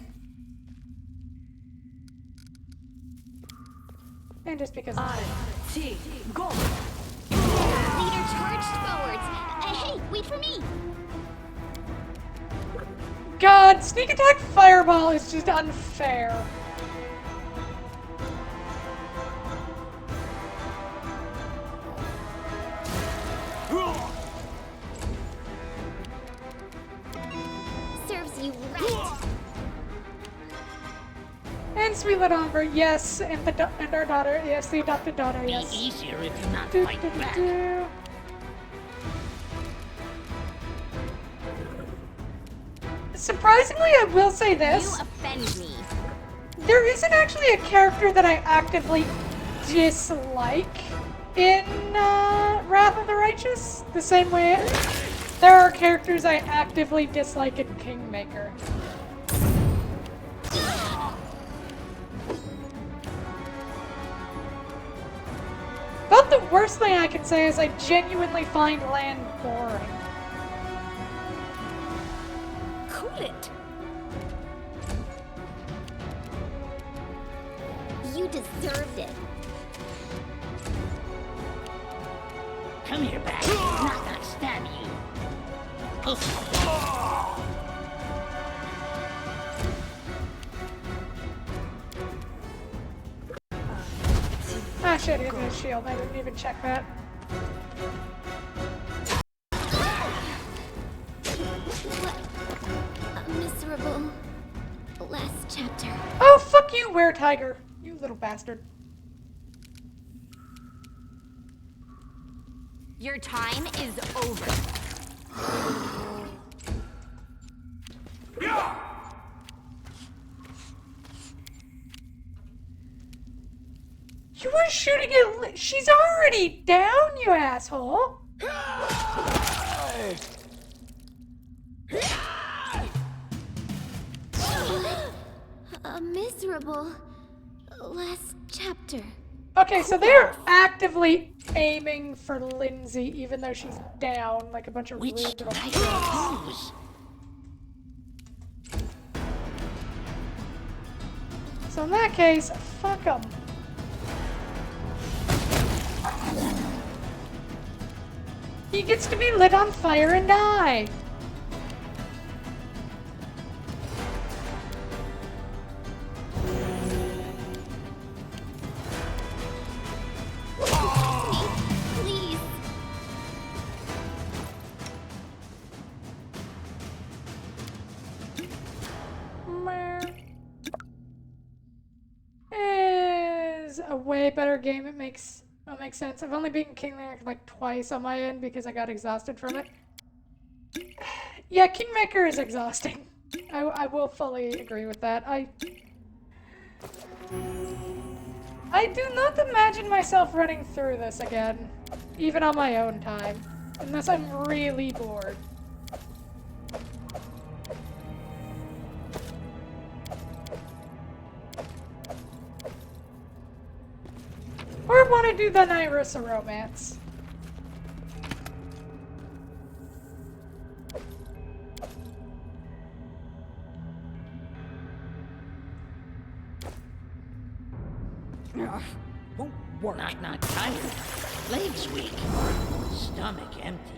A: And just because
J: T. Go.
G: Leader charged forwards. Hey, wait for me.
A: God, sneak attack fireball is just unfair.
G: Serves you right.
A: And sweet little Umber, yes, and our daughter, yes, the adopted daughter,
C: Be
A: yes.
C: easier if you not
A: Do,
C: fight
A: do, do,
C: back.
A: do. Surprisingly, I will say this.
G: You offend me.
A: There isn't actually a character that I actively dislike in Wrath of the Righteous. The same way there are characters I actively dislike in Kingmaker. About the worst thing I can say is I genuinely find Land boring.
G: Cool it. You deserved it.
C: Come here, back. I'm not gonna stab you. Oh.
A: Ah shit, he has a shield. I didn't even check that.
G: A miserable last chapter.
A: Oh, fuck you, Were-Tiger. You little bastard.
G: Your time is over.
A: You were shooting at she's already down, you asshole.
G: A miserable last chapter.
A: Okay, so they're actively aiming for Linzi, even though she's down like a bunch of
C: Which
A: rude little
C: type
A: kids.
C: goes?
A: So in that case, fuck them. He gets to be lit on fire and die.
G: Please. Is a way better game. It makes sense. I've only beaten Kingmaker like twice on my end because I got exhausted from it. Yeah, Kingmaker is exhausting. I will fully agree with that. I do not imagine myself running through this again, even on my own time, unless I'm really bored. Or want to do the Nyrissa romance.
C: Won't work. Not tired. Legs weak. Stomach empty.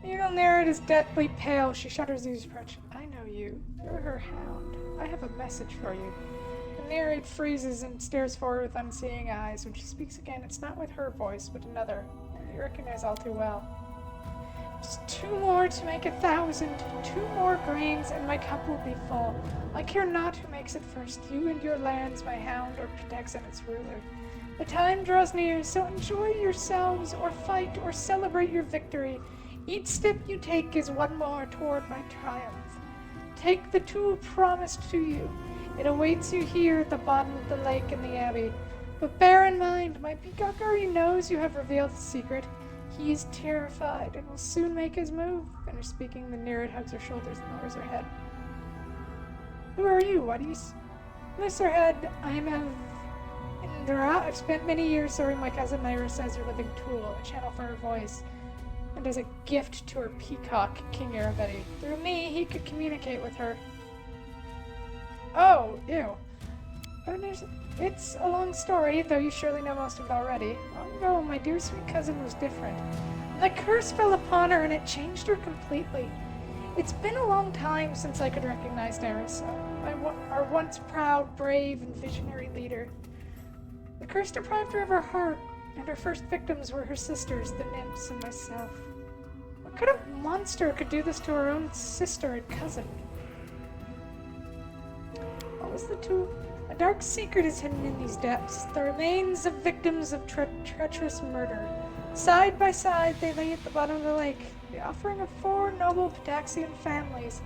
A: Needle Nereid is deathly pale. She shudders as you approach. I know you. You're her hound. I have a message for you. The Nereid freezes and stares forward with unseeing eyes. When she speaks again, it's not with her voice, but another. You recognize all too well. Just 2 more to make 1,000. 2 more grains, and my cup will be full. I care not who makes it first, you and your lands, my hound, or protects and its ruler. The time draws near, so enjoy yourselves, or fight, or celebrate your victory. Each step you take is one more toward my triumph. Take the tool promised to you. It awaits you here at the bottom of the lake in the abbey. But bear in mind, my peacock already knows you have revealed the secret. He is terrified and will soon make his move. Finished speaking, the Nereid hugs her shoulders and lowers her head. Who are you? Why do you miss her head? I am Indra. I've spent many years serving my cousin Nyrissa as her living tool, a channel for her voice, and as a gift to her peacock, King Aravetti. Through me, he could communicate with her. Oh, ew. It's a long story, though you surely know most of it already. Long ago, my dear sweet cousin was different. The curse fell upon her, and it changed her completely. It's been a long time since I could recognize Nyrissa, our once proud, brave, and visionary leader. The curse deprived her of her heart, and her first victims were her sisters, the nymphs, and myself. What kind of monster could do this to her own sister and cousin? What was the tool? A dark secret is hidden in these depths, the remains of victims of treacherous murder. Side by side, they lay at the bottom of the lake, the offering of 4 noble Pitaxian families,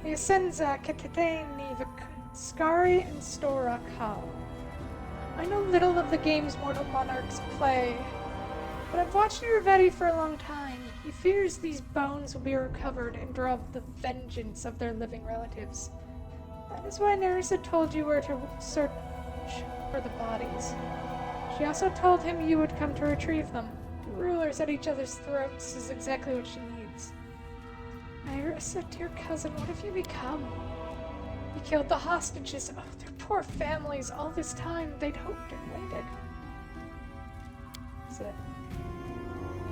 A: the Asenza, Ketetani, Skari, and Storak Hall. I know little of the games mortal monarchs play, but I've watched Aravetti for a long time. He fears these bones will be recovered and draw up the vengeance of their living relatives. That is why Nyrissa told you where to search for the bodies. She also told him you would come to retrieve them. The rulers at each other's throats is exactly what she needs. Nyrissa, dear cousin, what have you become? You killed the hostages. Oh, their poor families. All this time, they'd hoped and waited. That's it.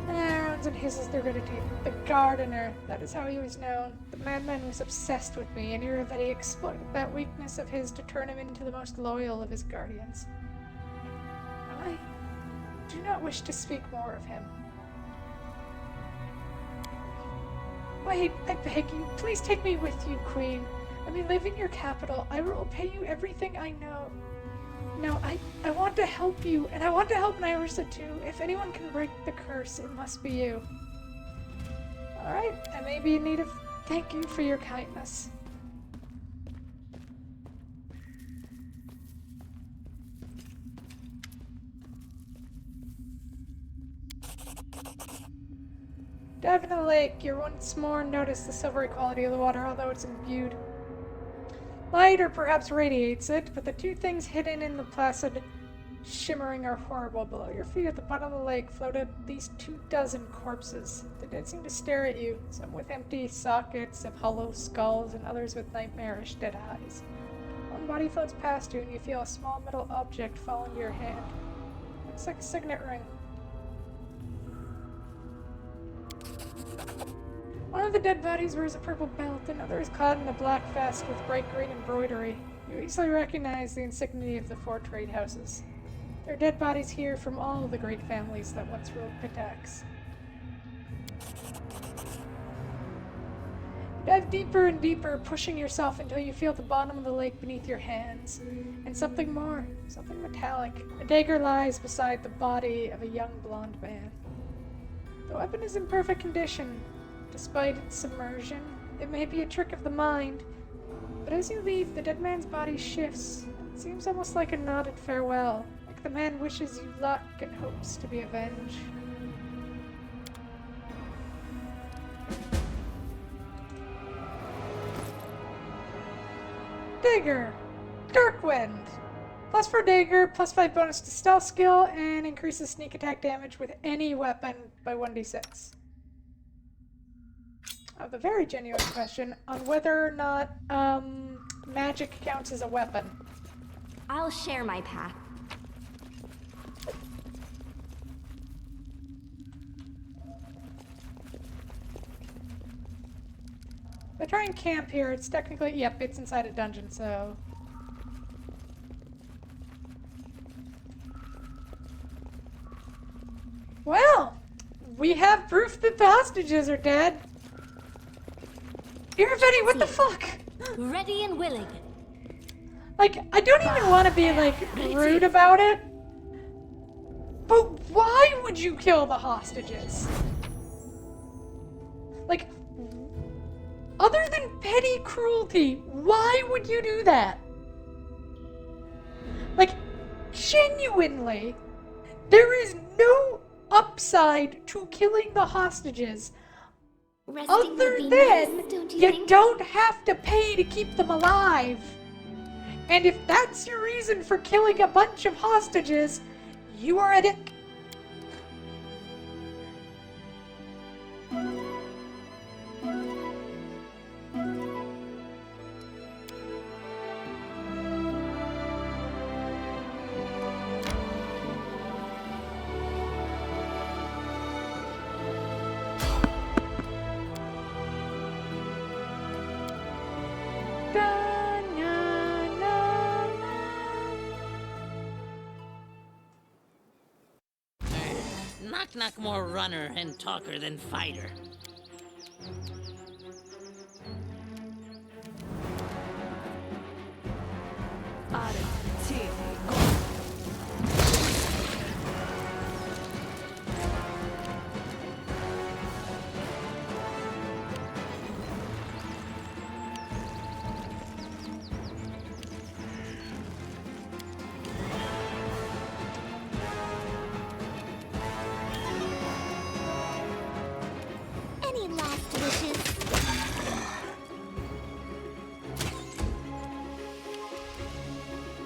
A: Runs and hisses through gritted teeth. The gardener. That is how he was known. The madman was obsessed with me, and Aravetti exploited that weakness of his to turn him into the most loyal of his guardians. I do not wish to speak more of him. Wait, I beg you. Please take me with you, Queen. Let me live in your capital. I will pay you everything I know. No, I want to help you, and I want to help Nyrissa too. If anyone can break the curse, it must be you. Alright, I may be in need of thank you for your kindness. Dive into the lake. You once more notice the silvery quality of the water, although it's imbued light or perhaps radiates it, but the 2 things hidden in the placid shimmering are horrible. Below your feet at the bottom of the lake floated at least 24 corpses. The dead seem to stare at you, some with empty sockets of hollow skulls and others with nightmarish dead eyes. One body floats past you and you feel a small metal object fall into your hand. Looks like a signet ring. One of the dead bodies wears a purple belt, another is clad in a black vest with bright green embroidery. You easily recognize the insignia of the 4 trade houses. There are dead bodies here from all the great families that once ruled Pitax. You dive deeper and deeper, pushing yourself until you feel the bottom of the lake beneath your hands. And something more, something metallic. A dagger lies beside the body of a young blonde man. The weapon is in perfect condition. Despite its submersion, it may be a trick of the mind, but as you leave, the dead man's body shifts. It seems almost like a nodded farewell, like the man wishes you luck and hopes to be avenged. Dagger! Darkwind! Plus 4 dagger, plus 5 bonus to stealth skill, and increases sneak attack damage with any weapon by 1d6. The very genuine question on whether or not magic counts as a weapon.
K: I'll share my path.
A: I try and camp here, it's technically, yep, it's inside a dungeon, so... Well, we have proof that the hostages are dead. Everybody, what the fuck?
B: Ready and willing.
A: Like, I don't even want to be, like, rude about it. But why would you kill the hostages? Like, other than petty cruelty, why would you do that? Like, genuinely, there is no upside to killing the hostages other than you don't have to pay to keep them alive. And if that's your reason for killing a bunch of hostages, you are a dick.
C: Knock more runner and talker than fighter.
G: Any last wishes?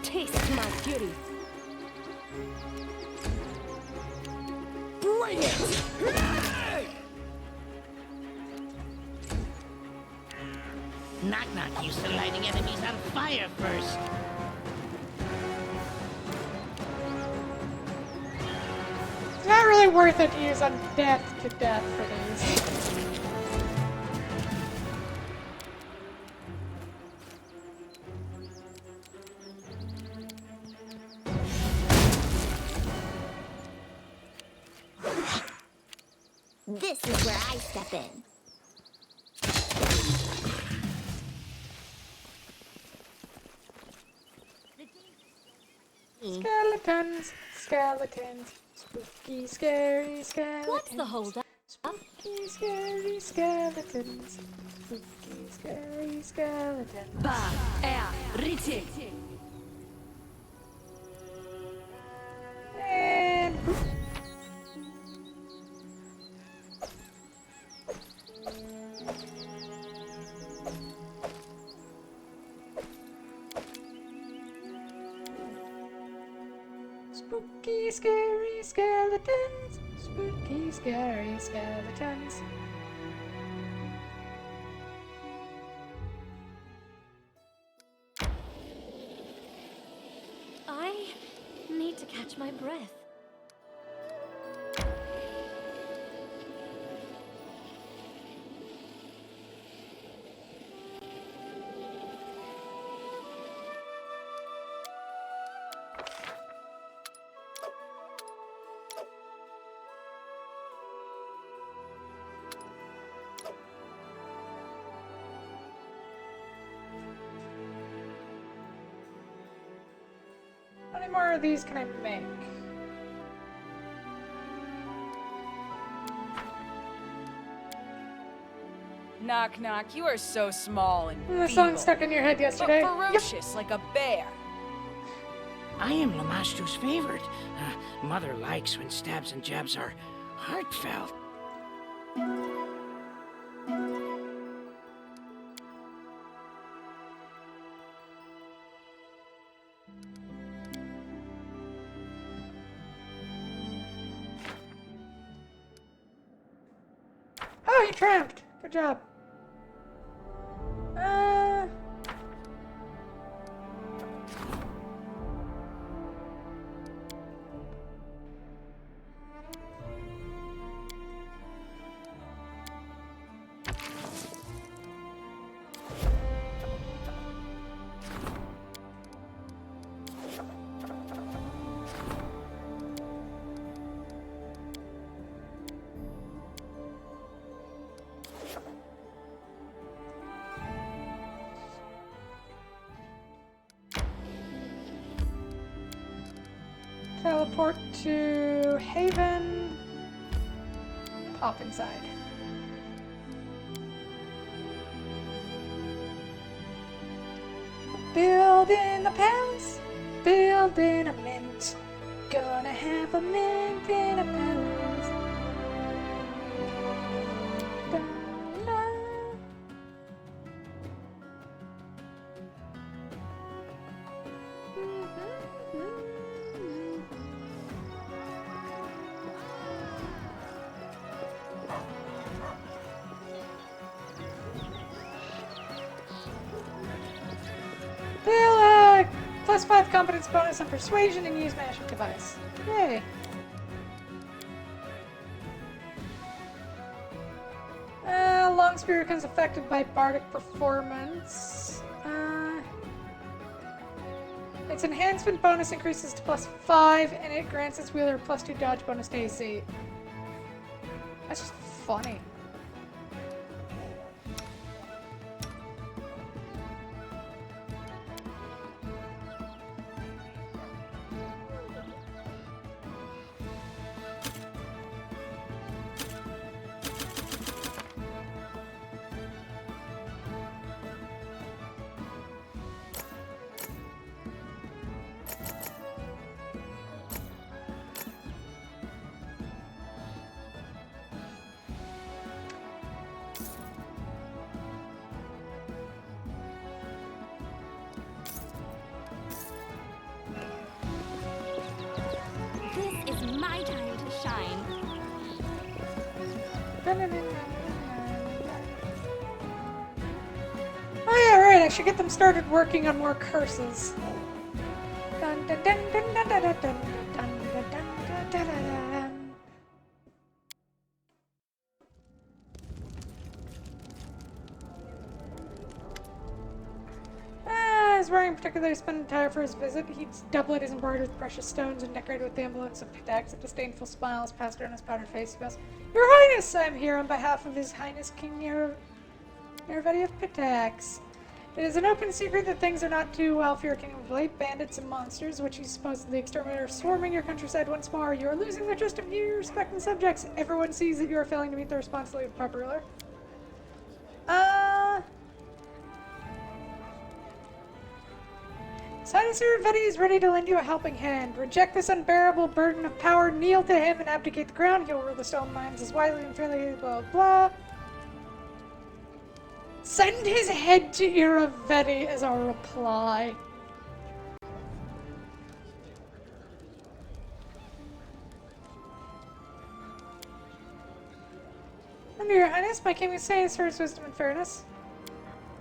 J: Taste my beauty.
E: Bring it!
C: Knock used to lighting enemies on fire first.
A: It's not really worth it to use undead to death for these.
G: This is where I step in.
A: Skeletons, skeletons, spooky, scary skeletons.
B: What's the holdup?
A: Spooky, scary skeletons, spooky, scary skeletons.
J: Riti.
A: And poof. Spooky, scary skeletons. Spooky, scary skeletons.
B: I need to catch my breath.
A: How many more of these can I make?
J: Knock, knock. You are so small and
A: The song stuck in your head yesterday.
J: but ferocious like a bear.
C: I am Lamashtu's favorite. Mother likes when stabs and jabs are heartfelt.
A: Oh, you trapped. Good job. Teleport to Haven. Pop inside. Building the palace, building a mint. Gonna have a mint in a palace. Da-la. They'll +5 competence bonus on persuasion and use magic device. Yay! Long spear becomes affected by bardic performance. Its enhancement bonus increases to +5, and it grants its wielder +2 dodge bonus to AC. That's just funny.
G: This is my time to shine.
A: Oh yeah, right, I should get them started working on more curses. Dun, dun, dun, dun, dun, dun, dun, dun, dun, dun, dun, dun, dun. Is wearing particularly spent attire for his visit. He's doublet is embroidered with precious stones and decorated with the emblems of Pitax. A disdainful smile is passed around his powdered face. He goes, "Your Highness, I'm here on behalf of His Highness King Nirveti of Pitax. It is an open secret that things are not too well for your kingdom of late. Bandits and monsters, which you supposedly exterminate, are swarming your countryside once more. You are losing the trust of your respected subjects. Everyone sees that you are failing to meet the responsibility of the proper ruler." His Highness Nirveti is ready to lend you a helping hand. Reject this unbearable burden of power, kneel to him, and abdicate the crown. He will rule the stone mines as wisely and fairly, blah, blah. Send his head to Nirveti as our reply. Under your Highness, my king is saying for his wisdom and fairness.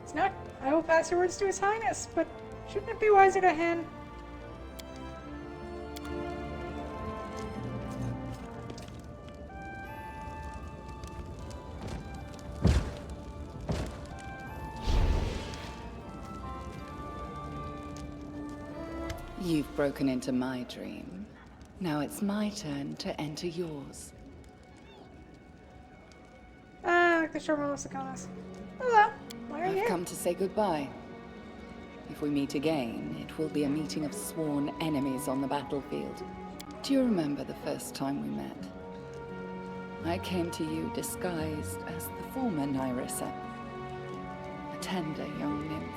A: It's not. I will pass your words to His Highness, but shouldn't it be wiser to hand?
H: You've broken into my dream. Now it's my turn to enter yours.
A: Like the short most us. Hello, why are you
H: I've
A: here?
H: come to say goodbye. If we meet again, it will be a meeting of sworn enemies on the battlefield. Do you remember the first time we met? I came to you disguised as the former Nyrissa, a tender young nymph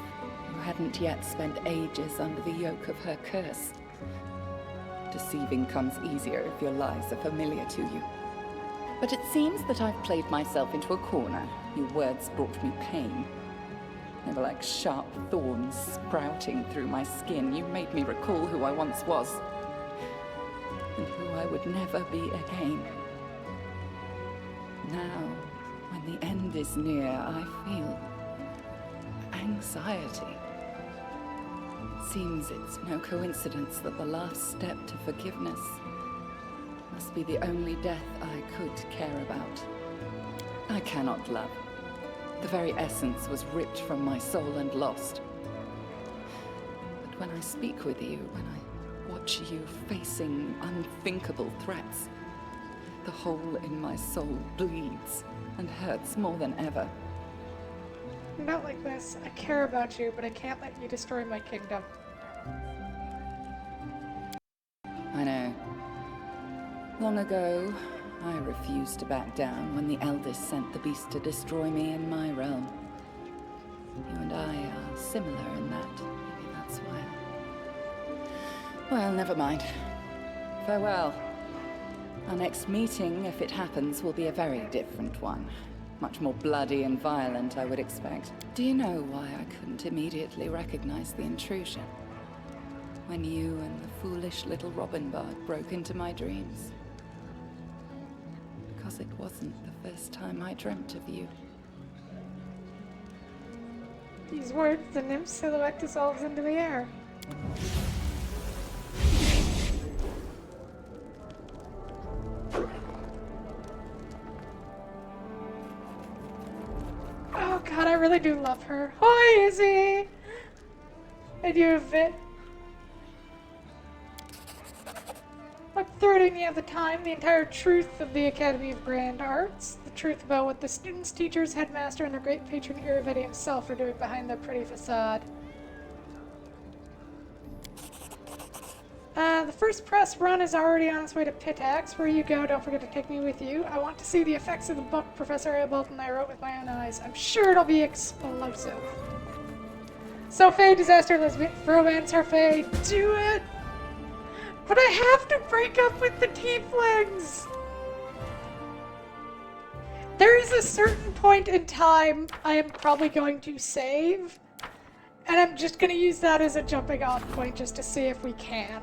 H: who hadn't yet spent ages under the yoke of her curse. Deceiving comes easier if your lies are familiar to you. But it seems that I've played myself into a corner. Your words brought me pain. They were like sharp thorns sprouting through my skin. You made me recall who I once was, and who I would never be again. Now, when the end is near, I feel anxiety. It seems it's no coincidence that the last step to forgiveness must be the only death I could care about. I cannot love. The very essence was ripped from my soul and lost. But when I speak with you, when I watch you facing unthinkable threats, the hole in my soul bleeds and hurts more than ever.
A: Not like this. I care about you, but I can't let you destroy my kingdom.
H: I know. Long ago, I refused to back down when the eldest sent the beast to destroy me in my realm. You and I are similar in that. Maybe that's why. Well, never mind. Farewell. Our next meeting, if it happens, will be a very different one. Much more bloody and violent, I would expect. Do you know why I couldn't immediately recognize the intrusion? When you and the foolish little Robin Bard broke into my dreams. Because it wasn't the first time I dreamt of you.
A: These words, the nymph silhouette dissolves into the air. Oh god, I really do love her. Hi, Izzy! And you have it. I'm threading you the time, the entire truth of the Academy of Grand Arts. The truth about what the students, teachers, headmaster, and their great patron Iravetti himself are doing behind their pretty facade. The first press run is already on its way to Pitax. Where you go, don't forget to take me with you. I want to see the effects of the book Professor Abelt and I wrote with my own eyes. I'm sure it'll be explosive. So Faye, disaster, lesbian, romance, her Faye, do it! But I have to break up with the tieflings! There is a certain point in time I am probably going to save, and I'm just going to use that as a jumping off point just to see if we can.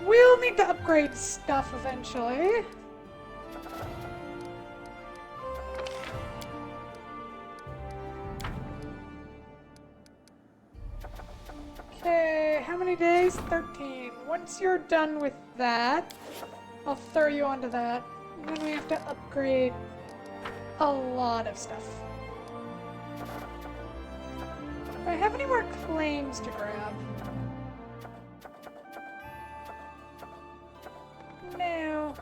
A: We'll need to upgrade stuff eventually. Okay, how many days? 13. Once you're done with that, I'll throw you onto that. And then we have to upgrade a lot of stuff. Do I have any more claims to grab? No.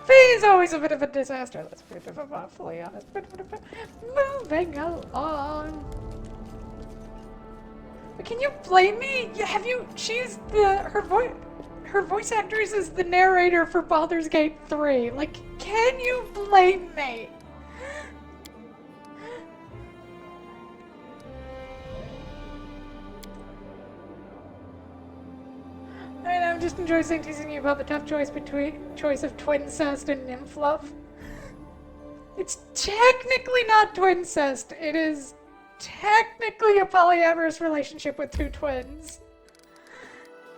A: Faye is always a bit of a disaster, let's be fully honest. Moving along. But can you blame me? Have you? She's her voice actress is the narrator for Baldur's Gate 3. Like, can you blame me? I'm just enjoying teasing you about the tough choice of twincest and nymph love. It's technically not twincest. It is technically a polyamorous relationship with two twins.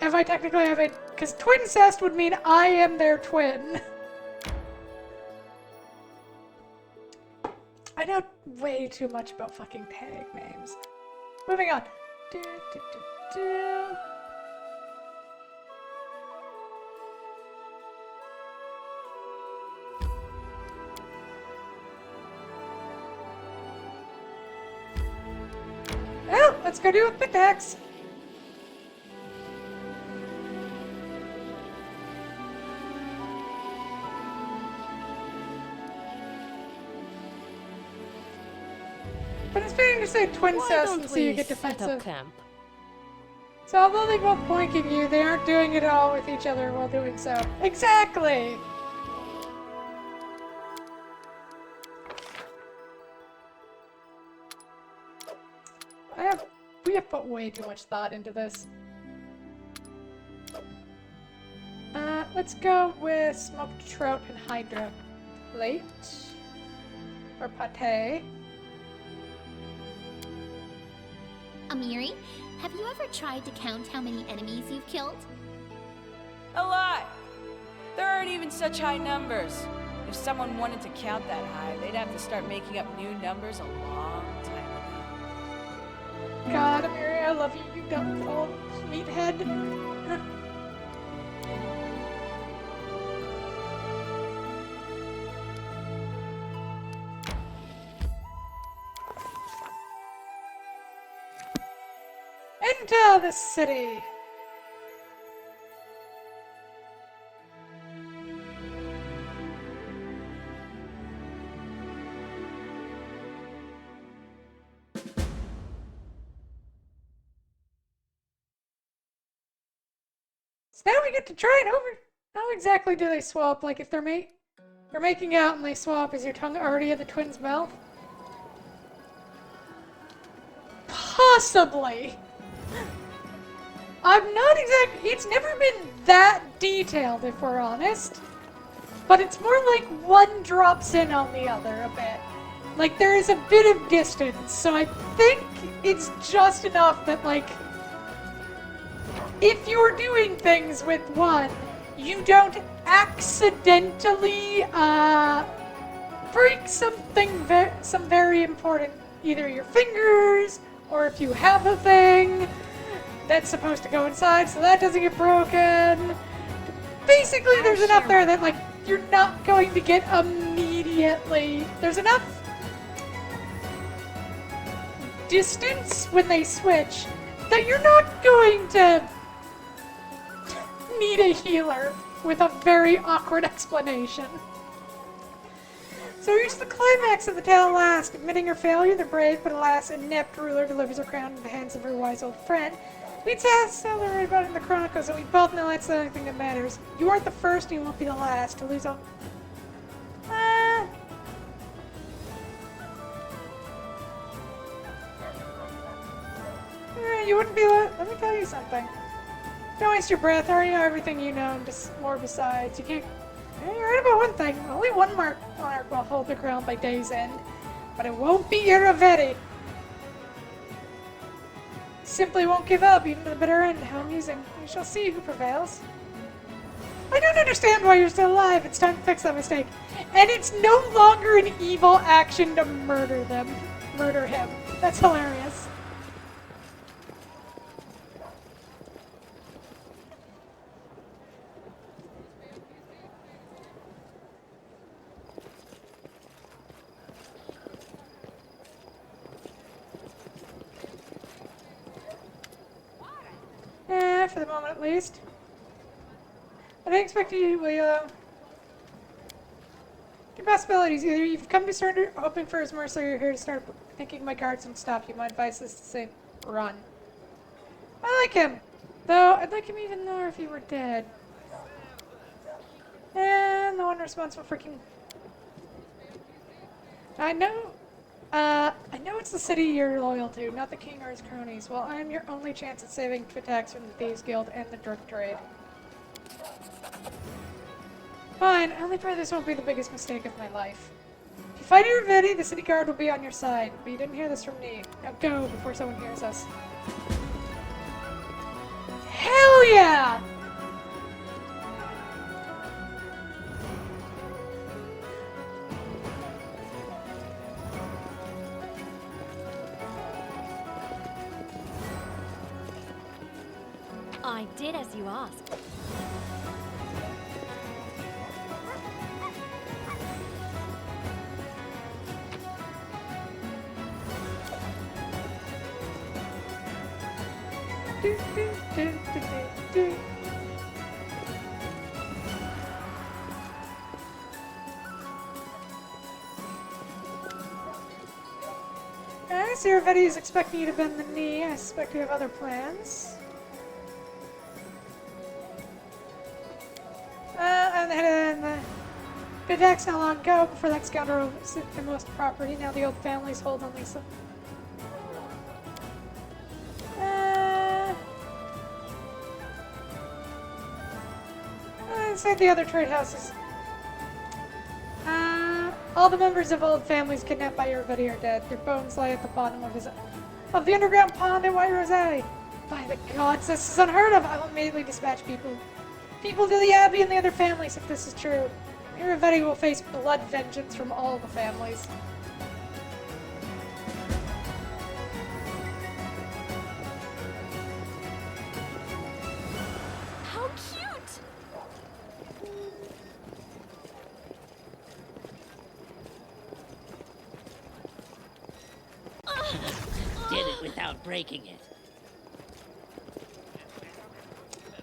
A: If I technically have it, because twincest would mean I am their twin. I know way too much about fucking tag names. Moving on. Well, let's go do a pickaxe. But it's fitting to say twincest and see you get defensive. So although they both boinking you, they aren't doing it all with each other while doing so. Exactly! We have put way too much thought into this. Let's go with smoked trout and hydra plate. Or pate.
G: Amiri, have you ever tried to count how many enemies you've killed?
J: A lot. There aren't even such high numbers. If someone wanted to count that high, they'd have to start making up new numbers a long time ago.
A: God, Amiri, I love you, you dumb old meathead. Enter the city. So now we get to try it over. How exactly do they swap? Like if they're making out and they swap, is your tongue already in the twin's mouth? Possibly. I'm not exactly. It's never been that detailed, if we're honest. But it's more like one drops in on the other a bit. Like there is a bit of distance, so I think it's just enough that like if you're doing things with one, you don't accidentally break something some very important, either your fingers or if you have a thing that's supposed to go inside, so that doesn't get broken. Basically, there's enough there that like you're not going to get immediately. There's enough distance when they switch that you're not going to need a healer with a very awkward explanation. So here's the climax of the tale at last. Admitting her failure, the brave but alas inept ruler delivers her crown into the hands of her wise old friend. We tell her about it in the Chronicles, and we both know that's the only thing that matters. You aren't the first, and you won't be the last to lose all. You wouldn't be. Let me tell you something. Don't waste your breath. I already know everything you know, and more besides. You can't. You're right about one thing. Only one monarch will hold the crown by day's end, but it won't be Iravetti. Simply won't give up, even to the bitter end. How amusing. We shall see who prevails. I don't understand why you're still alive. It's time to fix that mistake. And it's no longer an evil action to murder him. That's hilarious. For the moment at least. I didn't expect you to, Your possibilities. Either you've come to surrender, hoping for his mercy, or you're here to start thinking my guards won't stop you. My advice is to say, run. I like him. Though, I'd like him even more if he were dead. And the one responsible for King... I know it's the city you're loyal to, not the king or his cronies. Well, I am your only chance at saving Twitax from the Thieves Guild and the drug trade. Fine, I only pray this won't be the biggest mistake of my life. If you fight Iravetti, the city guard will be on your side. But you didn't hear this from me. Now go before someone hears us. Hell yeah!
B: I did as you asked.
A: I see Iravetti is expecting you to bend the knee. I suspect you have other plans. And the Twitax not long ago, before that scoundrel took the most property. Now the old families hold only some. Inside the other trade houses. All the members of old families kidnapped by Iravetti are dead. Their bones lie at the bottom of the underground pond at White Rose. By the gods, this is unheard of. I will immediately dispatch people to the Abbey and the other families if this is true. Iravetti will face blood vengeance from all the families.
G: How cute!
C: Did it without breaking it.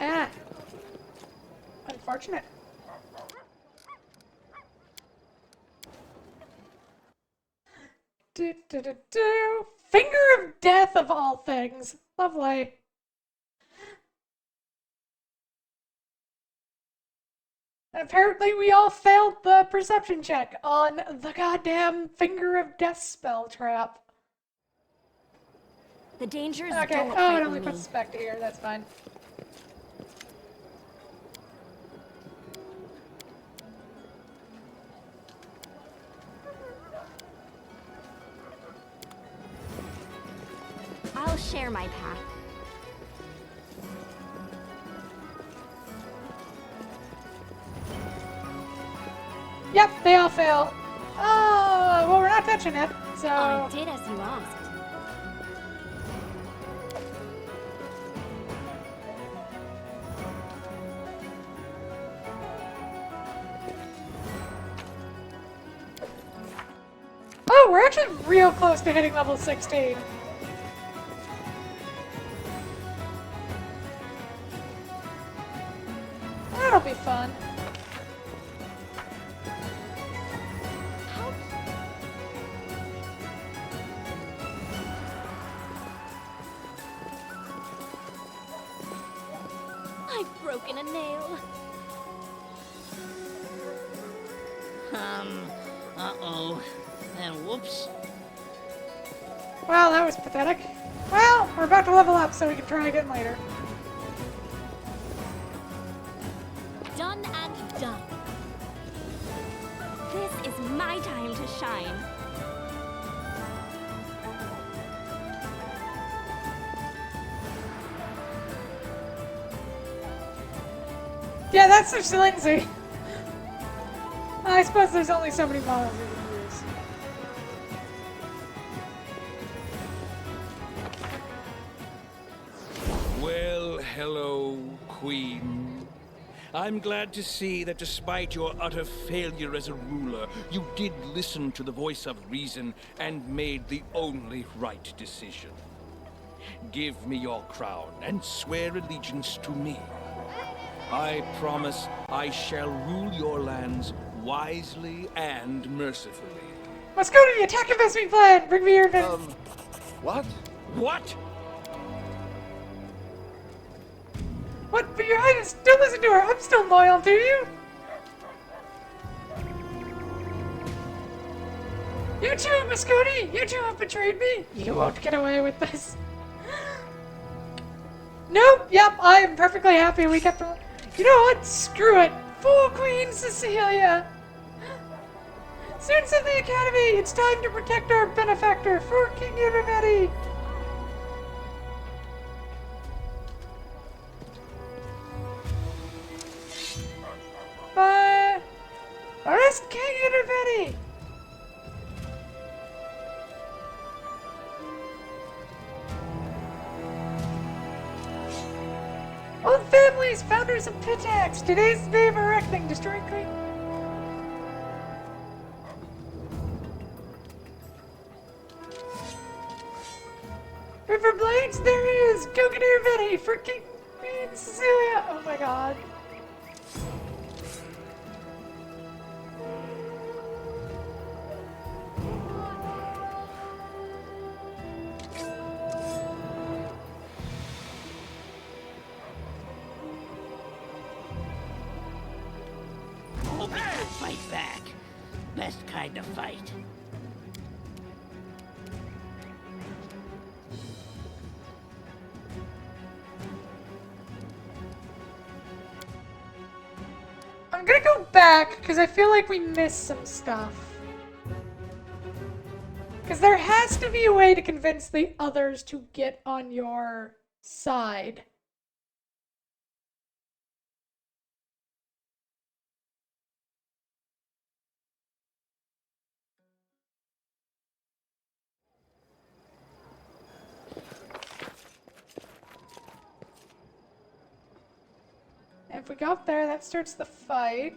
A: Ah. Unfortunate. Do. Finger of death of all things. Lovely. And apparently we all failed the perception check on the goddamn finger of death spell trap.
B: The dangers
A: Okay,
B: don't
A: oh, it
B: frighten
A: only
B: me.
A: puts us back to here, that's fine.
B: I'll share my path.
A: Yep, they all fail. Oh, well, we're not touching it, so...
B: I did as you asked.
A: Oh, we're actually real close to hitting level 16. That'll be fun.
B: I've broken a nail.
C: Uh-oh. And whoops.
A: Well, that was pathetic. Well, we're about to level up so we can try again later.
B: Done and done. This is my time to shine.
A: Yeah, that's just Linzi. I suppose there's only so many models we can use.
K: Well, hello, Queen. I'm glad to see that despite your utter failure as a ruler, you did listen to the voice of reason and made the only right decision. Give me your crown and swear allegiance to me. I promise I shall rule your lands wisely and mercifully.
A: Let's go to the attack investment plan! Bring me your
K: What? What?
A: What? But your highness, don't listen to her! I'm still loyal to you! You too, Mosconi! You two have betrayed me! You won't get away with this. Nope, yep, I am perfectly happy we kept her. You know what? Screw it! For Queen Cecilia! Students of the Academy, it's time to protect our benefactor, for King Iravetti! Bye! Arrest King Iravetti! Old families, founders of Pitax, today's the day of erecting, destroying Queen. River Blades, there it is! Go get Iravetti for King Queen Cecilia! Oh my god.
C: Hope you can fight back. Best kind of fight.
A: I'm gonna go back, because I feel like we missed some stuff. Because there has to be a way to convince the others to get on your side. if we go up there, that starts the fight.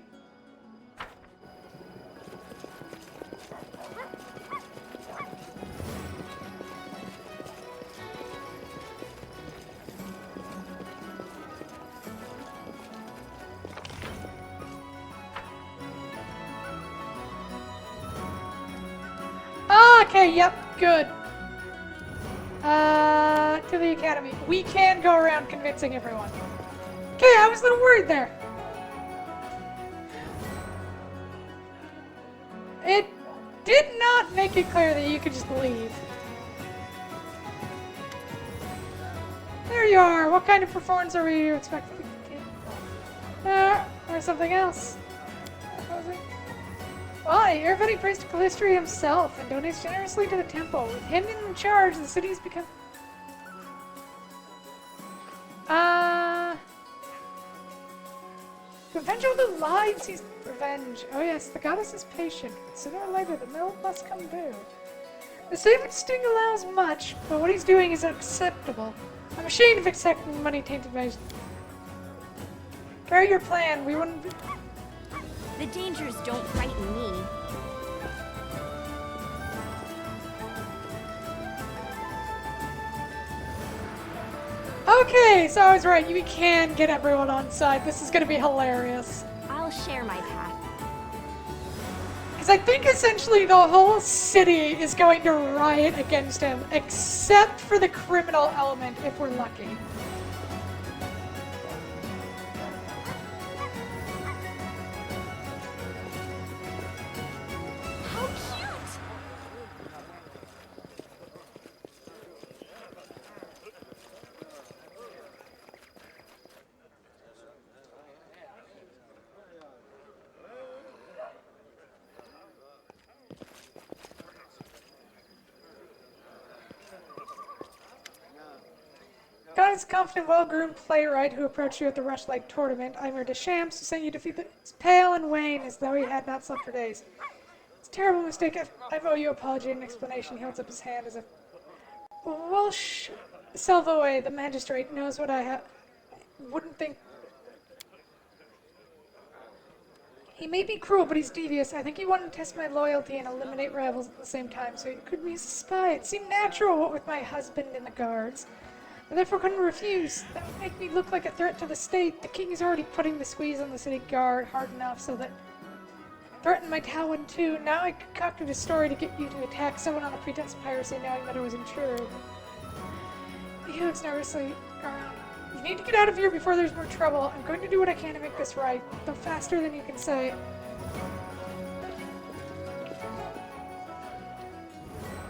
A: Okay, yep, good. To the academy. We can go around convincing everyone. Okay, I was a little worried there. It did not make it clear that you could just leave. There you are. What kind of performance are we expecting? Or something else. Well, Irvine praised Calistri himself and donates generously to the temple. With him in charge, the city's become... To avenge all the lives he's revenge. Oh yes, the goddess is patient. Sooner or later, the mill must come due. The savage sting allows much, but what he's doing is unacceptable. I'm ashamed of accepting money tainted by... Carry your plan. We wouldn't...
G: The dangers don't frighten me.
A: Okay, so I was right. We can get everyone on side. This is going to be hilarious.
G: I'll share my path.
A: Because I think essentially the whole city is going to riot against him, except for the criminal element, if we're lucky. God's confident, well-groomed playwright who approached you at the Rushlight tournament, Eimer Deschamps, who sent you to defeat the pale and wan as though he had not slept for days. It's a terrible mistake. I owe you an apology and an explanation. He holds up his hand as if... Welsh Salvoe, the magistrate, knows what I have... Wouldn't think... He may be cruel, but he's devious. I think he wanted to test my loyalty and eliminate rivals at the same time, so he could be a spy. It seemed natural, what with my husband in the guards. I therefore couldn't refuse. That would make me look like a threat to the state. The king is already putting the squeeze on the city guard hard enough so that... Threatened my Talwyn too. Now I concocted a story to get you to attack someone on the pretense of piracy, knowing that it wasn't true. He looks nervously around. You need to get out of here before there's more trouble. I'm going to do what I can to make this right, though faster than you can say.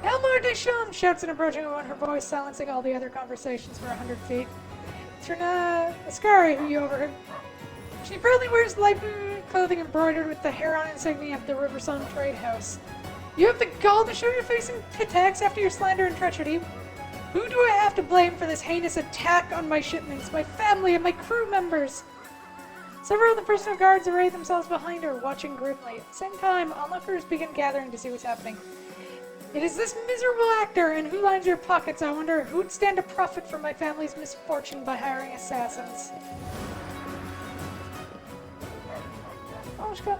A: Elmar Deschamps shouts an approaching one, her voice silencing all the other conversations for 100 feet. It's Rena Ascari who you overheard. She proudly wears light blue clothing embroidered with the heron insignia of the Riversong Trade House. You have the gall to show your face in Pitax after your slander and treachery. Who do I have to blame for this heinous attack on my shipments, my family, and my crew members? Several of the personal guards array themselves behind her, watching grimly. At the same time, onlookers begin gathering to see what's happening. It is this miserable actor, and who lines your pockets? I wonder who'd stand to profit from my family's misfortune by hiring assassins.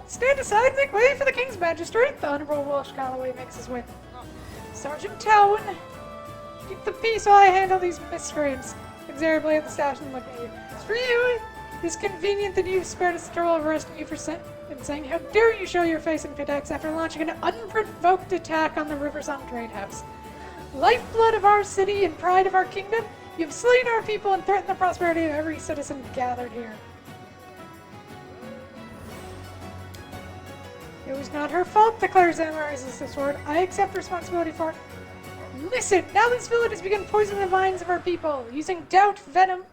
A: Stand aside, make way for the King's Magistrate. The Honorable Welsh Galloway makes his way. Sergeant Talwyn, keep the peace while I handle these miscreants. Exarably at the station looking at you. It's for you. It is convenient that you've spared us the trouble of arresting you for saying, how dare you show your face in Pitax after launching an unprovoked attack on the Riversong Trade House. Lifeblood of our city and pride of our kingdom, you've slain our people and threatened the prosperity of every citizen gathered here. It was not her fault, declares Emma, raises the sword. I accept responsibility for it. Listen, now this villain has begun poisoning the minds of our people, using doubt, venom,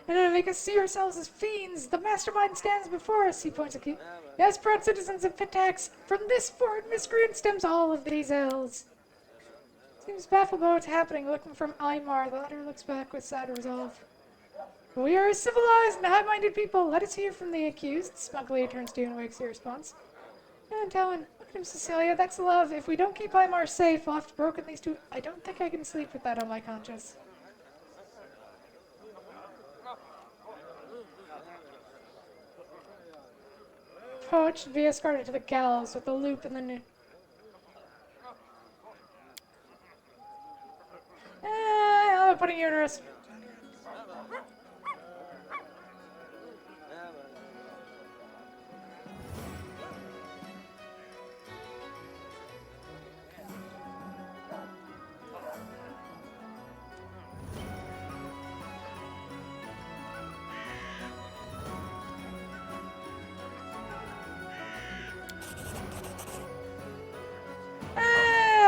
A: and to make us see ourselves as fiends. The mastermind stands before us, he points at you. Yes, proud citizens of Pitax, from this foreign miscreant stems all of these ills. Seems baffled by what's happening, looking from Aymar. The latter looks back with sad resolve. We are a civilized and high-minded people. Let us hear from the accused. Smugly turns to you and wakes your response. And Talwyn, look at him, Cecilia. That's love. If we don't keep Aymar safe, we'll have to broken these two. I don't think I can sleep with that on my conscience. poet should be escorted to the gallows with the loop in the new. I'll put a uterus.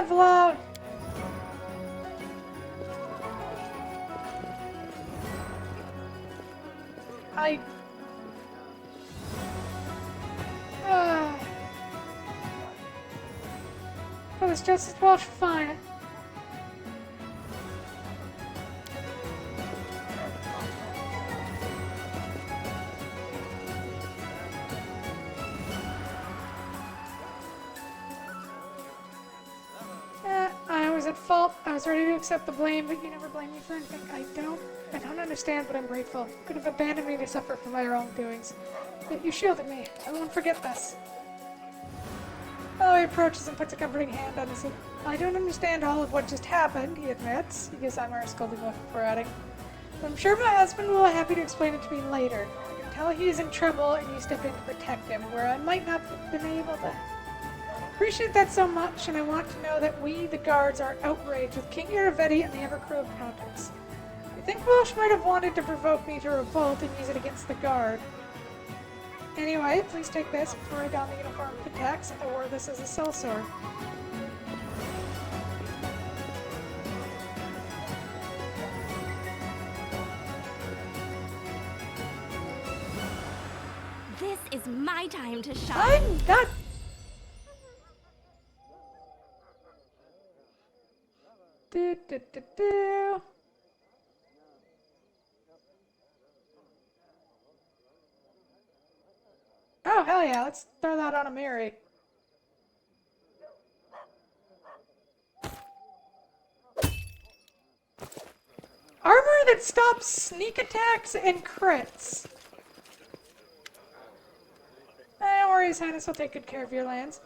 A: Vlog. It was just as well fine. I was at fault. I was ready to accept the blame, but you never blame me for anything. I don't understand, but I'm grateful. You could have abandoned me to suffer for my wrongdoings. Yet you shielded me. I won't forget this. Oh, he approaches and puts a comforting hand on his hip. I don't understand all of what just happened, he admits. He gives Amara a scolding look before adding. But I'm sure my husband will be happy to explain it to me later. I can tell he is in trouble and you stepped in to protect him, where I might not have been able to. Appreciate that so much, and I want to know that we, the guards, are outraged with King Iravetti and the ever-cruel Countess. I think Welsh might have wanted to provoke me to revolt and use it against the guard. Anyway, please take this before I don the uniform of Pitax. I wore this as a sellsword.
G: This is my time to shine.
A: I'm not. Do. Oh, hell yeah, let's throw that on a Mary. Armor that stops sneak attacks and crits. Don't worry, His Highness will take good care of your lands.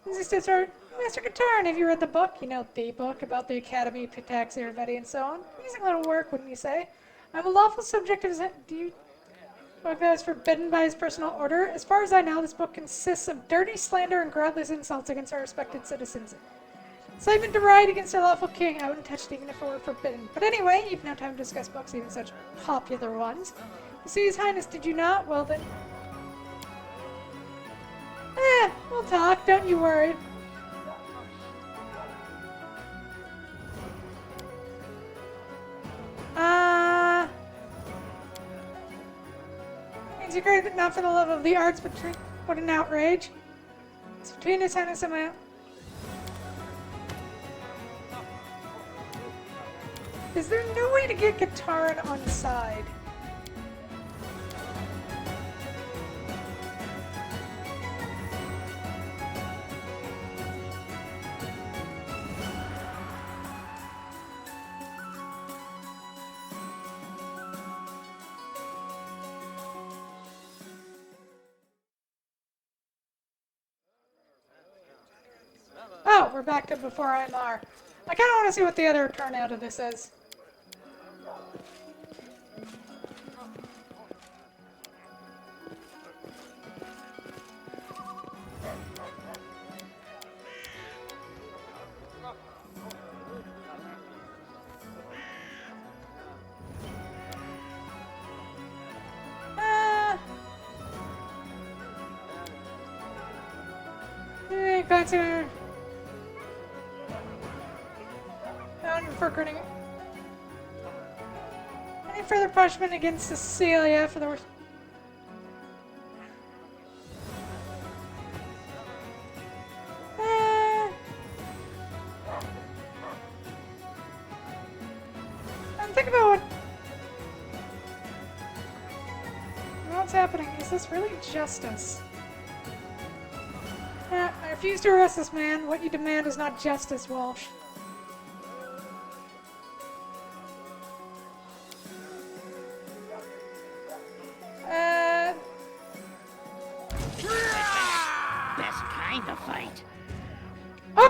A: Linzi states, Master Katarn, have you read the book? You know, the book about the Academy, Pitax, Iravetti, and so on? Amazing little work, wouldn't you say? I'm a lawful subject of his... Do you... book that is forbidden by his personal order. As far as I know, this book consists of dirty slander and groundless insults against our respected citizens. Incitement to riot against our lawful king. I wouldn't touch it even if it were forbidden. But anyway, you've no time to discuss books, even such popular ones. You see, His Highness, did you not? Well then... we'll talk, don't you worry. Means you're great, but not for the love of the arts, but what an outrage. It's between His Highness and my... Is there no way to get Katarn on side? Oh, we're back to before IMR. I kind of want to see what the other turnout of this is. Consider for grinning. Any further punishment against Cecilia for the worst? I'm thinking about what's happening. Is this really justice? I refuse to arrest this man. What you demand is not justice, Walsh.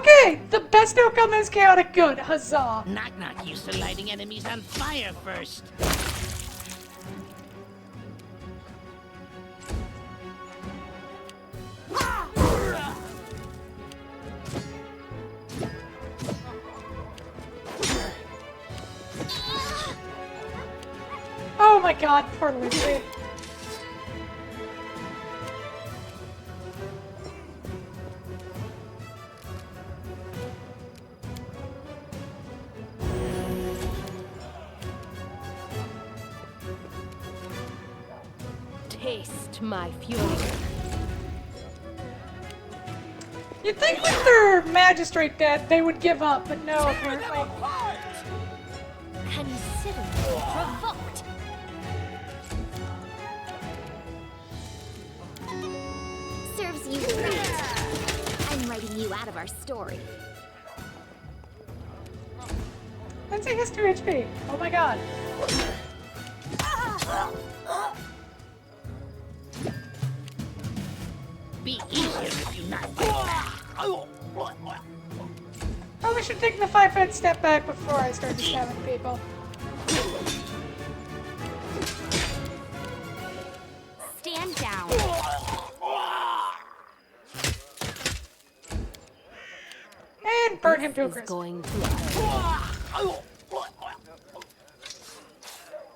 A: Okay, the best outcome is chaotic good. Huzzah!
C: Knock Knock used to lighting enemies on fire first.
A: Oh my god, poor Linzi.
D: Taste my fury.
A: You'd think with their magistrate dead, they would give up, but no, apparently.
G: Consider provoked. Serves you right. I'm writing you out of our story.
A: Linzi has 2 HP. Oh my god.
C: Be easier if you not.
A: Probably should take the 5-foot step back before I start stabbing people.
G: Stand down.
A: And burn him to a
D: Is
A: crisp.
D: going to hurt.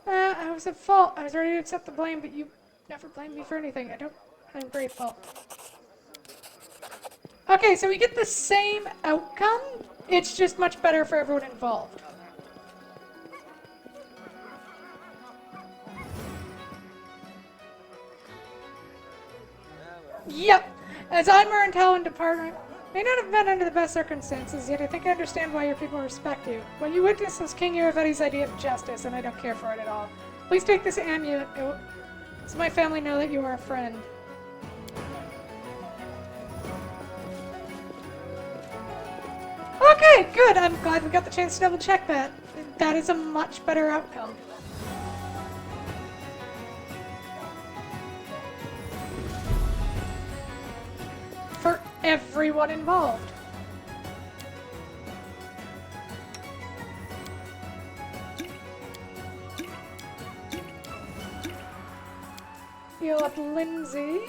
A: I was at fault. I was ready to accept the blame, but you never blamed me for anything. I'm grateful. Okay, so we get the same outcome. It's just much better for everyone involved. Yep. As Eimer and Talon depart, may not have been under the best circumstances, yet I think I understand why your people respect you. What you witnessed was King Iravetti's idea of justice, and I don't care for it at all. Please take this amulet so my family know that you are a friend. Okay, good. I'm glad we got the chance to double check that. That is a much better outcome. For everyone involved. Heal up Linzi.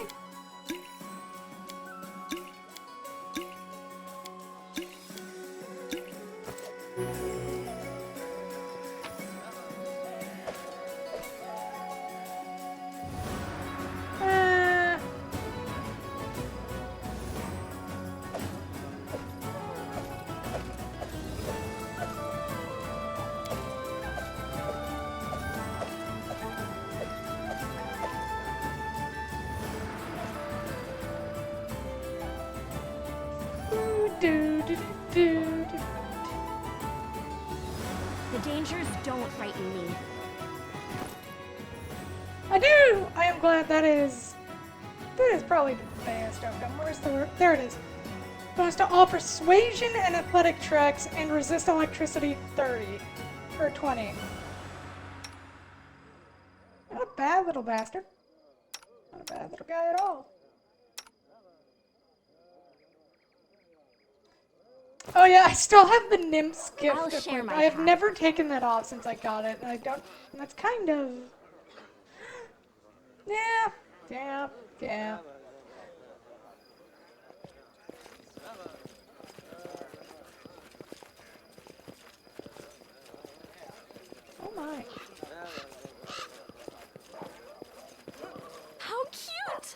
G: The dangers don't frighten me.
A: I do! I am glad that is probably the best outcome. Where's the word? There it is. Bonus to all persuasion and athletic checks and resist electricity 30. Or 20. Not a bad little bastard. Not a bad little guy at all. Oh yeah, I still have the nymph's gift.
G: I'll share my
A: I have
G: pack.
A: never taken that off since I got it. And I don't. And that's kind of. Yeah. Oh my.
G: How cute!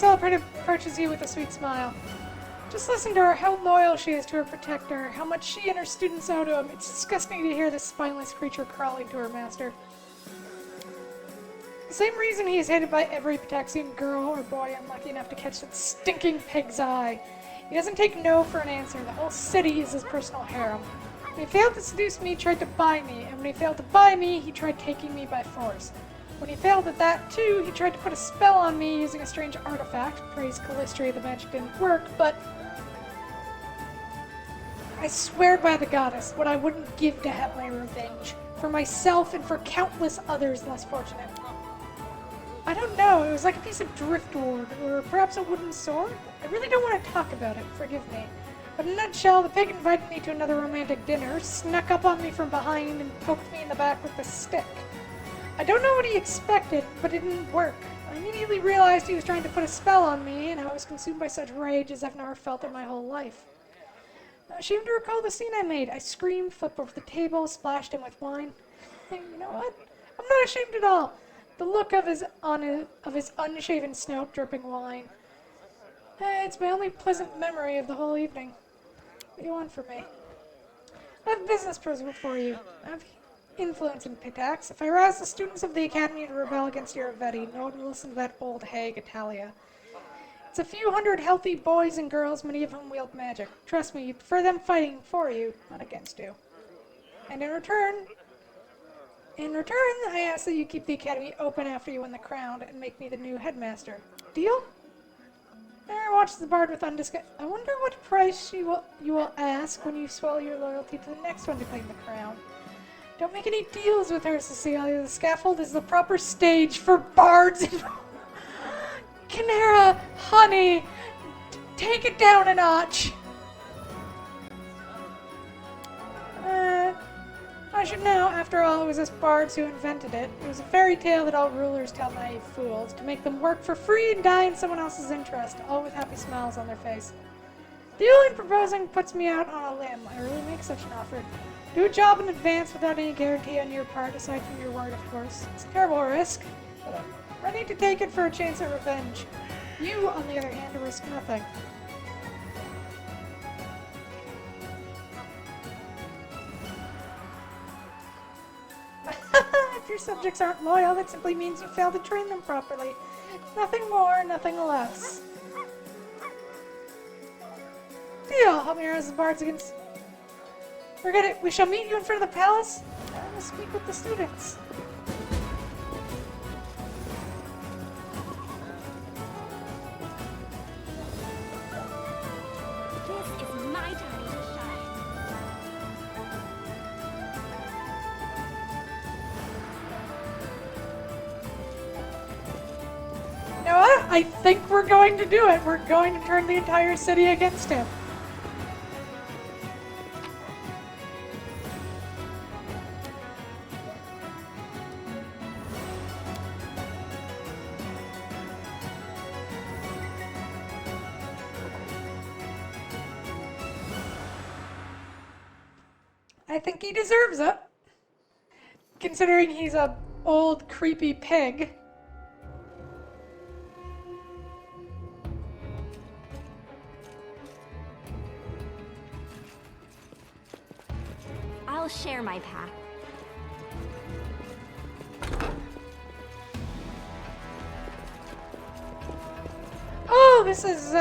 A: Marcel approaches you with a sweet smile. Just listen to her, how loyal she is to her protector, how much she and her students owe to him. It's disgusting to hear this spineless creature crawling to her master. The same reason he is hated by every Pataxian girl or boy unlucky enough to catch that stinking pig's eye. He doesn't take no for an answer. The whole city is his personal harem. When he failed to seduce me, he tried to buy me, and when he failed to buy me, he tried taking me by force. When he failed at that, too, he tried to put a spell on me using a strange artifact. Praise Callistria, the magic didn't work, but I swear by the goddess what I wouldn't give to have my revenge. For myself and for countless others less fortunate. I don't know, it was like a piece of driftwood, or perhaps a wooden sword? I really don't want to talk about it, forgive me. But in a nutshell, the pig invited me to another romantic dinner, snuck up on me from behind, and poked me in the back with a stick. I don't know what he expected, but it didn't work. I immediately realized he was trying to put a spell on me, and I was consumed by such rage as I've never felt in my whole life. I'm ashamed to recall the scene I made. I screamed, flipped over the table, splashed him with wine. Hey, you know what? I'm not ashamed at all. The look of his unshaven snout dripping wine. It's my only pleasant memory of the whole evening. What do you want from me? I have a business proposal for you. I have influence in Pitax. If I rouse the students of the Academy to rebel against your Vetti, no one will listen to that old hag Italia. It's a few hundred healthy boys and girls, many of whom wield magic. Trust me, you prefer them fighting for you, not against you. And in return, I ask that you keep the Academy open after you win the crown and make me the new headmaster. Deal? Mary watches the Bard with undisguised. I wonder what price you will ask when you swallow your loyalty to the next one to claim the crown. Don't make any deals with her, Cecilia. The scaffold is the proper stage for bards. Canara, honey, take it down a notch. I should know, after all, it was us bards who invented it. It was a fairy tale that all rulers tell naive fools, to make them work for free and die in someone else's interest, all with happy smiles on their face. The only proposing puts me out on a limb. I really make such an offer. Do a job in advance without any guarantee on your part, aside from your word, of course. It's a terrible risk, but I'm ready to take it for a chance at revenge. You, on the other hand, risk nothing. If your subjects aren't loyal, that simply means you failed to train them properly. Nothing more, nothing less. Deal! Help me rouse the bards against... Forget it. We shall meet you in front of the palace. I will speak with the students.
G: This is my time to shine.
A: You know what? I think we're going to do it. We're going to turn the entire city against him. I think he deserves it, considering he's a old, creepy pig.
G: I'll share my path.
A: Oh, this is,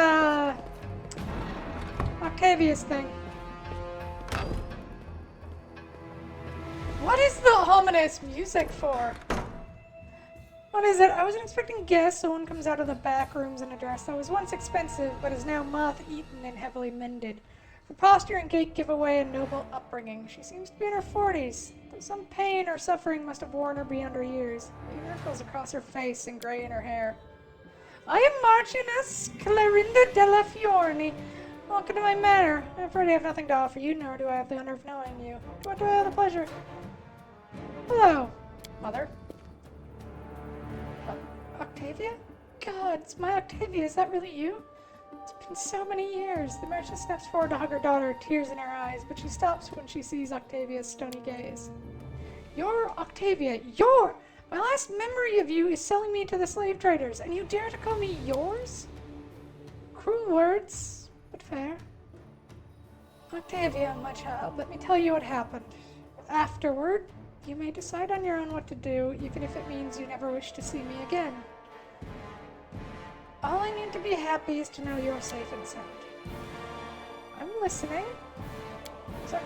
A: Octavia's thing. What is the ominous music for? What is it? I wasn't expecting guests, so one comes out of the back rooms in a dress that was once expensive, but is now moth-eaten and heavily mended. Her posture and gait give away a noble upbringing. She seems to be in her 40s, though some pain or suffering must have worn her beyond her years. The wrinkles across her face and gray in her hair. I am Marchioness Clarinda della Fiorni. Welcome to my manor. I'm afraid I have nothing to offer you, nor do I have the honor of knowing you. What do I have the pleasure? Hello, Mother. Octavia? God, it's my Octavia. Is that really you? It's been so many years. The merchant steps forward to hug her daughter, tears in her eyes, but she stops when she sees Octavia's stony gaze. You're Octavia. You're... My last memory of you is selling me to the slave traders, and you dare to call me yours? Cruel words, but fair. Octavia, my child, let me tell you what happened. Afterward, you may decide on your own what to do, even if it means you never wish to see me again. All I need to be happy is to know you're safe and sound. I'm listening. Sorry.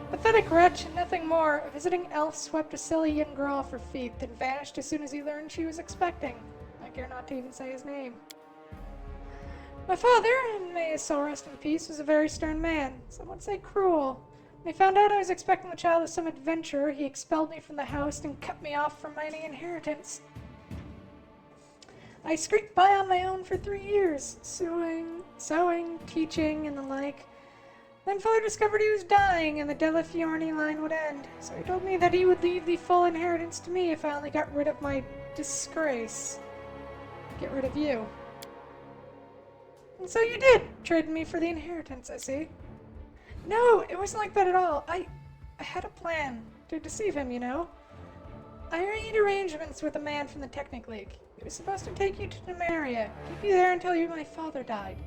A: Pathetic wretch, and nothing more. A visiting elf swept a silly young girl off her feet, then vanished as soon as he learned she was expecting. I care not to even say his name. My father, and may his soul rest in peace, was a very stern man. Some would say cruel. When he found out I was expecting the child of some adventurer, he expelled me from the house and cut me off from any inheritance. I scraped by on my own for 3 years, sewing, teaching, and the like. Then father discovered he was dying, and the Della Fiorni line would end. So he told me that he would leave the full inheritance to me if I only got rid of my disgrace. Get rid of you. And so you did, trading me for the inheritance, I see. No, it wasn't like that at all. I had a plan to deceive him, you know. I made arrangements with a man from the Technic League. He was supposed to take you to Numeria, keep you there until my father died,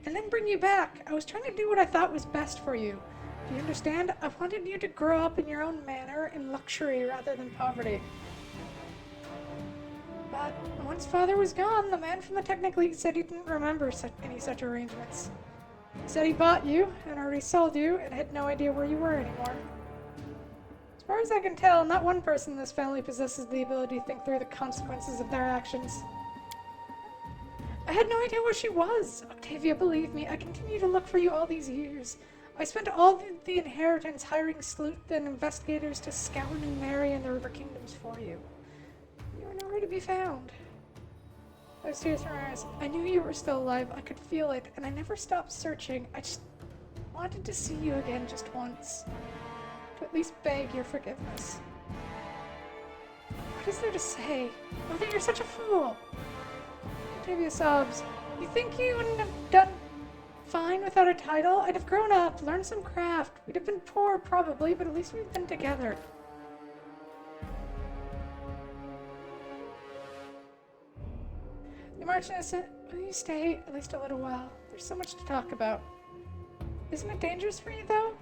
A: and then bring you back. I was trying to do what I thought was best for you. Do you understand? I wanted you to grow up in your own manner, in luxury rather than poverty. But once father was gone, the man from the Technic League said he didn't remember any such arrangements. He said he bought you, and already sold you, and had no idea where you were anymore. As far as I can tell, not one person in this family possesses the ability to think through the consequences of their actions. I had no idea where she was. Octavia, believe me, I continued to look for you all these years. I spent all the inheritance hiring sleuths and investigators to scour Numeria and the River Kingdoms for you. You were nowhere to be found. I was tears from her eyes. I knew you were still alive. I could feel it, and I never stopped searching. I just wanted to see you again just once. To at least beg your forgiveness. What is there to say? Mother, you're such a fool. Octavia sobs. You think you wouldn't have done fine without a title? I'd have grown up, learned some craft. We'd have been poor, probably, but at least we've been together. The Marchioness said, will you stay at least a little while? There's so much to talk about. Isn't it dangerous for you, though?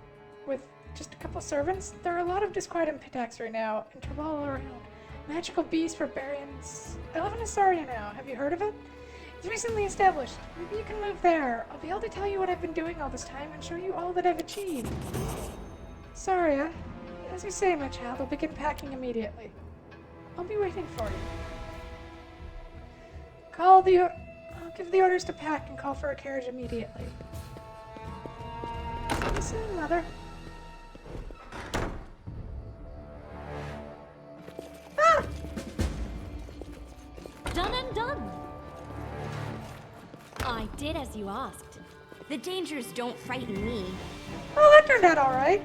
A: With just a couple servants? There are a lot of disquiet in Pitax right now, and trouble all around. Magical beasts, barbarians. I live in Asaria now. Have you heard of it? It's recently established. Maybe you can move there. I'll be able to tell you what I've been doing all this time and show you all that I've achieved. Asaria, as you say, my child, I'll begin packing immediately. I'll be waiting for you. I'll give the orders to pack and call for a carriage immediately. See you soon, Mother. Ah!
B: Done and done. I did as you asked. The dangers don't frighten me.
A: Oh, that turned out all right.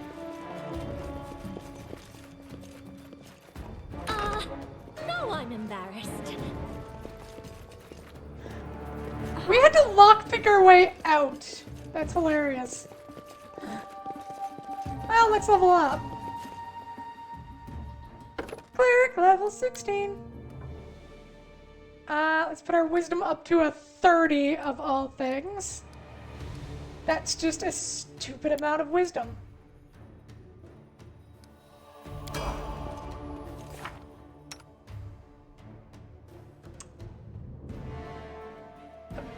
B: No, I'm embarrassed.
A: We had to lockpick our way out. That's hilarious. Well, let's level up. Cleric, level 16. Let's put our wisdom up to a 30 of all things. That's just a stupid amount of wisdom.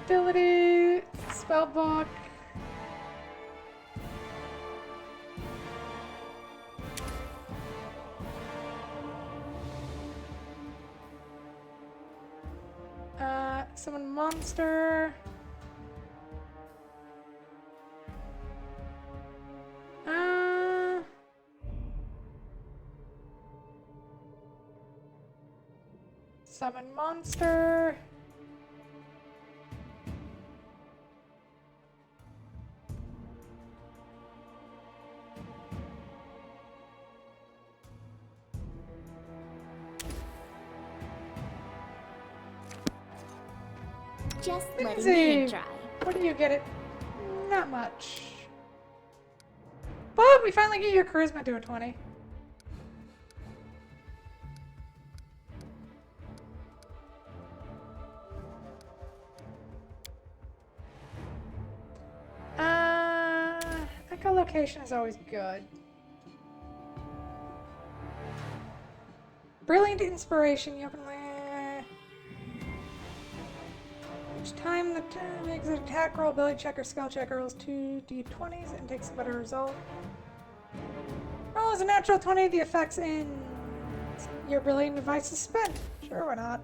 A: Ability, spellbook. Summon monster. Summon monster.
G: Just letting
A: Linzi,
G: the ink dry.
A: what do you get it? Not much. But we finally get your charisma to a 20. location is always good. Brilliant inspiration. You open each time the makes an attack roll, ability check, or skill check, rolls 2d20s and takes a better result. Roll is a natural 20. The effects in your brilliant device is spent. Sure, why not?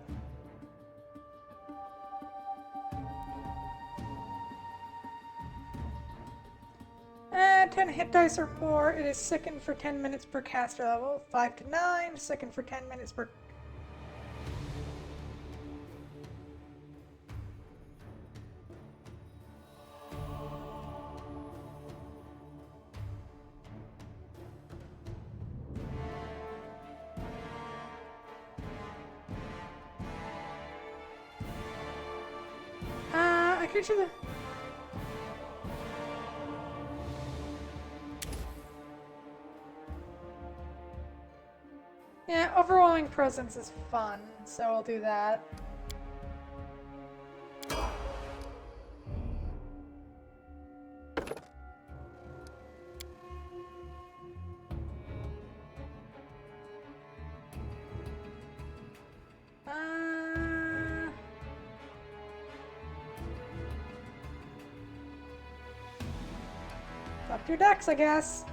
A: At 10 hit dice or more, it is sickened for 10 minutes per caster level. 5 to 9, sickened for 10 minutes per... I could show the... Yeah, overwhelming presence is fun, so I'll do that. Up your decks, I guess.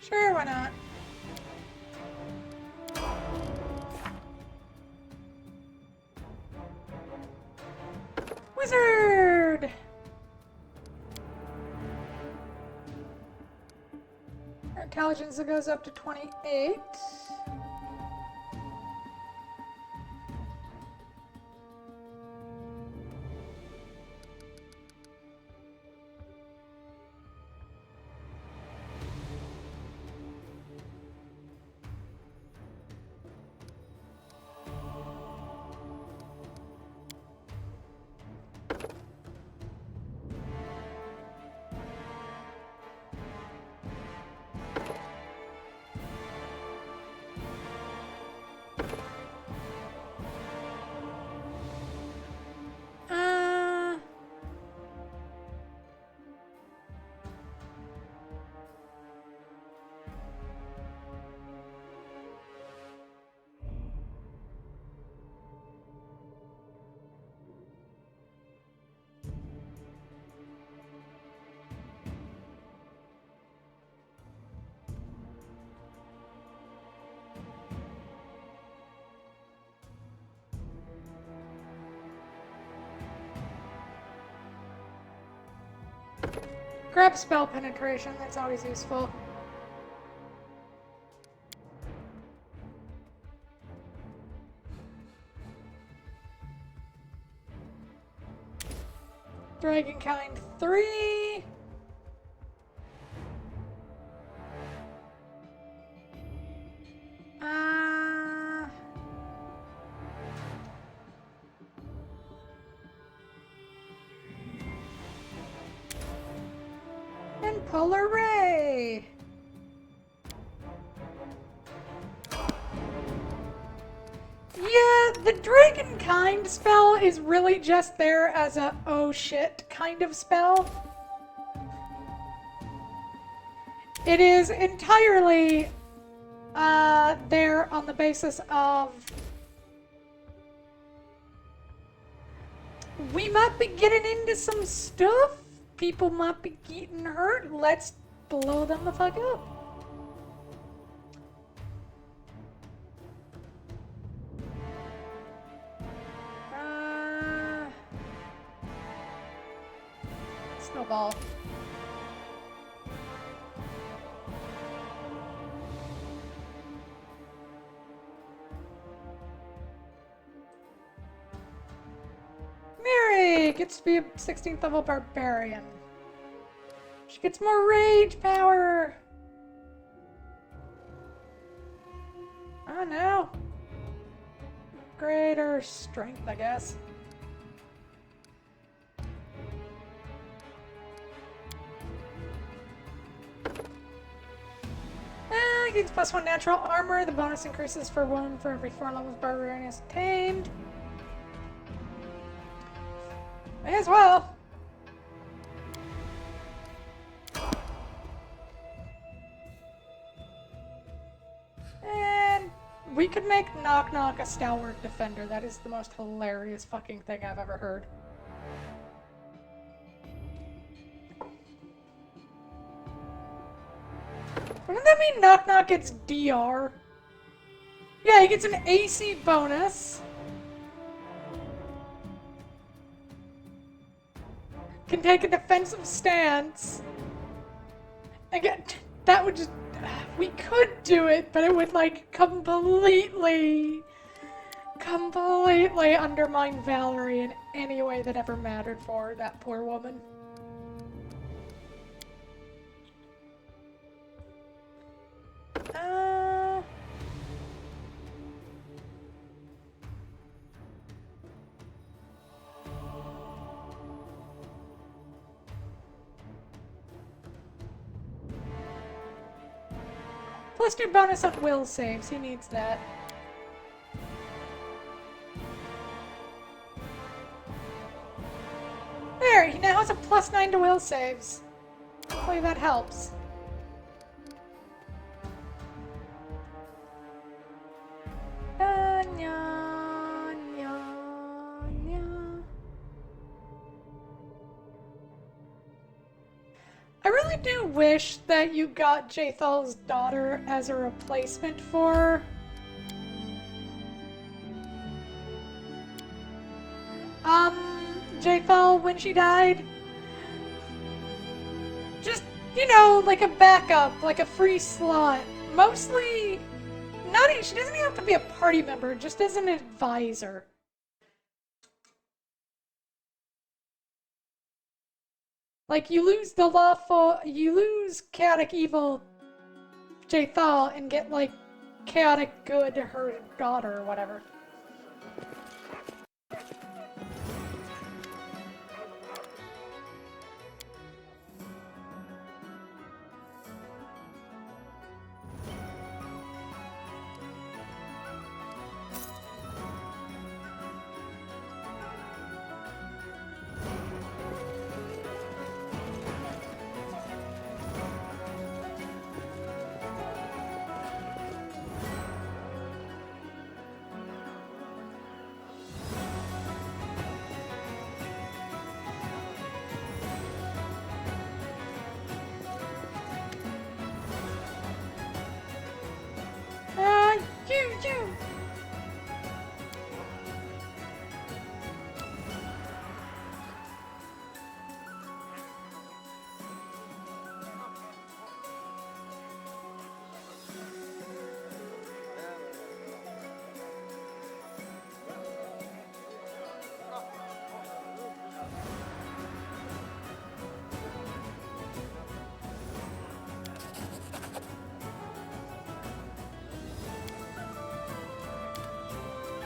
A: Sure, why not? Wizard! Our intelligence goes up to 28. Grab spell penetration, that's always useful. Dragonkind 3. And Polar Ray. Yeah, the Dragonkind spell is really just there as a oh shit kind of spell. It is entirely there on the basis of we might be getting into some stuff. People might be getting hurt. Let's blow them the fuck up. Snowball. Mary gets to be a 16th level barbarian. She gets more rage power. Oh no. Greater strength, I guess. Gains +1 natural armor. The bonus increases for 1 for every 4 levels barbarian is tamed. May as well. And we could make Knock Knock a stalwart defender. That is the most hilarious fucking thing I've ever heard. Wouldn't that mean Knock Knock gets DR? Yeah, he gets an AC bonus. Can take a defensive stance. Again, that would just... We could do it, but it would, like, completely undermine Valerie in any way that ever mattered for that poor woman. +2 bonus on will saves. He needs that. There, he now has a +9 to will saves. Hopefully that helps. I really do wish that you got Jathal's daughter as a replacement for Jathal when she died. Just, you know, like a backup, like a free slot. Mostly, she doesn't even have to be a party member, just as an advisor. Like, you lose chaotic evil Jathal and get, like, chaotic good her daughter or whatever.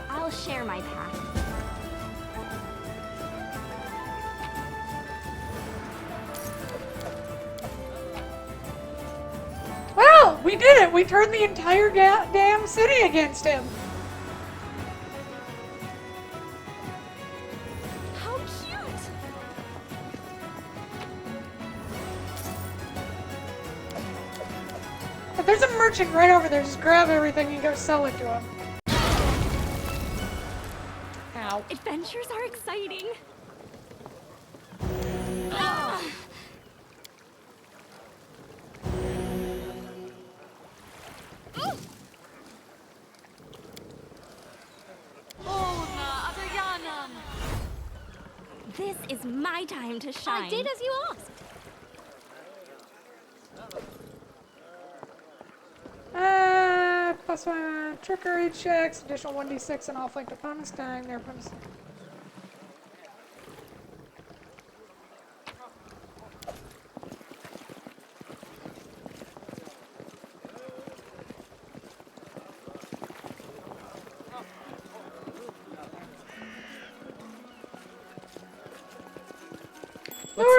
G: I'll share my path.
A: Well, we did it! We turned the entire damn city against him!
G: How cute!
A: But there's a merchant right over there. Just grab everything and go sell it to him. Ow.
G: Adventures are exciting. This is my time to shine. I did as you asked.
A: +1 trickery checks, additional 1d6 and all flanked opponents dying their opponents.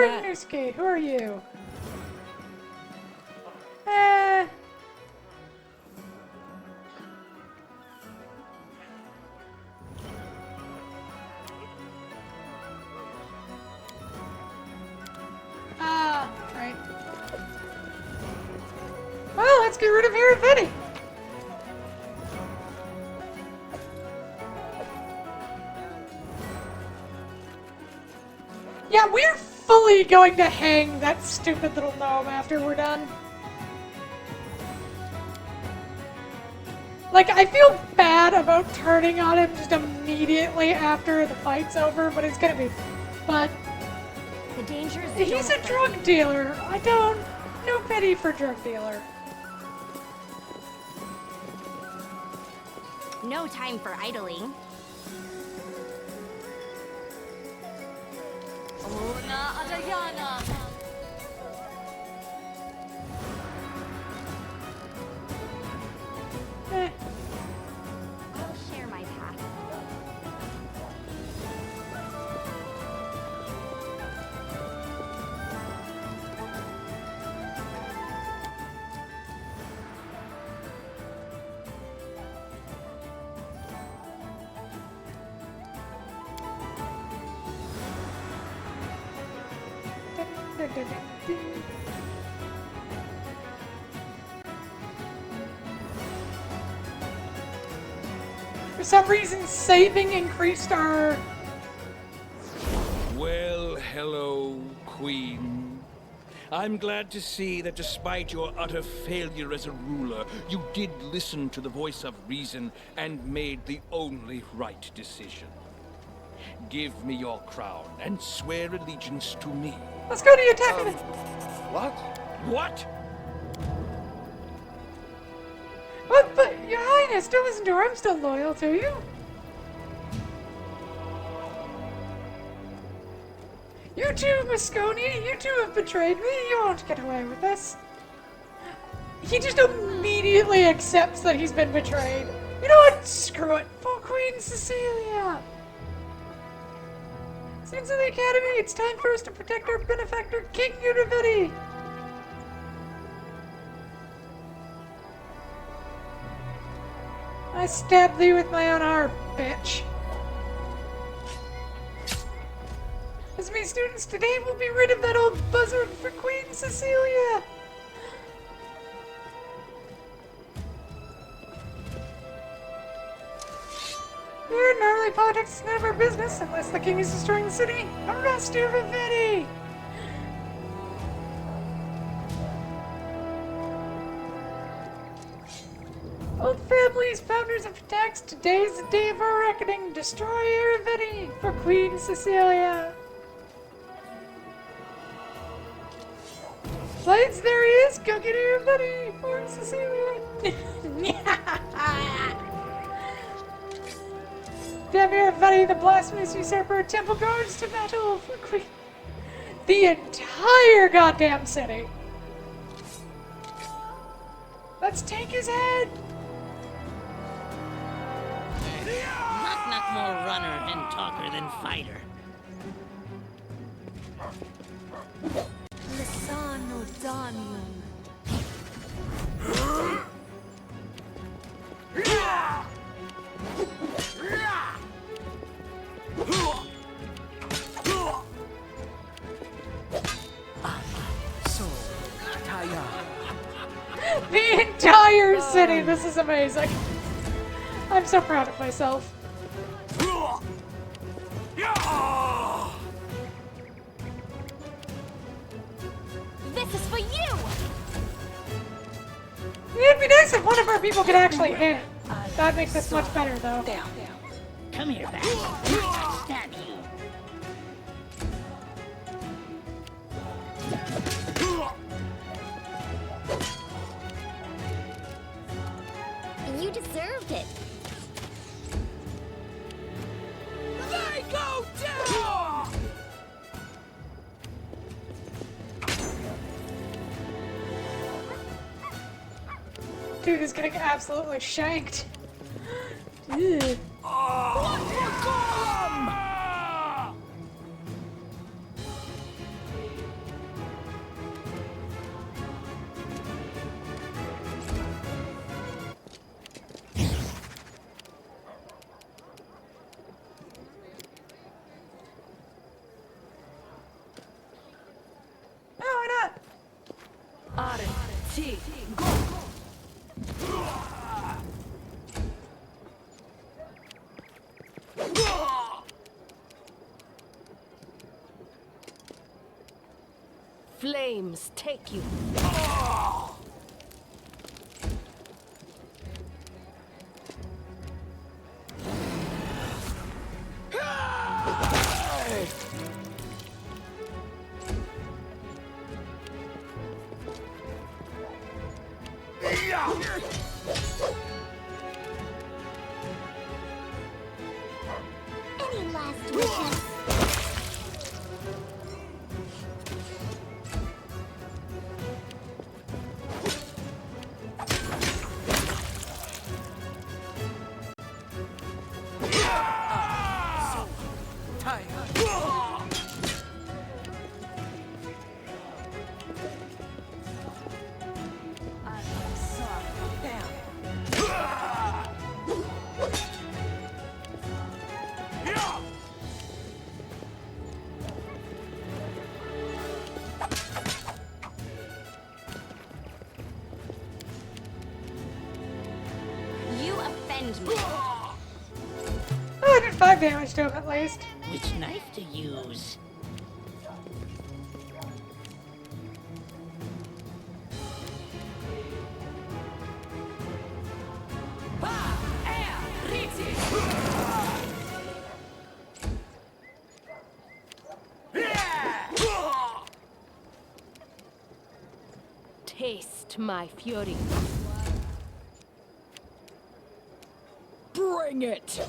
A: Newski, who are you? Right. Well, let's get rid of Hiravetti. Yeah, we're fully going to hang that stupid little gnome after we're done. Like, I feel bad about turning on him just immediately after the fight's over, but it's gonna be fun.
B: The danger is
A: He's a drug dealer. I don't... No pity for drug dealer.
B: no time for idling. Una Adayana. I'll share my path. For some reason, saving increased our...
K: Well, hello, Queen. I'm glad to see that despite your utter failure as a ruler, you did listen to the voice of reason and made the only right decision. Give me your crown and swear allegiance to me.
A: Let's go to your attack.
K: What? What?
A: What? But, Your Highness, don't listen to her. I'm still loyal to you. You too, Moscone. You two have betrayed me. You won't get away with this. He just immediately accepts that he's been betrayed. You know what? Screw it. For Queen Cecilia. Since in the Academy, it's time for us to protect our benefactor, King Univity. I stabbed thee with my own arm, bitch. As me students, today we'll be rid of that old buzzard for Queen Cecilia. Here in early politics is none of our business unless the king is destroying the city. Arrest Univity! Old families, founders of attacks, today is the day of our reckoning. Destroy Univity for Queen Cecilia. Blades, there he is! Go get Univity for Cecilia! Damn Univity, the blasphemous usurper, temple guards to battle for Queen. The entire goddamn city! Let's take his head!
C: Not more runner and talker than fighter.
B: Lisano Danium.
A: The entire city! This is amazing. I'm so proud of myself.
B: This is for you!
A: It'd be nice if one of our people could actually hit. That makes this much better, though.
C: Come here, back. I'll stab you.
G: You deserved it.
E: They go down!
A: Dude is getting absolutely shanked. Ew.
D: Flames take you.
G: Any last wishes?
B: You offend me.
A: Oh, I did 5 damage to him at least.
C: Which knife to use?
D: Taste my fury.
F: Bring it!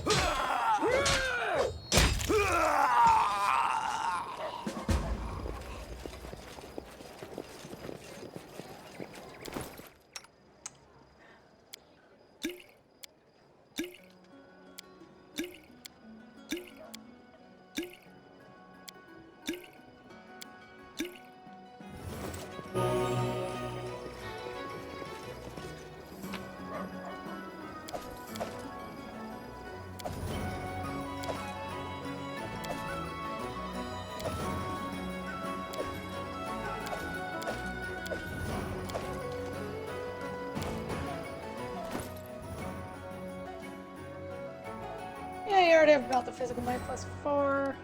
A: Yeah, you already have about the physical might plus 4.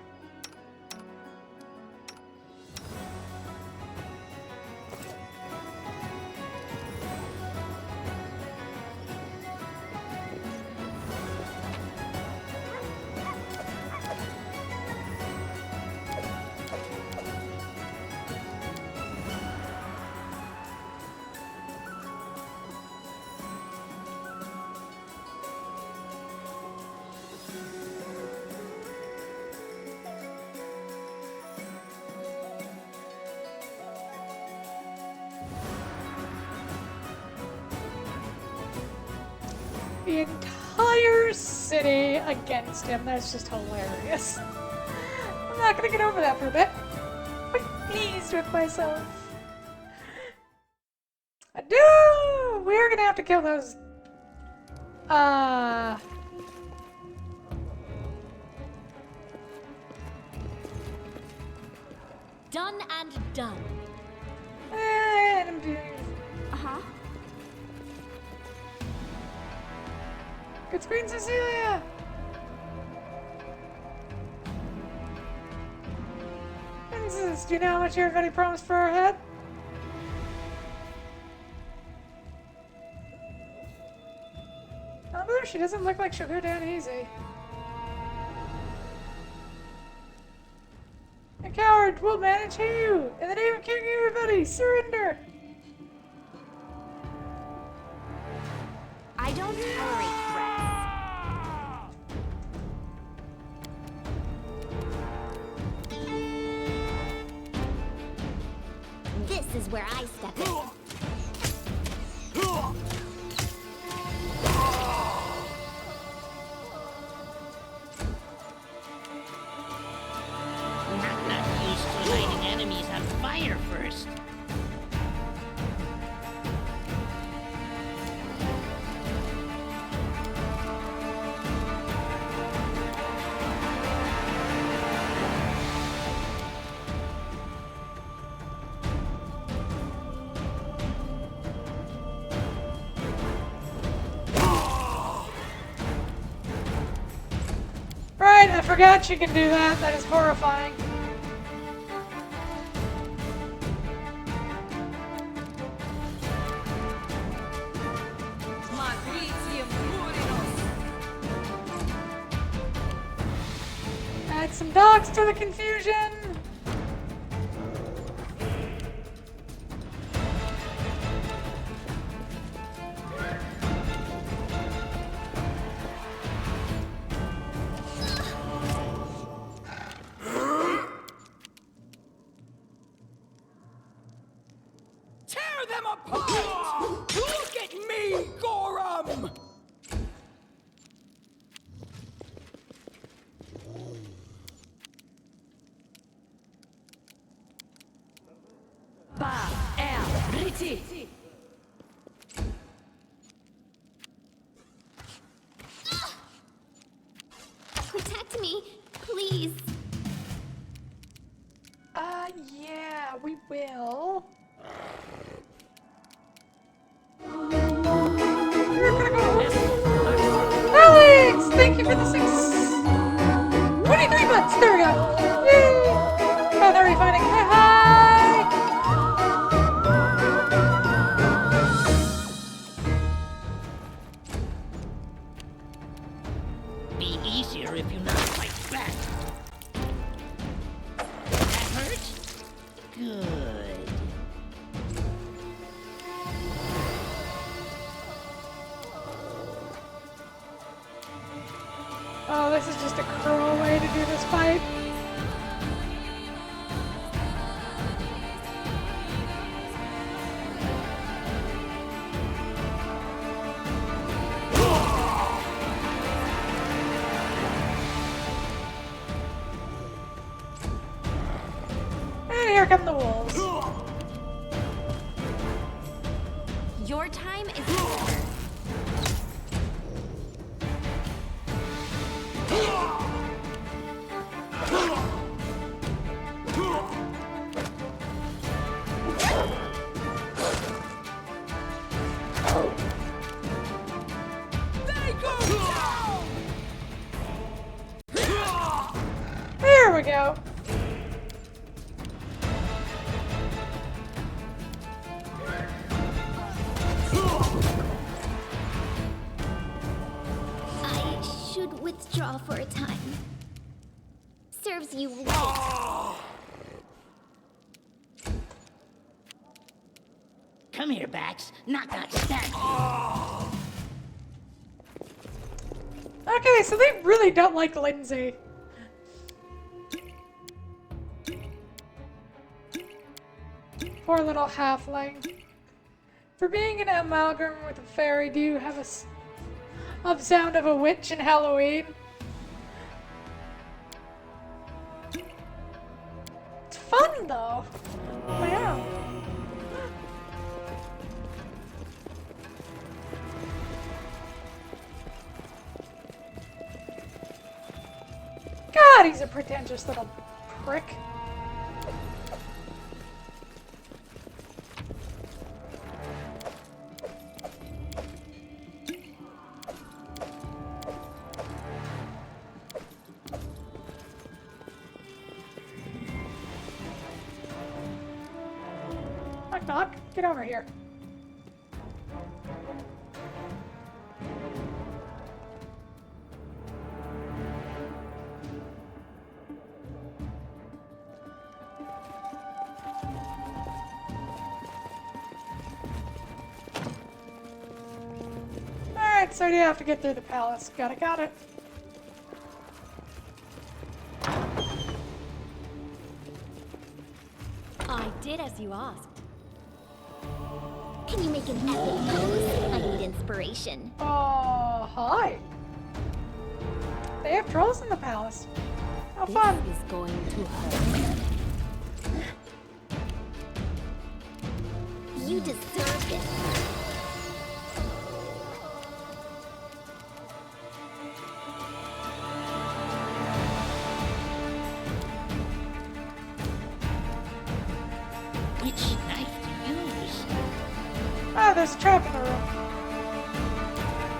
A: The entire city against him. That's just hilarious. I'm not gonna get over that for a bit. I'm pleased with myself. I do! We're gonna have to kill those.
B: Done and done.
G: Uh-huh.
A: Good screen, Cecilia! Princess, do you know how much everybody promised for her head? Oh, she doesn't look like she'll go down easy. A coward! We'll manage you! In the name of King Everybody, surrender!
B: I don't tolerate threats.
G: This is where I step in.
C: Not used to lighting enemies on fire first.
A: forgot she can do that. That is horrifying. Add some dogs to the confusion.
K: Tear them apart! Look at me, Gorham!
G: Protect me, please.
A: Yeah, we will. Alex, thank you for the 23 months. There we go. Yay! Oh, they're refining. Hi.
C: Be easier if you not fight back. That hurt? Good.
A: Oh, this is just a cruel way to do this fight. And here come the wolves.
G: Your time is over.
A: There we go.
G: I should withdraw for a time. Serves you right.
C: Come here, Bax. Knock, knock, stab.
A: Okay, so they really don't like Linzi. Poor little halfling. For being an amalgam with a fairy, do you have a sound of a witch in Halloween? It's fun though. Wow. God, he's a pretentious little prick. Knock, knock. Get over here. Alright, so you have to get through the palace. Got it.
B: I did as you asked.
G: Can you make an epic pose? I need inspiration.
A: Oh, hi. They have trolls in the palace. How fun.
B: This is going to hurt.
G: You deserve this.
C: Which knife to use?
A: Oh, there's a trap in the room.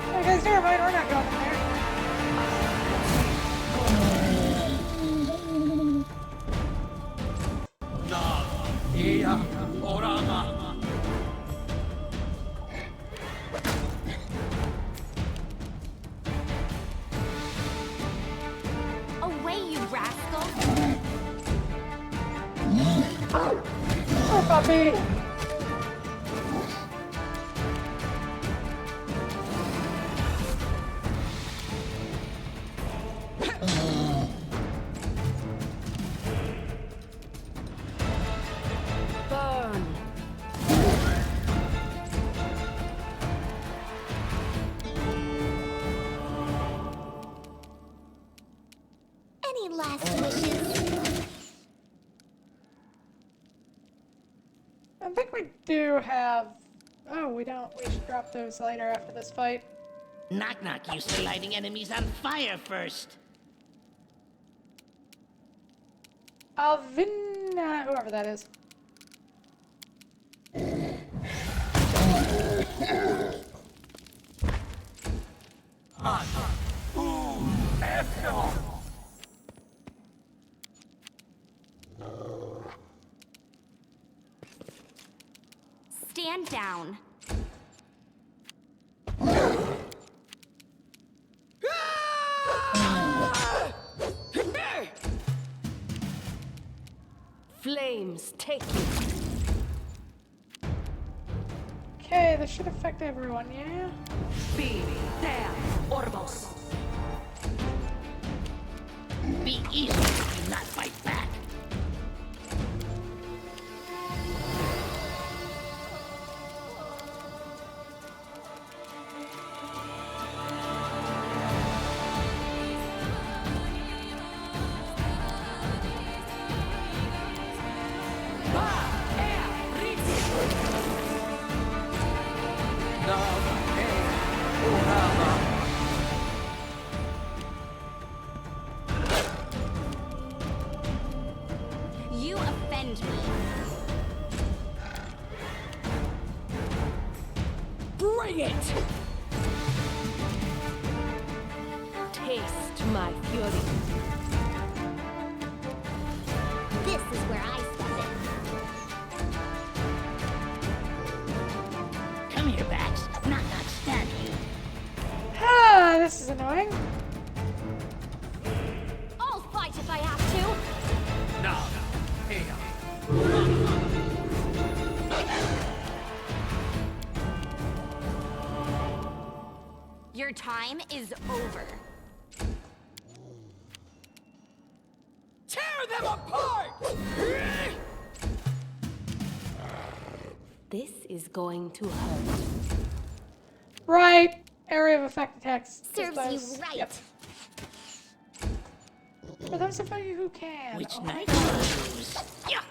A: Okay, guys, never mind. We're not going in there. Linzi!
D: Burn.
G: Any last wishes?
A: I think we do have... Oh, we don't. We should drop those later after this fight.
C: Knock Knock used to lighting enemies on fire first.
A: Alvina, whoever that is.
G: Stand down.
D: Flames take you.
A: Okay, this should affect everyone, yeah?
D: Be there, Orbos.
C: Be easy if you not fight back.
G: You offend me.
D: Bring it! Taste my fury.
G: This is where I step in.
C: Come here, Bax. Knock Knock stab you.
A: Ah, this is annoying.
G: I'll fight if I have to. Your time is over.
C: Tear them apart!
D: This is going to hurt.
A: Right. Area of effect attacks.
G: Serves you right.
A: Yep. For those of you who can.
C: Which
A: Oh,
C: knife will I use? Yeah.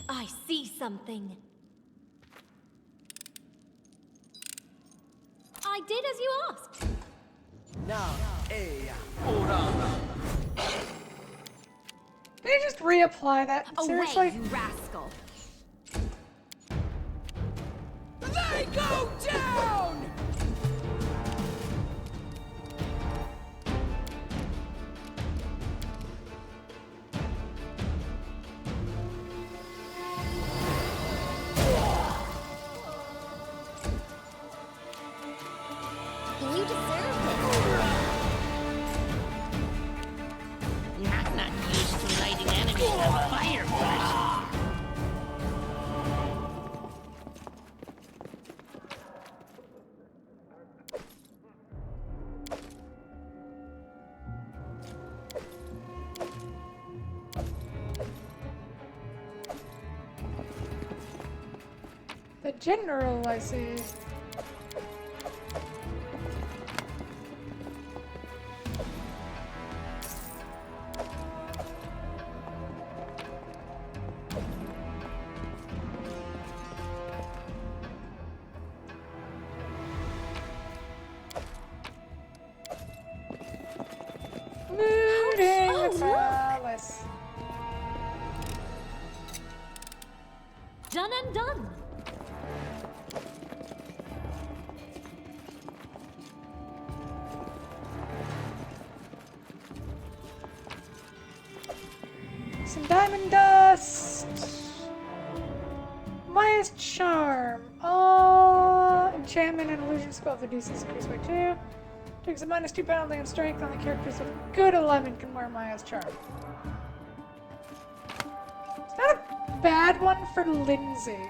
B: I see something. I did as you asked.
A: Did you just reapply that? Seriously?
G: Away, you rascal.
C: They go down!
G: You deserve it.
C: Knock Knock used to lighting enemies on fire first.
A: The general, I see. Looting the palace.
B: Done and done.
A: Some diamond dust. Maya's charm. Oh. stamina and illusion skill of the DC increased by 2. Takes a -2 penalty on strength. Only characters with good 11 can wear Maya's charm. It's not a bad one for Linzi.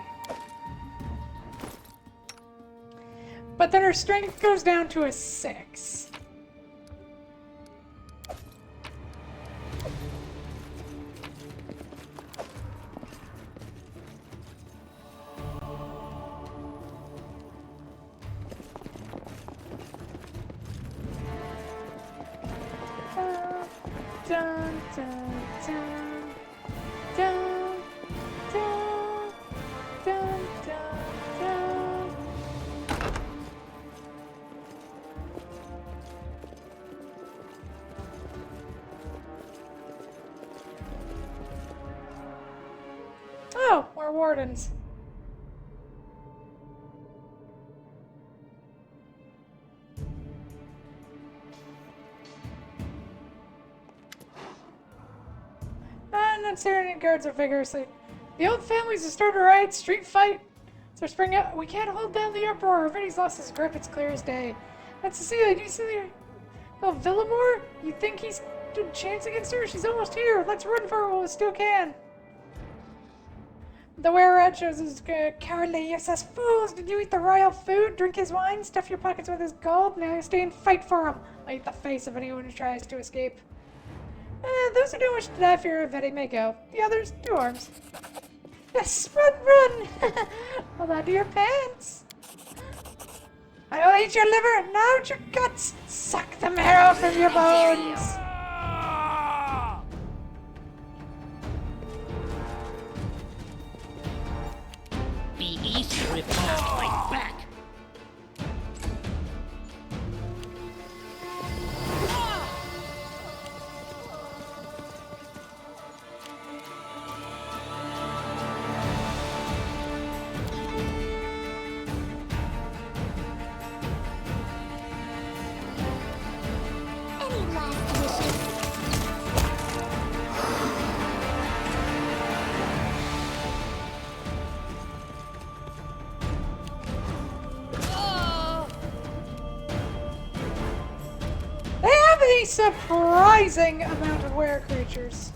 A: But then her strength goes down to a 6. Dun, dun, dun, dun, dun, dun, dun, dun. Oh, we're wardens. Serenity guards are vigorously. The old families have started a riot, street fight. So spring up. We can't hold down the uproar. Everybody's lost his grip. It's clear as day. And Cecilia, do you see the Villamore? You think he's stood a chance against her? She's almost here. Let's run for her while we still can. The were-rat shows his cowardly useless fools. Did you eat the royal food, drink his wine, stuff your pockets with his gold? Now you stay and fight for him. I'll eat the face of anyone who tries to escape. Those who don't wish to die for your Vetti may go. The others, 2 arms. Yes, run, run! Hold on to your pants. I will eat your liver, and out your guts. Suck the marrow from your bones.
C: Be easier if you don't fight back.
A: A surprising amount of were creatures.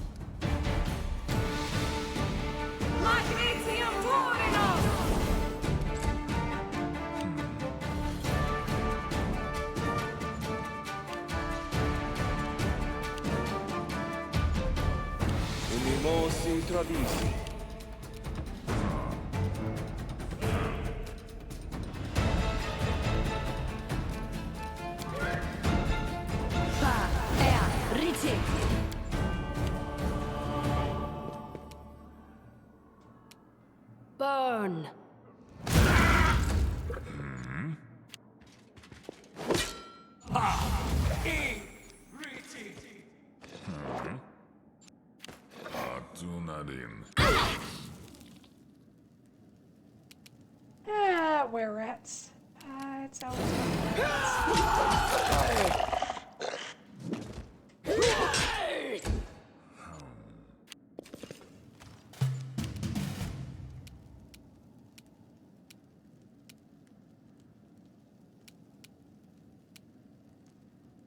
E: Unimosi tradisi.
D: Burn!
A: Were-rats. It's always were-rats.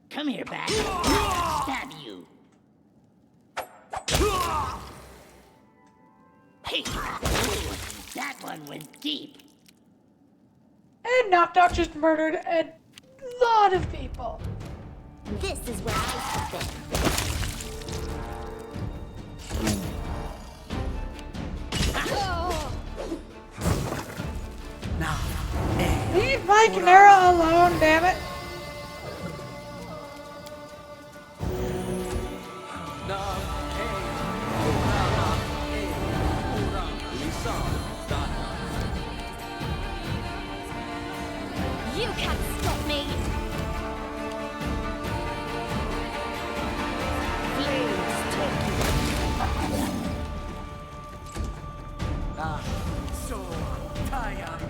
C: Come here, Bat. I'll stab you. Hey, that one went deep.
A: And Knock Knock just murdered a lot of people.
G: This is where I step
A: in. Leave my Chimera alone, damn it.
G: You can't stop me!
D: Flames take you.
E: So tired.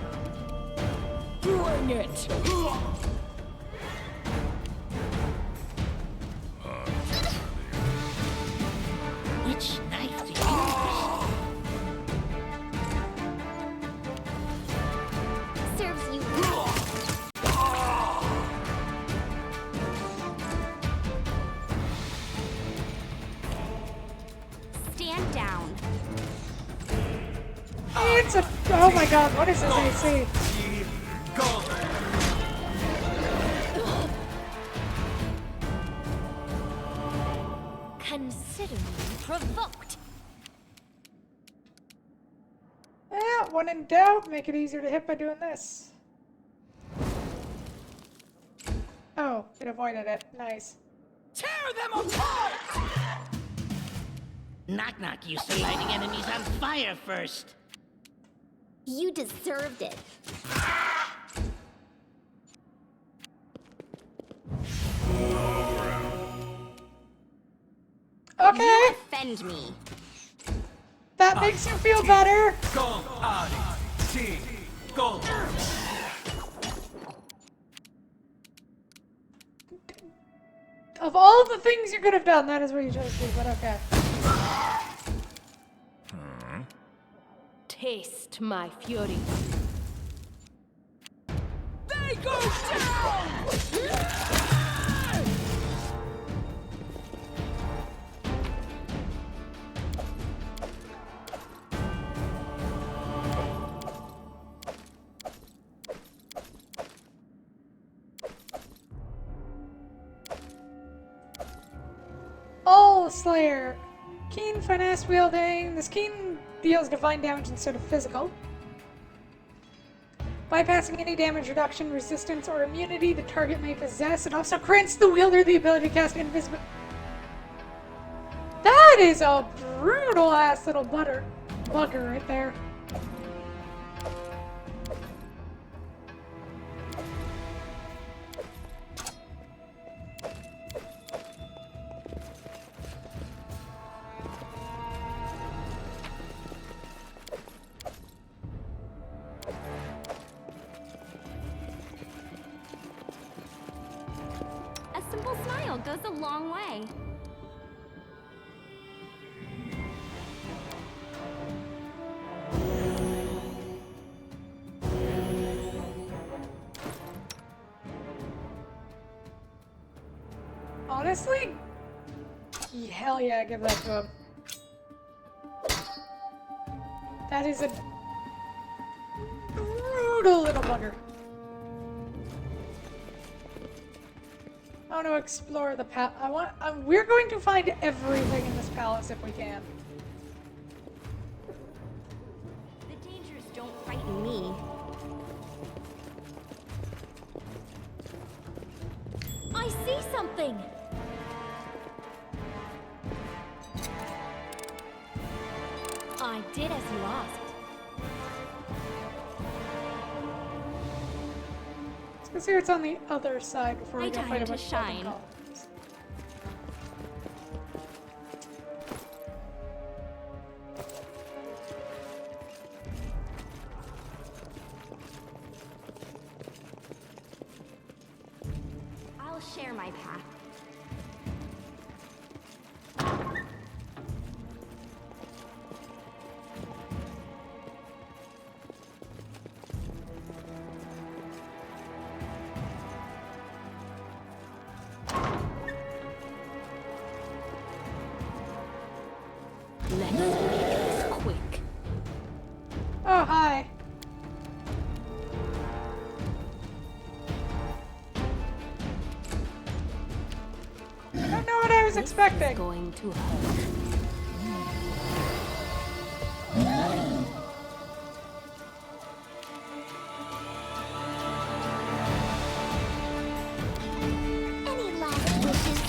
D: Bring it!
G: I'm down.
A: It's a... Oh my god, what is this AC?
G: Consider me provoked.
A: Yeah, when in doubt, make it easier to hit by doing this. Oh, it avoided it. Nice.
C: Tear them apart! Knock knock used to lighting enemies on fire first.
G: You deserved it.
A: Okay,
G: You offend me.
A: that makes you feel better. Of all the things you could have done, that is what you chose to do, but okay.
D: Taste my fury.
C: They go down!
A: Oh, Slayer. Keen finesse wielding. This keen deals divine damage instead of physical. Bypassing any damage reduction, resistance, or immunity the target may possess. It also grants the wielder the ability to cast invisibility. That is a brutal ass little bugger right there.
G: A simple smile goes a long way.
A: Honestly, hell yeah, give that to him. That is a brutal little bugger. I want to explore the palace. We're going to find everything in this palace if we can.
G: The dangers don't frighten me. I see something! I did as you asked.
A: Let's see what's on the other side before we go
G: time
A: fight a
G: to
A: bunch of
G: shine.
A: colonies.
G: I'll share my path.
D: Let's make this quick.
A: Oh, hi. I don't know what I was expecting.
D: Going to hurt.
G: Any last wishes?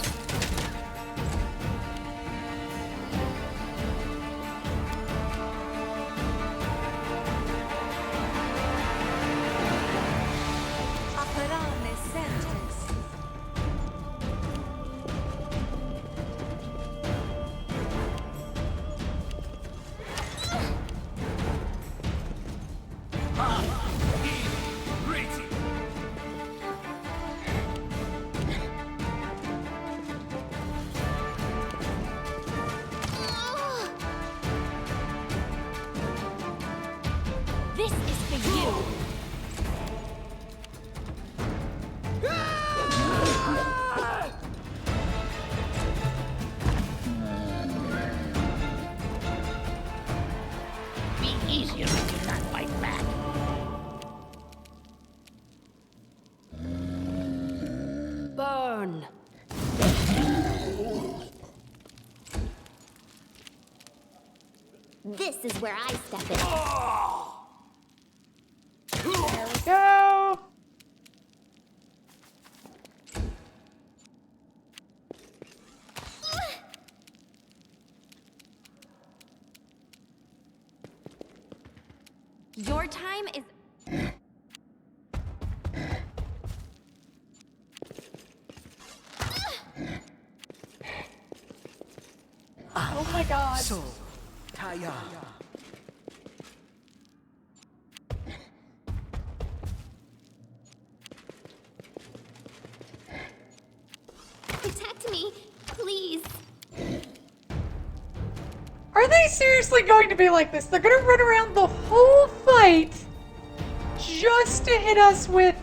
D: burn.
G: This is where I step in.
A: There we go.
B: Your time is...
A: Oh my god.
E: So, Taya.
G: Protect me, please.
A: Are they seriously going to be like this? They're gonna run around the whole fight just to hit us with,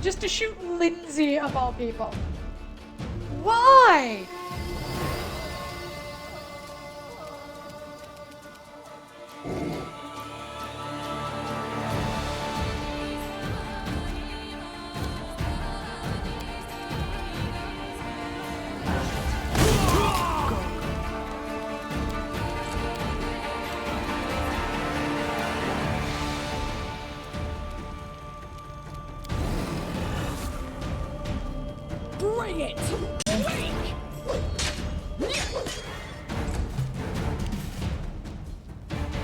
A: just to shoot Linzi of all people. Why?
C: Bring it!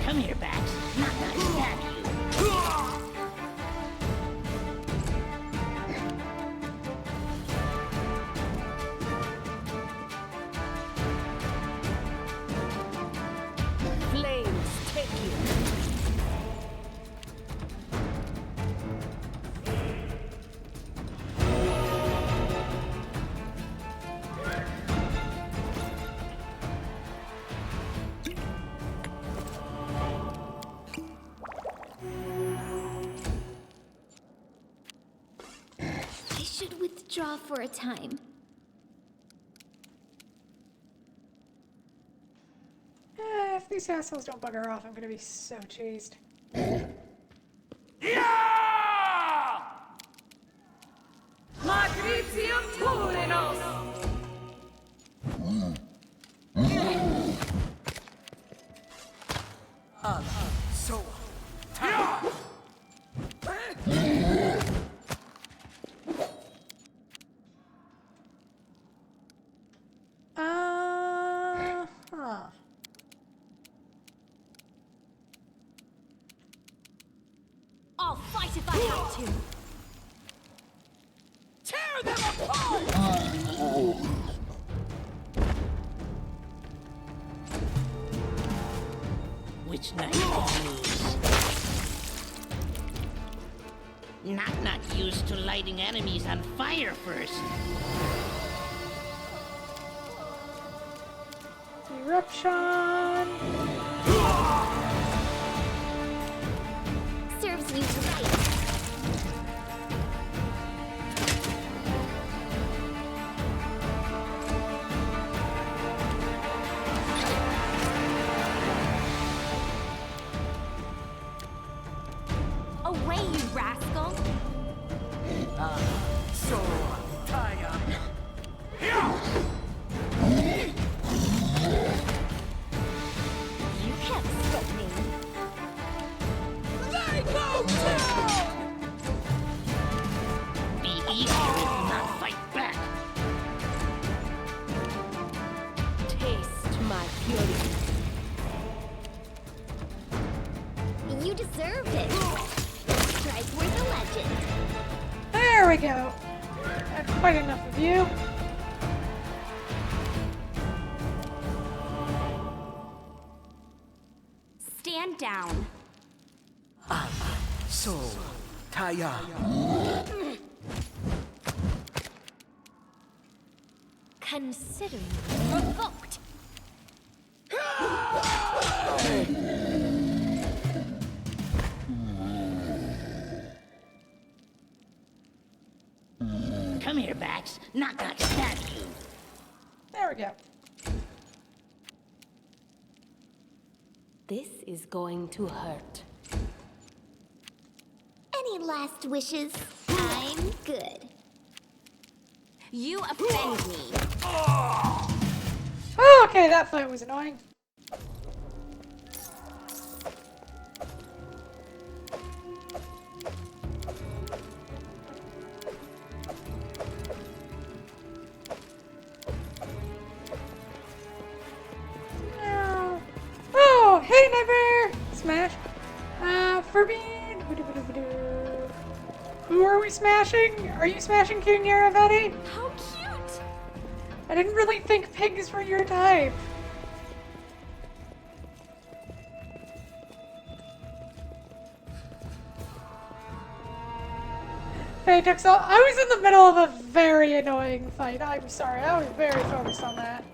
C: Come here, Bax. Not gonna stab you.
D: Flames take you.
G: I should withdraw for a time.
A: If these assholes don't bugger off, I'm gonna be so cheesed.
E: So,
A: Huh.
B: I'll fight if I have to.
E: tear them apart!
C: Which knife to use? Not used to lighting enemies on fire first.
A: Eruption.
G: Serves you right.
B: Away, you rascal!
E: So, Taya.
B: You can't stop me.
E: They go down!
C: Be easier if not fight back.
D: Taste my fury.
G: You deserved it. Strike worth a legend.
A: There we go. That's quite enough of you.
B: Stand down.
E: So, Taya.
B: Consider me provoked.
C: Come here, Bax. Not gonna stab you.
A: There we go.
D: This is going to hurt.
G: Any last wishes? I'm good. You offend me.
A: Oh, okay, that fight was annoying. No. Oh, hey, Nightmare! Smash. Forbid. Who are we smashing? Are you smashing King Yaravetti?
G: How cute!
A: I didn't really think pigs were your type. Hey, Dixel, I was in the middle of a very annoying fight. I'm sorry, I was very focused on that.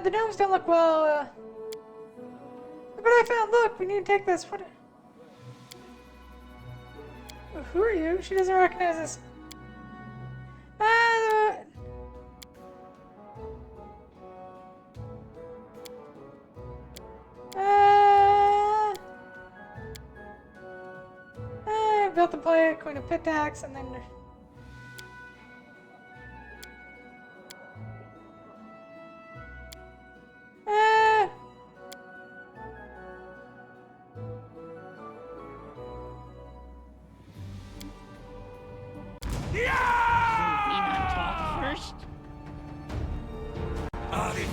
A: The gnomes don't look well, But I found, look, we need to take this. What? Who are you? She doesn't recognize us. I built the play, Queen of Pitax, and then...
C: Should we not talk first?
G: Please.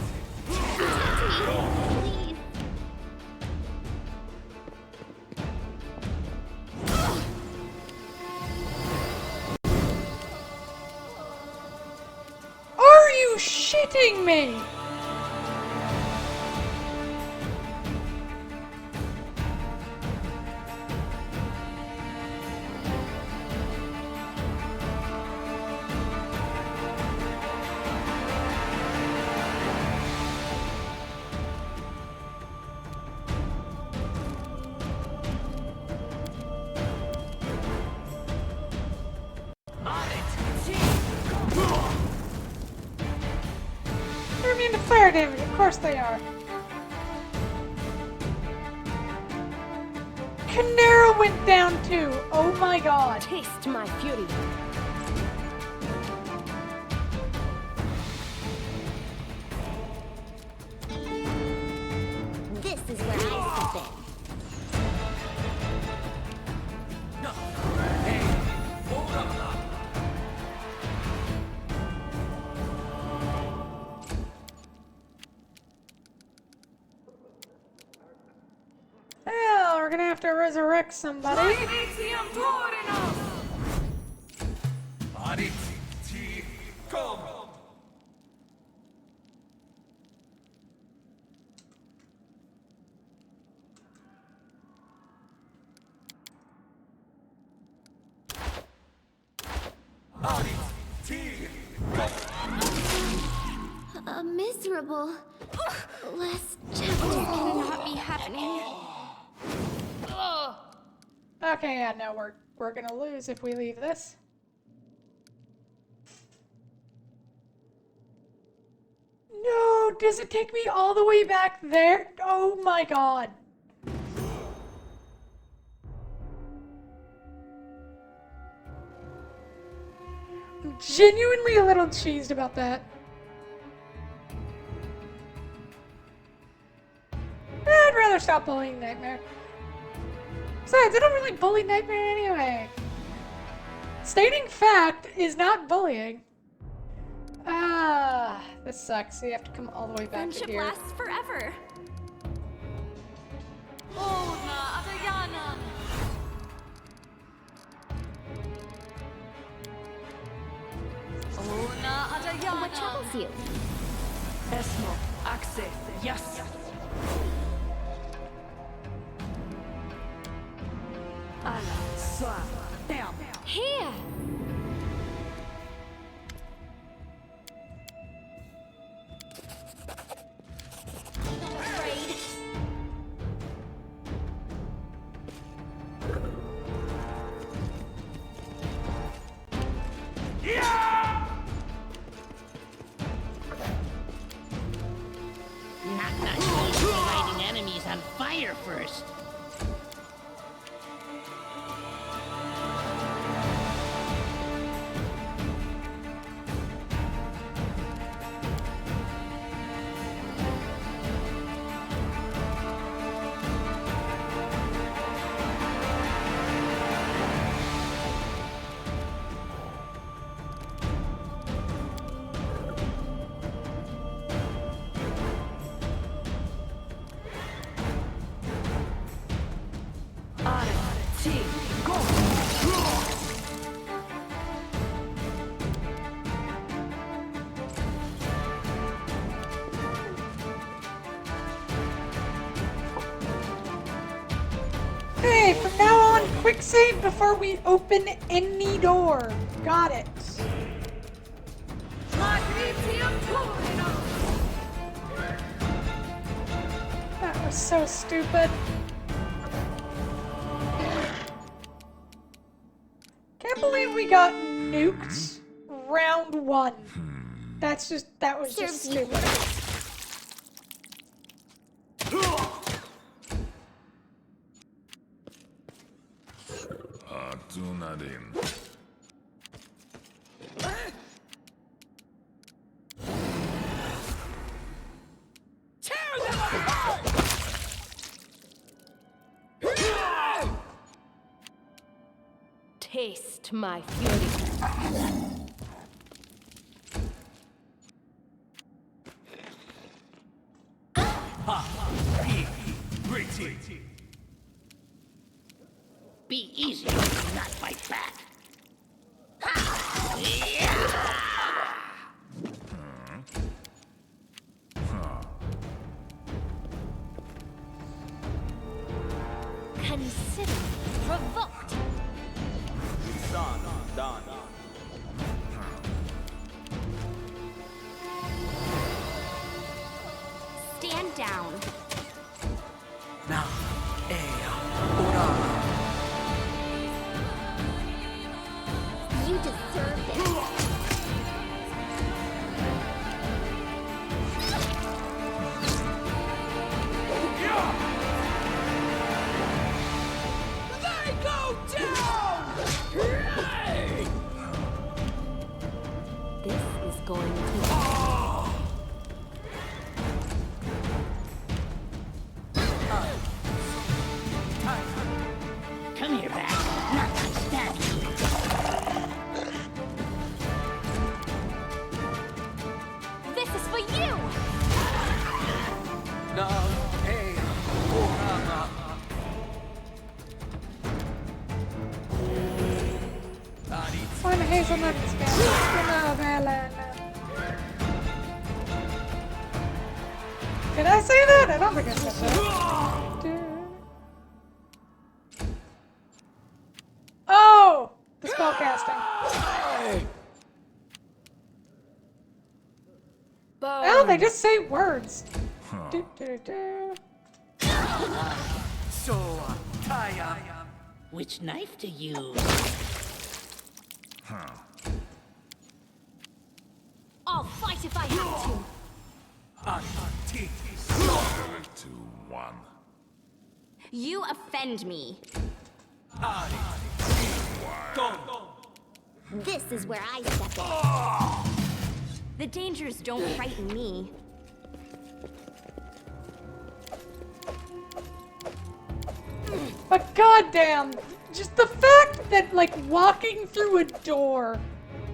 A: Are you shitting me? They're immune to fire damage, of course they are. Canera went down too. Oh my god.
D: Taste my fury.
G: This is where I step in.
A: Well, we're gonna have to resurrect somebody.
G: A miserable last chapter cannot be happening.
A: Okay, yeah, no, we're gonna lose if we leave this. No, does it take me all the way back there? Oh my god. I'm genuinely a little cheesed about that. I'd rather stop bullying Nightmare. Besides, I don't really bully Nightmare anyway. Stating fact is not bullying. This sucks. You have to come all the way back
G: Friendship
A: to here.
G: lasts forever. What troubles you?
L: Esmo, Axe, yes. Ala, Swa, Bam.
G: Here! Afraid.
C: Not used to lighting enemies on fire first.
A: Okay, from now on, quick save before we open any door. Got it. That was so stupid. Can't believe we got nuked round 1. That was just stupid.
I: Adrenaline.
D: Taste my fury.
C: Be easy, do not fight back. Ha! Yeah!
B: Consider provoked.
G: Stand down.
L: Na, ea, ora.
G: You deserve it.
L: They go down!
D: This is going to...
C: Come here, back. Not to stab you.
B: This is for you!
L: Na, ea, ora.
A: One hazelnut melon. Did I say that? I don't think I said that. Oh! The spell casting. Oh, they just say words. Do, do, do.
L: So, Kaya.
C: Which knife to use?
B: I'll fight if I have to.
L: Anti.
I: 2-1.
G: You offend me. This is where I step in. The dangers don't frighten me.
A: But goddamn, just the fact that like walking through a door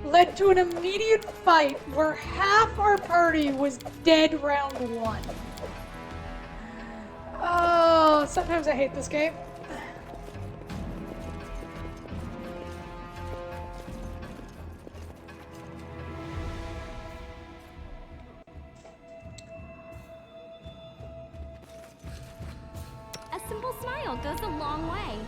A: led to an immediate fight where half our party was dead round 1. Oh, sometimes I hate this game.
G: A simple smile goes a long way.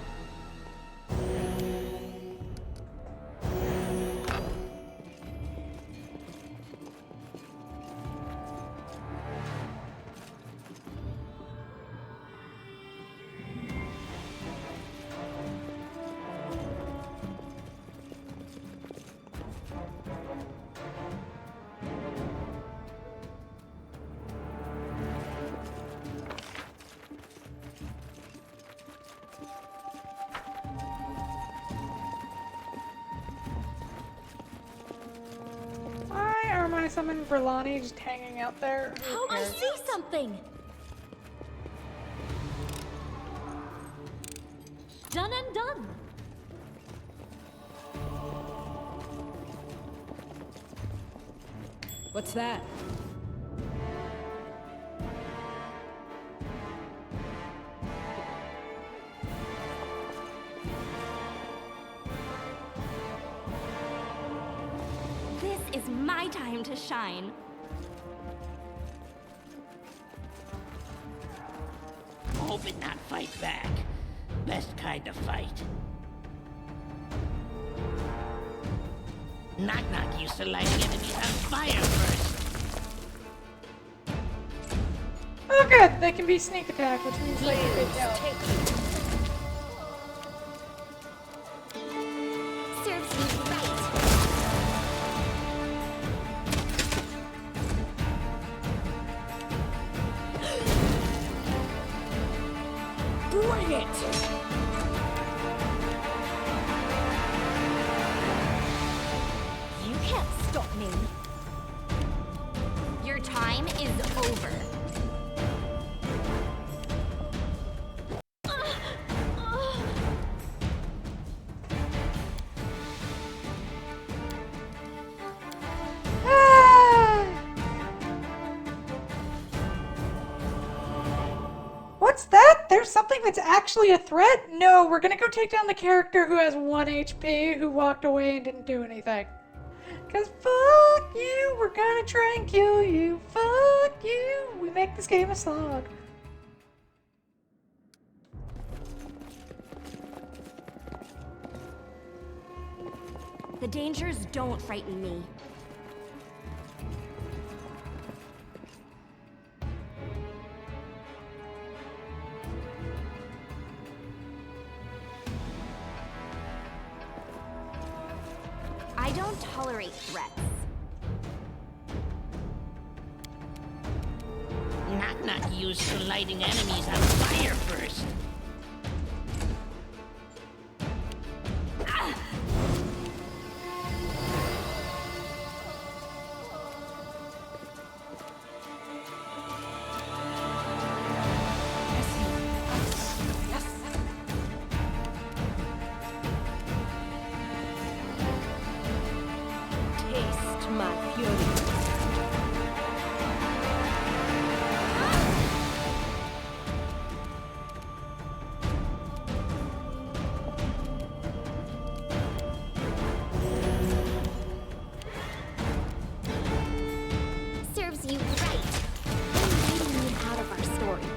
A: I summon Verlani just hanging out there.
B: Oh, I see something! Done and done!
J: What's that?
G: This is my time to shine.
C: Hope it not fight back. best kind of fight. Knock-knock used to lighting enemies on fire first.
A: Oh good, they can be sneak attack, which means they can be killed.
G: Serves you right.
L: Bring it!
G: You can't stop me. Your time is over.
A: What's that? There's something that's actually a threat? No, we're gonna go take down the character who has 1 HP, who walked away and didn't do anything. Cause fuck you, we're gonna try and kill you. Fuck you, we make this game a slog.
G: The dangers don't frighten me. I don't tolerate threats.
C: Knock-knock used to lighting enemies on fire first.
D: Taste my fury.
G: Serves you right. I'm leading you out of our story.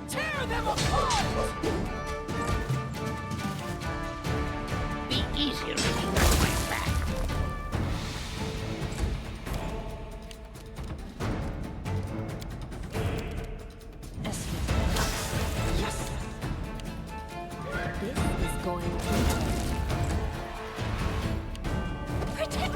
L: Tear them apart!
C: Be easier if you got my back.
D: Yes. This is going to
G: Protect.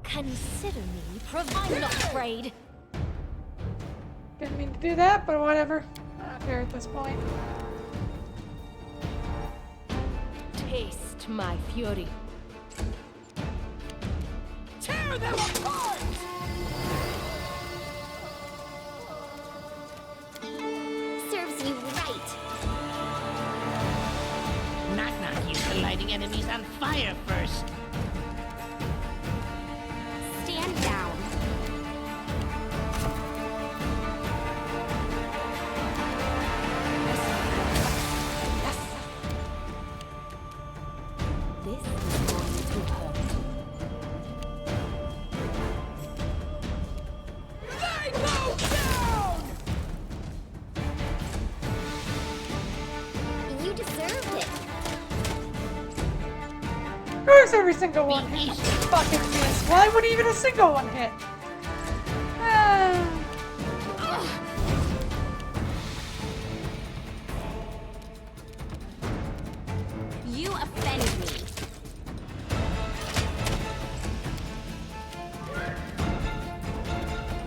G: Consider me I'm not afraid.
A: Didn't mean to do that, but whatever. I don't care at this point.
D: taste my fury.
L: Tear them apart!
G: Serves you right.
C: Knock-knock used to lighting enemies on fire first.
G: Stand down.
D: This is going to hurt.
L: They go down!
G: You deserved it.
A: Of course every single one hit. Fucking miss. Why would even a single one hit?
G: You offended me.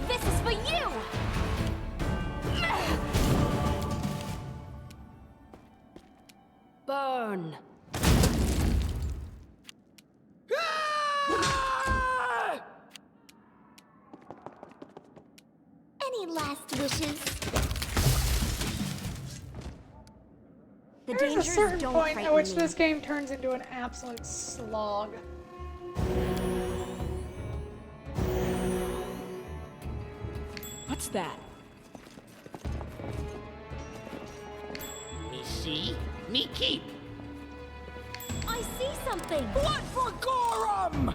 G: This is for you!
D: Burn!
G: Any last wishes? The
A: There's a
G: dangers
A: certain
G: don't
A: point at
G: frighten
A: which
G: me.
A: this game turns into an absolute slog.
J: What's that?
C: Me see, me keep.
G: I see something.
L: Blood for Gorham!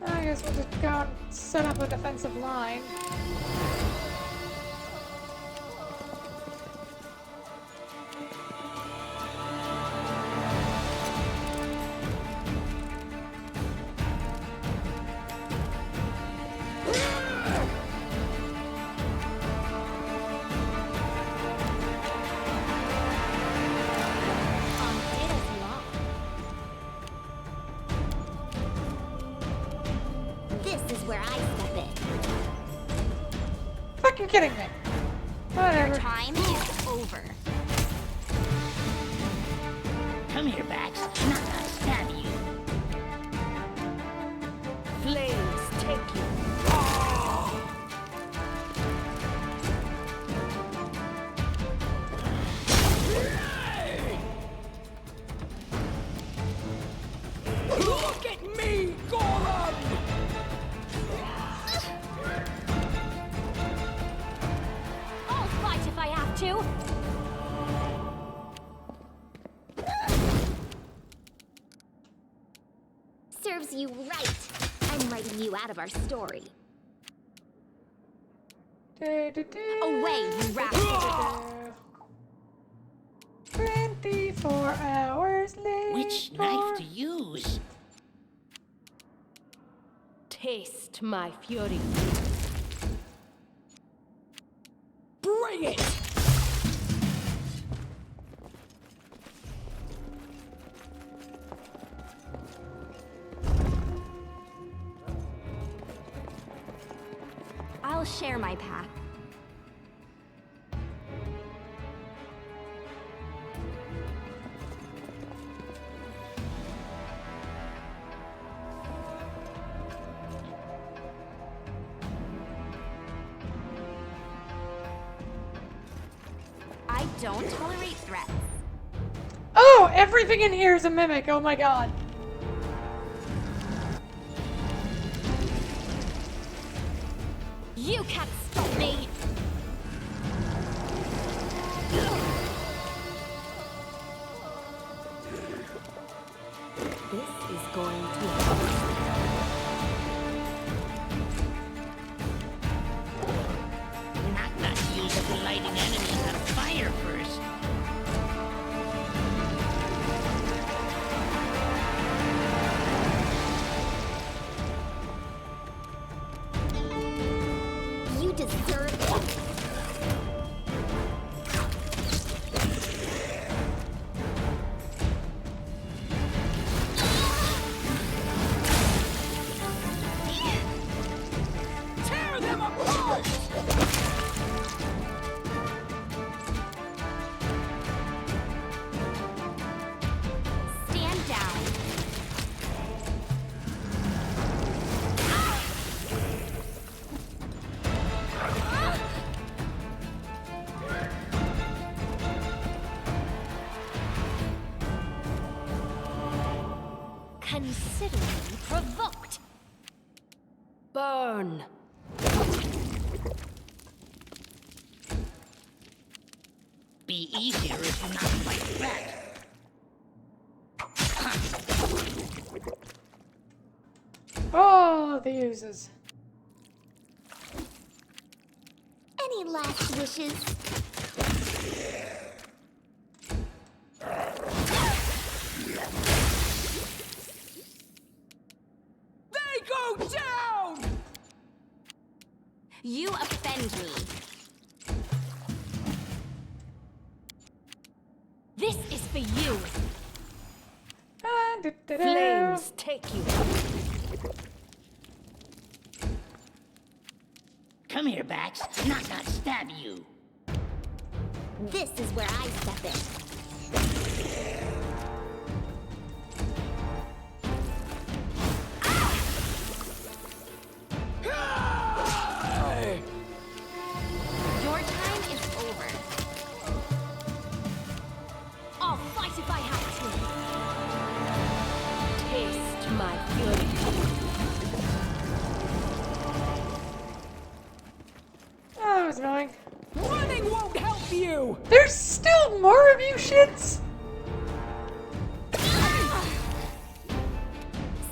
A: I guess we'll just go and set up a defensive line.
G: This is where I step in.
A: Fucking kidding me. Whatever.
G: Your time is over.
C: Come here, Bax. Not gonna stab you.
L: Flames take you. Look at me, Gorham!
G: I'll fight if I have to. Serves you right. I'm writing you out of our story. Away, you rascal!
A: 24 hours later.
C: Which knife to use?
D: Taste my fury.
L: Bring it!
G: I'll share my path. I don't tolerate threats.
A: Oh, everything in here is a mimic. Oh my god.
G: You can't stop me!
D: This is going to hurt.
C: Not much use of lighting enemies on fire first.
G: You deserve it!
L: Tear them apart!
G: Stand down. Consider me provoked.
D: Burn.
C: Be easier if you not fight back.
A: Oh, the uses.
G: Any last wishes?
L: They go down!
G: You offend me. This is for you.
D: Flames take you.
C: Come here, Bax. Not gonna stab you.
G: This is where I step in.
L: you!
A: There's still more of you shits?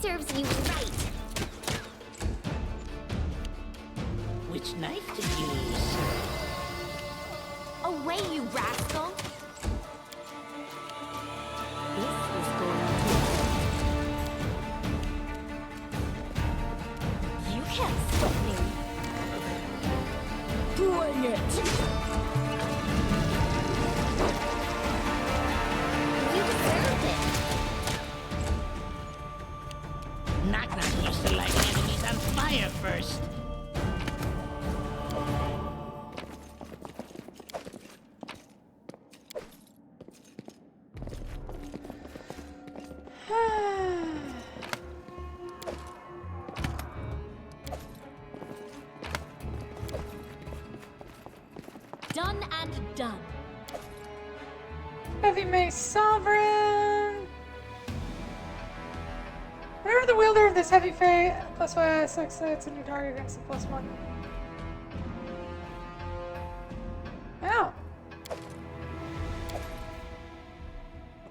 G: Serves you right.
C: Which knife to use?
G: Away, you rascal!
B: This is going to...
G: You can't stop me.
L: Bring it!
G: You deserved it.
C: Knock-knock used to light enemies on fire first.
G: Done and done.
A: Heavy Mace Sovereign. Whenever the wielder of this heavy fate +1 succeeds a new target against the +1. Ow.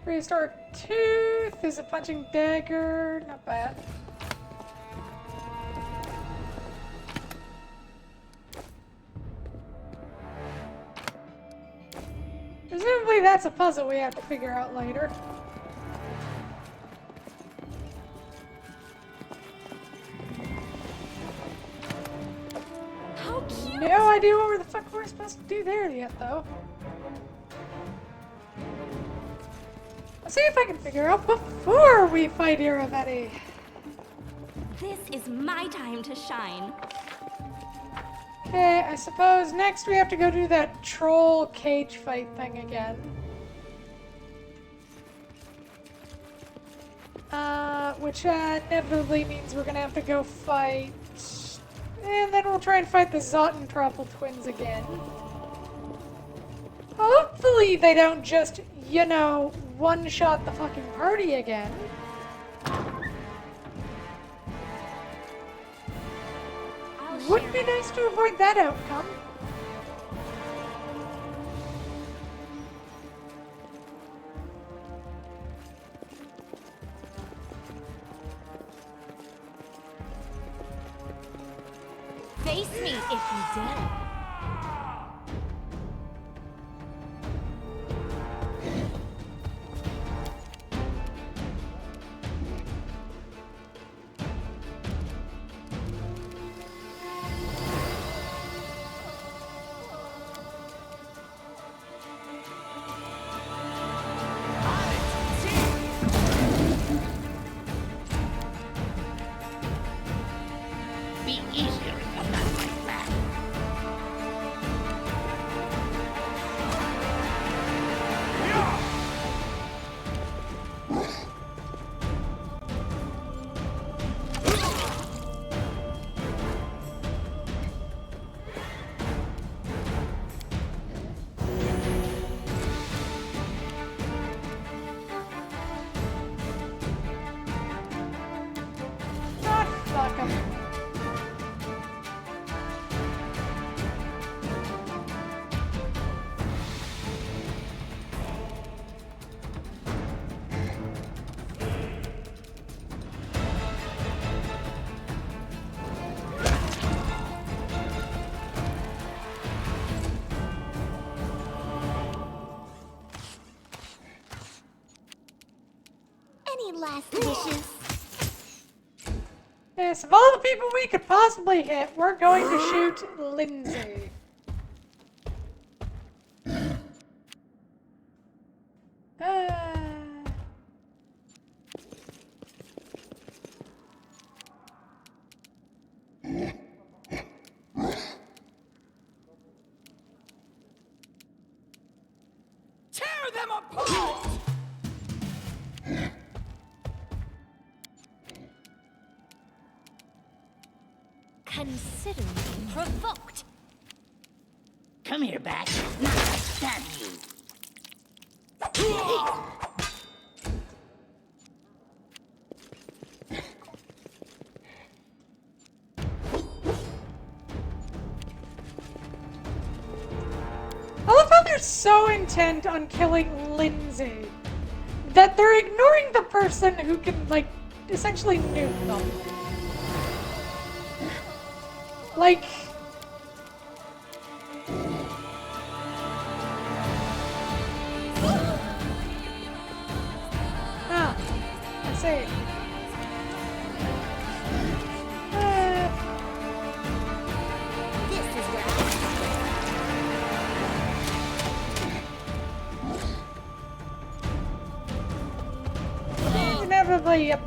A: Prehistoric Tooth is a punching dagger. Not bad. Presumably that's a puzzle we have to figure out later.
G: How cute!
A: No idea what the fuck we're supposed to do there yet, though. I'll see if I can figure out before we fight Iravetti.
G: This is my time to shine.
A: Okay, I suppose next we have to go do that troll cage fight thing again. Which inevitably means we're gonna have to go fight... And then we'll try and fight the Zottentroppel twins again. Hopefully they don't just, you know, one-shot the fucking party again. Would be nice to avoid that outcome.
G: Face me if you dare.
C: Be easier if you're not like that.
A: God, fuck 'em.
G: Any last wishes?
A: Yes, of all the people we could possibly hit, we're going to shoot Linzi.
L: Tear them apart!
G: Consider me provoked.
C: Come here, Bat. Now I stab you.
A: I love how they're they're so intent on killing Linzi that they're ignoring the person who can, like, essentially nuke them. Like... Ah, I see.
G: This is where
A: Inevitably, yep.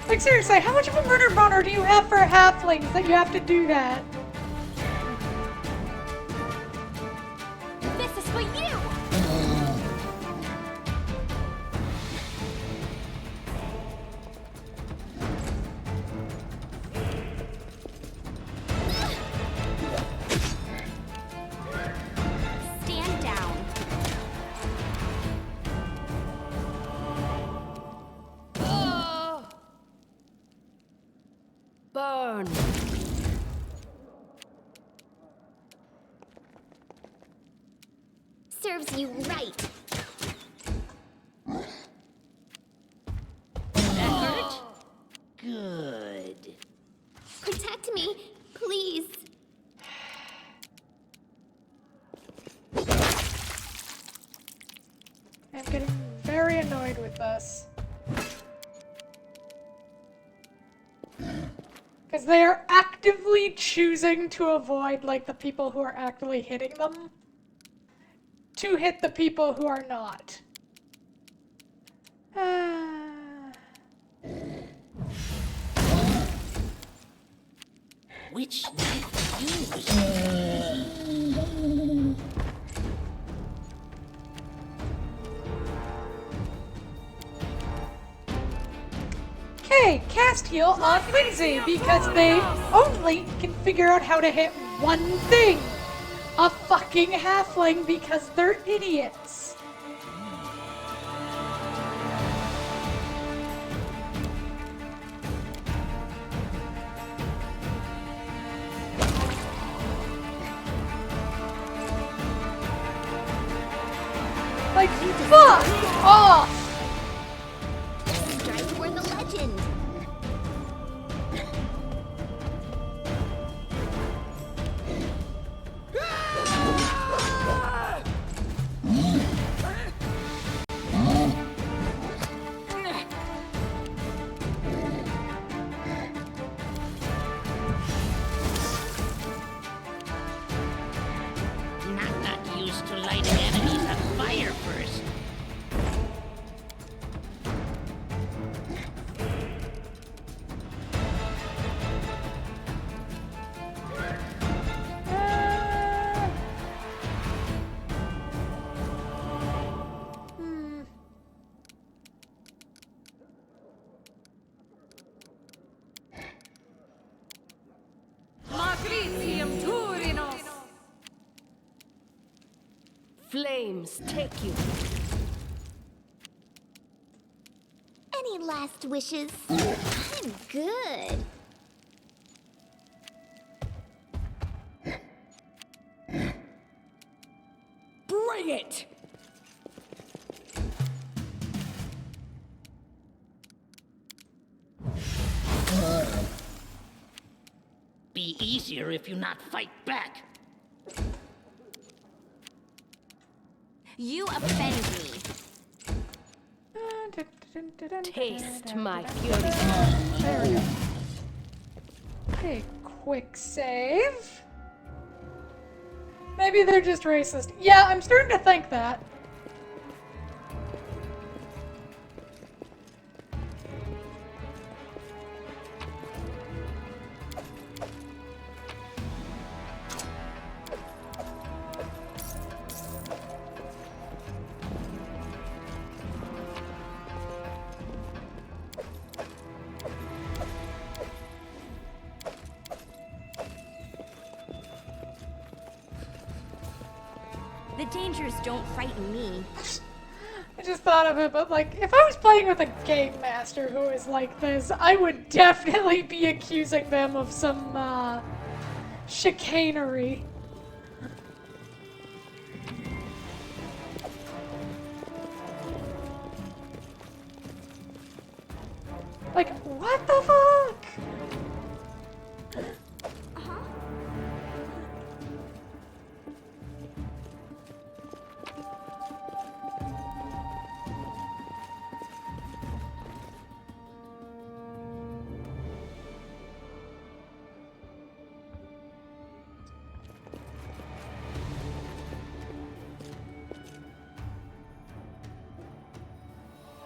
A: Like, seriously, how much of a murder boner do you have for halflings that you have to do that?
G: This is for you! Stand down.
D: Burn!
G: Serves you right.
C: That hurt? Good.
G: Protect me, please.
A: I'm getting very annoyed with this. Because they are actively choosing to avoid, like, the people who are actively hitting them to hit the people who are not.
C: Which knife used?
A: Okay, cast heal on Linzi because they only can figure out how to hit one thing. A fucking halfling because they're idiots. Like, fuck off!
G: Strive toward the legend.
C: Not used to lighting enemies on fire first.
D: Flames take you.
G: Any last wishes? I'm good.
L: Bring it!
C: Be easier if you not fight back.
G: You offend me.
D: Taste my fury.
A: There we go. Okay, quick save. Maybe they're just racist. Yeah, I'm starting to think that.
G: The dangers don't frighten me.
A: I just thought of it, but like, if I was playing with a game master who is like this, I would definitely be accusing them of some, chicanery. Like, what the fuck?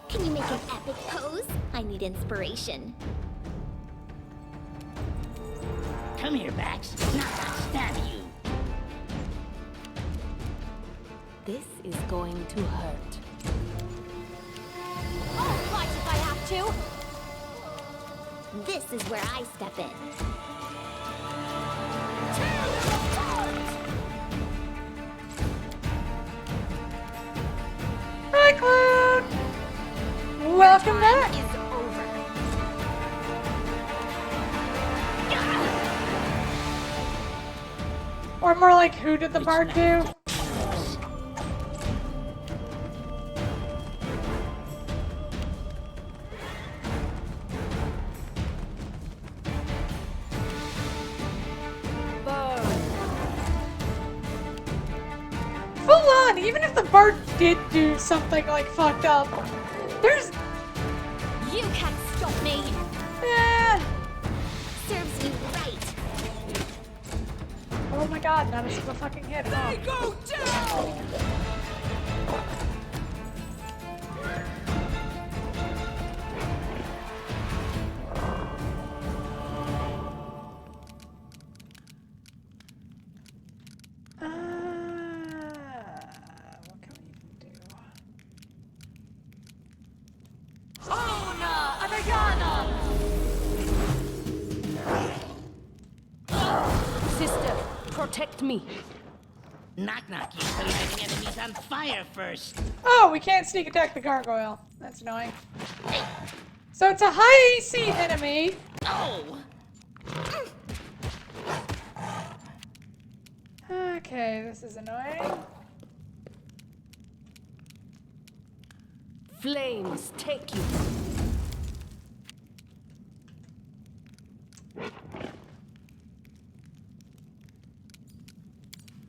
G: Can you make an epic pose? I need inspiration.
C: Come here, Bax. Not stab you.
D: This is going to hurt.
G: I'll fight if I have to. This is where I step in.
A: Hi, Cloud! Welcome back!
G: Is over.
A: Or more like, who did the bard do? Full on, even if the bard did do something like fucked up, there's...
G: You can't stop me.
A: Eh.
G: Serves you right.
A: Oh my god, not a single fucking hit.
L: They go down!
A: What can we even do?
D: Sister, protect me.
C: Knock-knock used to lighting enemies on fire first.
A: Oh, we can't sneak attack the gargoyle. That's annoying. So it's a high AC enemy.
C: Oh!
A: Okay, this is annoying.
D: Flames take you.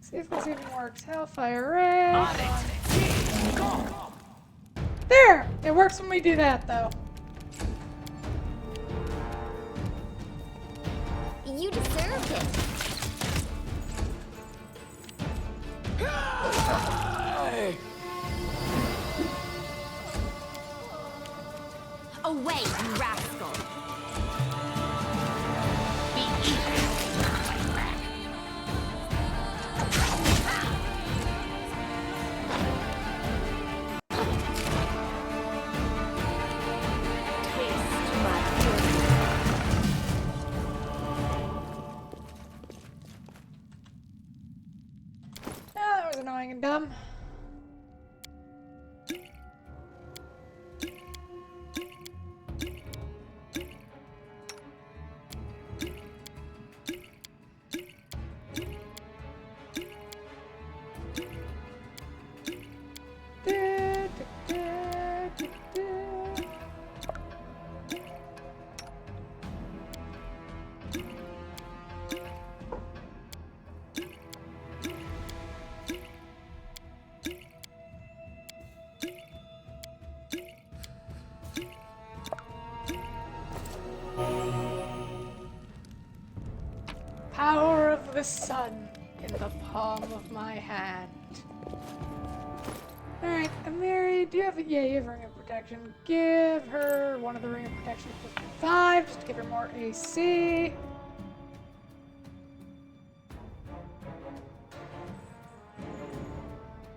A: See if this even works. Hellfire Ray. There! It works when we do that, though.
G: You deserved it. Away, you rascal. Be easy.
A: That was annoying and dumb. Power of the sun in the palm of my hand. Alright, Mary, do you have a... Yeah, you have Ring of Protection. Give her one of the Ring of Protection plus 5, just to give her more AC.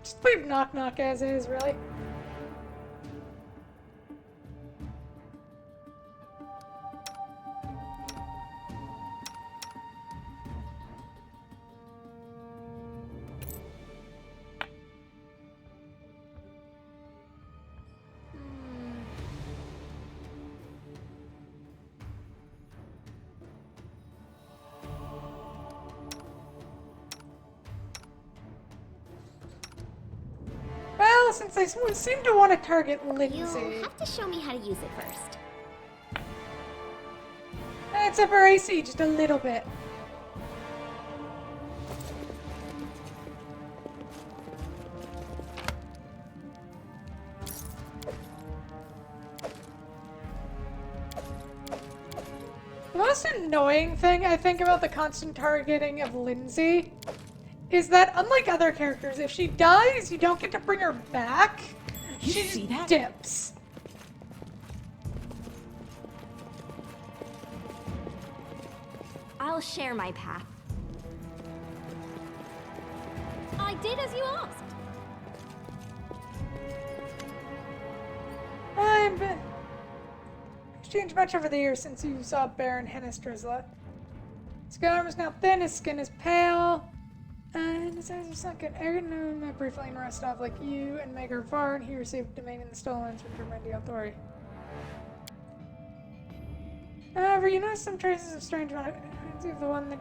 A: Just leave Knock Knock as is, really. since I seem to want to target
G: You'll
A: Linzi.
G: have to show me how to use it first.
A: It's up our AC just a little bit. The most annoying thing I think about the constant targeting of Linzi is that, unlike other characters, if she dies, you don't get to bring her back. She just dips.
B: I'll share my path. I did as you asked.
A: I've been changed much over the years since you saw Baron Hennis Drizla. His arm is now thin, his skin is pale, and his eyes are sunken. Aaron knew him briefly in Rostov like you and Megar Var, and he received domain in the stolen lands from Germania Authority. However, you notice some traces of strange one. The one that.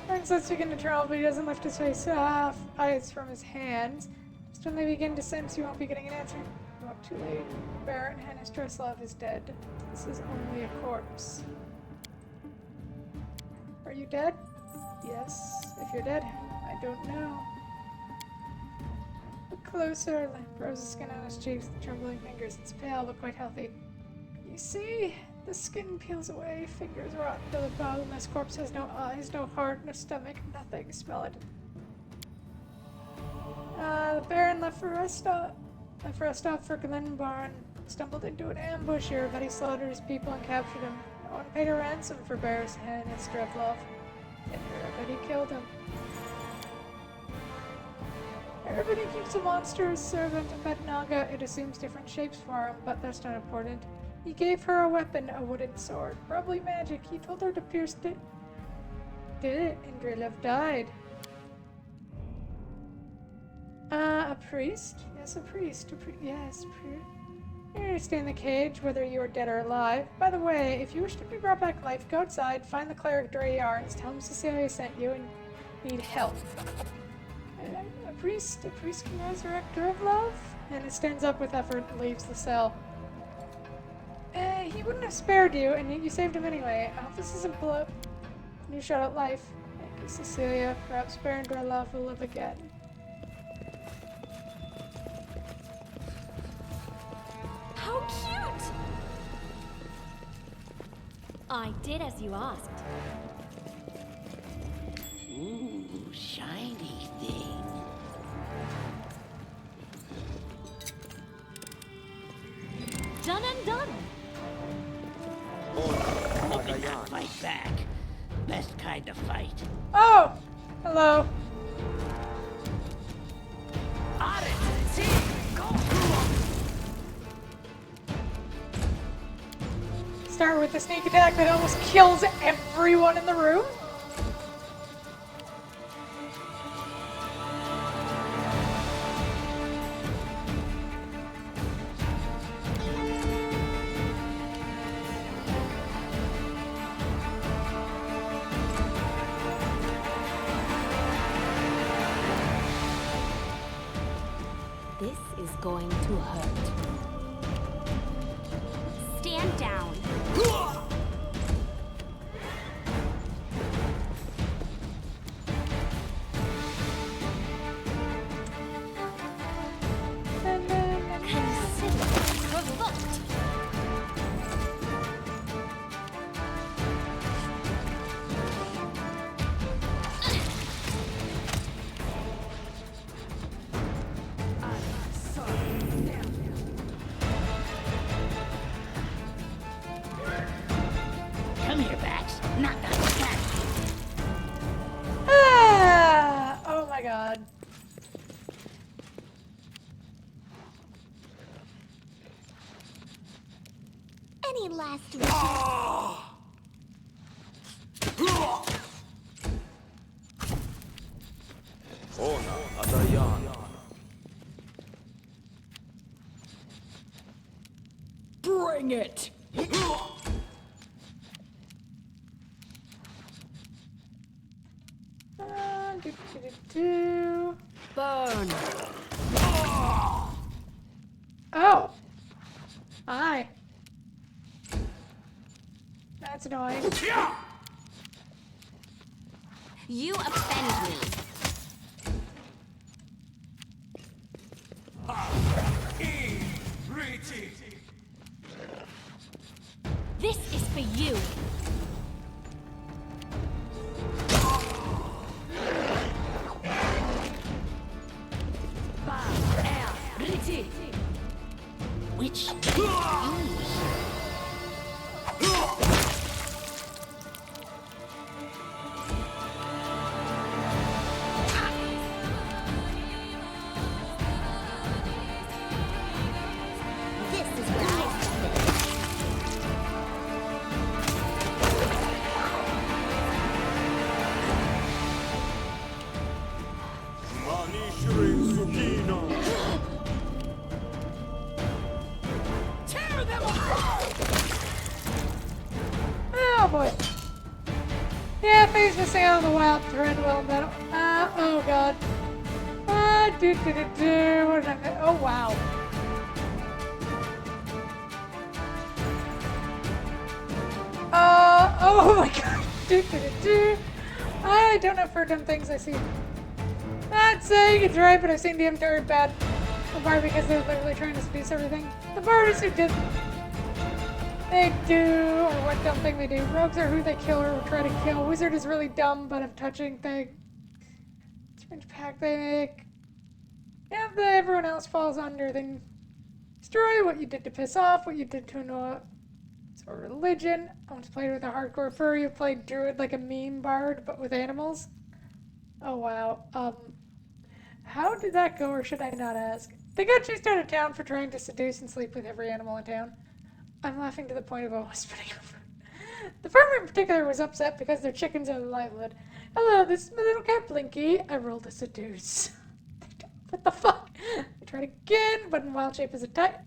A: Aaron lets begin to tremble, but he doesn't lift his face eyes from his hands. Just when they begin to sense you won't be getting an answer. Not too late. Baron Hennis Dreslov is dead. This is only a corpse. Are you dead? Yes. If you're dead, I don't know. Look closer. Rose's skin on his cheeks, the trembling fingers. It's pale but quite healthy. You see? The skin peels away, fingers rot to the bone. This corpse has no eyes, no heart, no stomach, nothing. Smell it. The Baron left for Rostov for Glenbar and stumbled into an ambush here, but he slaughtered his people and captured him. No one paid a ransom for Baron Hennis Drevlov. Everybody killed him. Everybody keeps a monster as servant, a pet naga. It assumes different shapes for him, but that's not important. He gave her a weapon, a wooden sword. Probably magic. He told her to pierce it. Did it, and Drelev died. A priest? Yes, a priest. Yes, I understand the cage, whether you are dead or alive. By the way, if you wish to be brought back to life, go outside, find the cleric Dreyarns, tell him Cecilia sent you and need help. A priest can resurrect Drevlov? And it stands up with effort and leaves the cell. He wouldn't have spared you, and yet you saved him anyway. I hope this isn't blow. You shot at life. Thank you, Cecilia. Perhaps Baron Drevlov will live again.
B: How cute! I did as you asked.
C: Ooh, shiny thing.
B: Done and done.
C: Hoping to fight back. Best kind of fight.
A: Oh! Hello. Start with a sneak attack that almost kills everyone in the room?
D: This is going to hurt.
B: Stand down. Consider provoked.
C: Come here, Bax. Knock out the cat.
A: Ah! Oh my god.
G: Any last wishes?
J: Bring it!
A: Hi. That's annoying.
G: You offend me. This is for you.
C: Which
G: This is where I step in.
L: Tear them apart!
A: Oh boy. Yeah, Faye's missing out on the wild thread well battle. Oh god. What did I miss? Oh wow. Oh my god. I don't know for dumb things I see. Not saying it's right, but I've seen DM turn bad. The Bard because they're literally trying to space everything. The Bards who did they do, or what dumb thing they do. Rogues are who they kill or try to kill. Wizard is really dumb, but a touching thing. Strange pack they make. Yeah, but everyone else falls under. Then destroy what you did to piss off, what you did to annoy. So religion. I once played with a hardcore furry who played druid like a meme bard, but with animals. Oh wow. How did that go, or should I not ask? They got chased out of town for trying to seduce and sleep with every animal in town. I'm laughing to the point of almost spitting over. The farmer in particular was upset because their chickens are their livelihood. Hello, this is my little cat Blinky. I rolled a seduce. What the fuck? I tried again, but in wild shape as a type.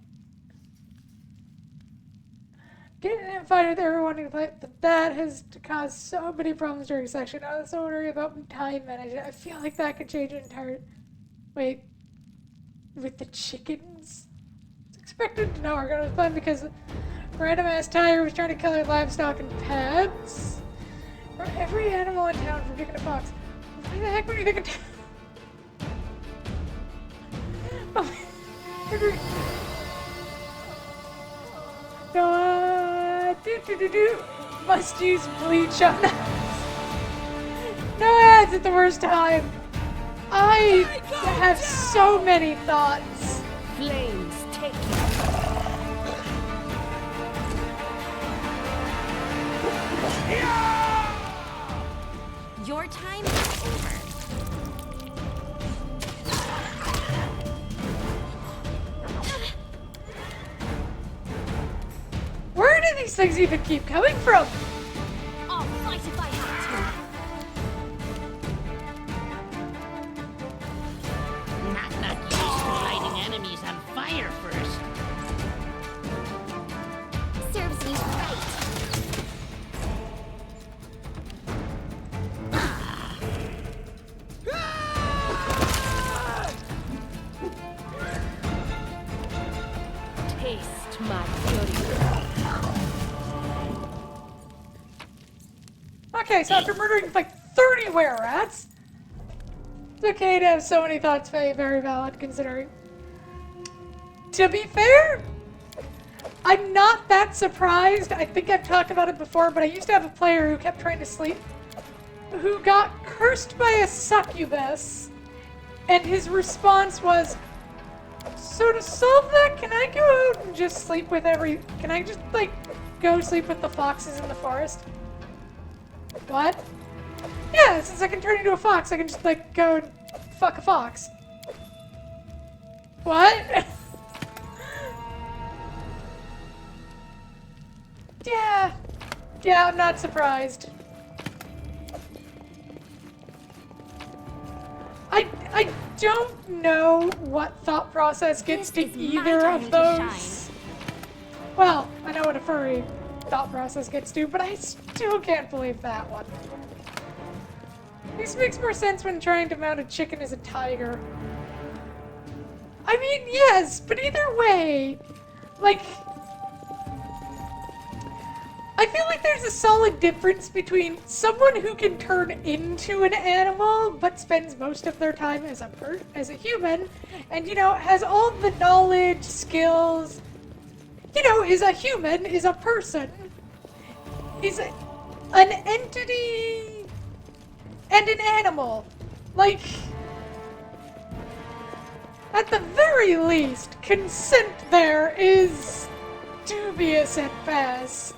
A: Getting in a fight with everyone to play, but that has caused so many problems during section. I was so worried about time management. I feel like that could change an entire. Wait, with the chickens? It's expected to know we're gonna fun because random ass tiger was trying to kill their livestock and pets. For every animal in town from chicken to fox. Why the heck would you think of Must use bleach on that. No ads at the worst time. I have so many thoughts.
D: Flames take
G: you. Your time is over.
A: Where do these things even keep coming from?
G: I'll fight if I have
C: not used to lighting enemies on fire first.
G: to. Serves me right.
D: taste my fury.
A: Okay, so after murdering like 30 were-rats, it's okay to have so many thoughts, Faye. Very valid, considering. To be fair, I'm not that surprised. I think I've talked about it before, but I used to have a player who kept trying to sleep, who got cursed by a succubus, and his response was, so to solve that, can I go out and just sleep with can I just, like, go sleep with the foxes in the forest? What? Yeah, since I can turn into a fox, I can just, like, go and fuck a fox. What? Yeah. Yeah, I'm not surprised. I don't know what thought process gets to either of those. Well, I know what a furry thought process gets to, but I still can't believe that one. This makes more sense when trying to mount a chicken as a tiger. I mean, yes, but either way, like, I feel like there's a solid difference between someone who can turn into an animal but spends most of their time as a human, and you know, has all the knowledge, skills, you know, is a human, is a person, is an entity, and an animal. Like, at the very least, consent there is dubious at best.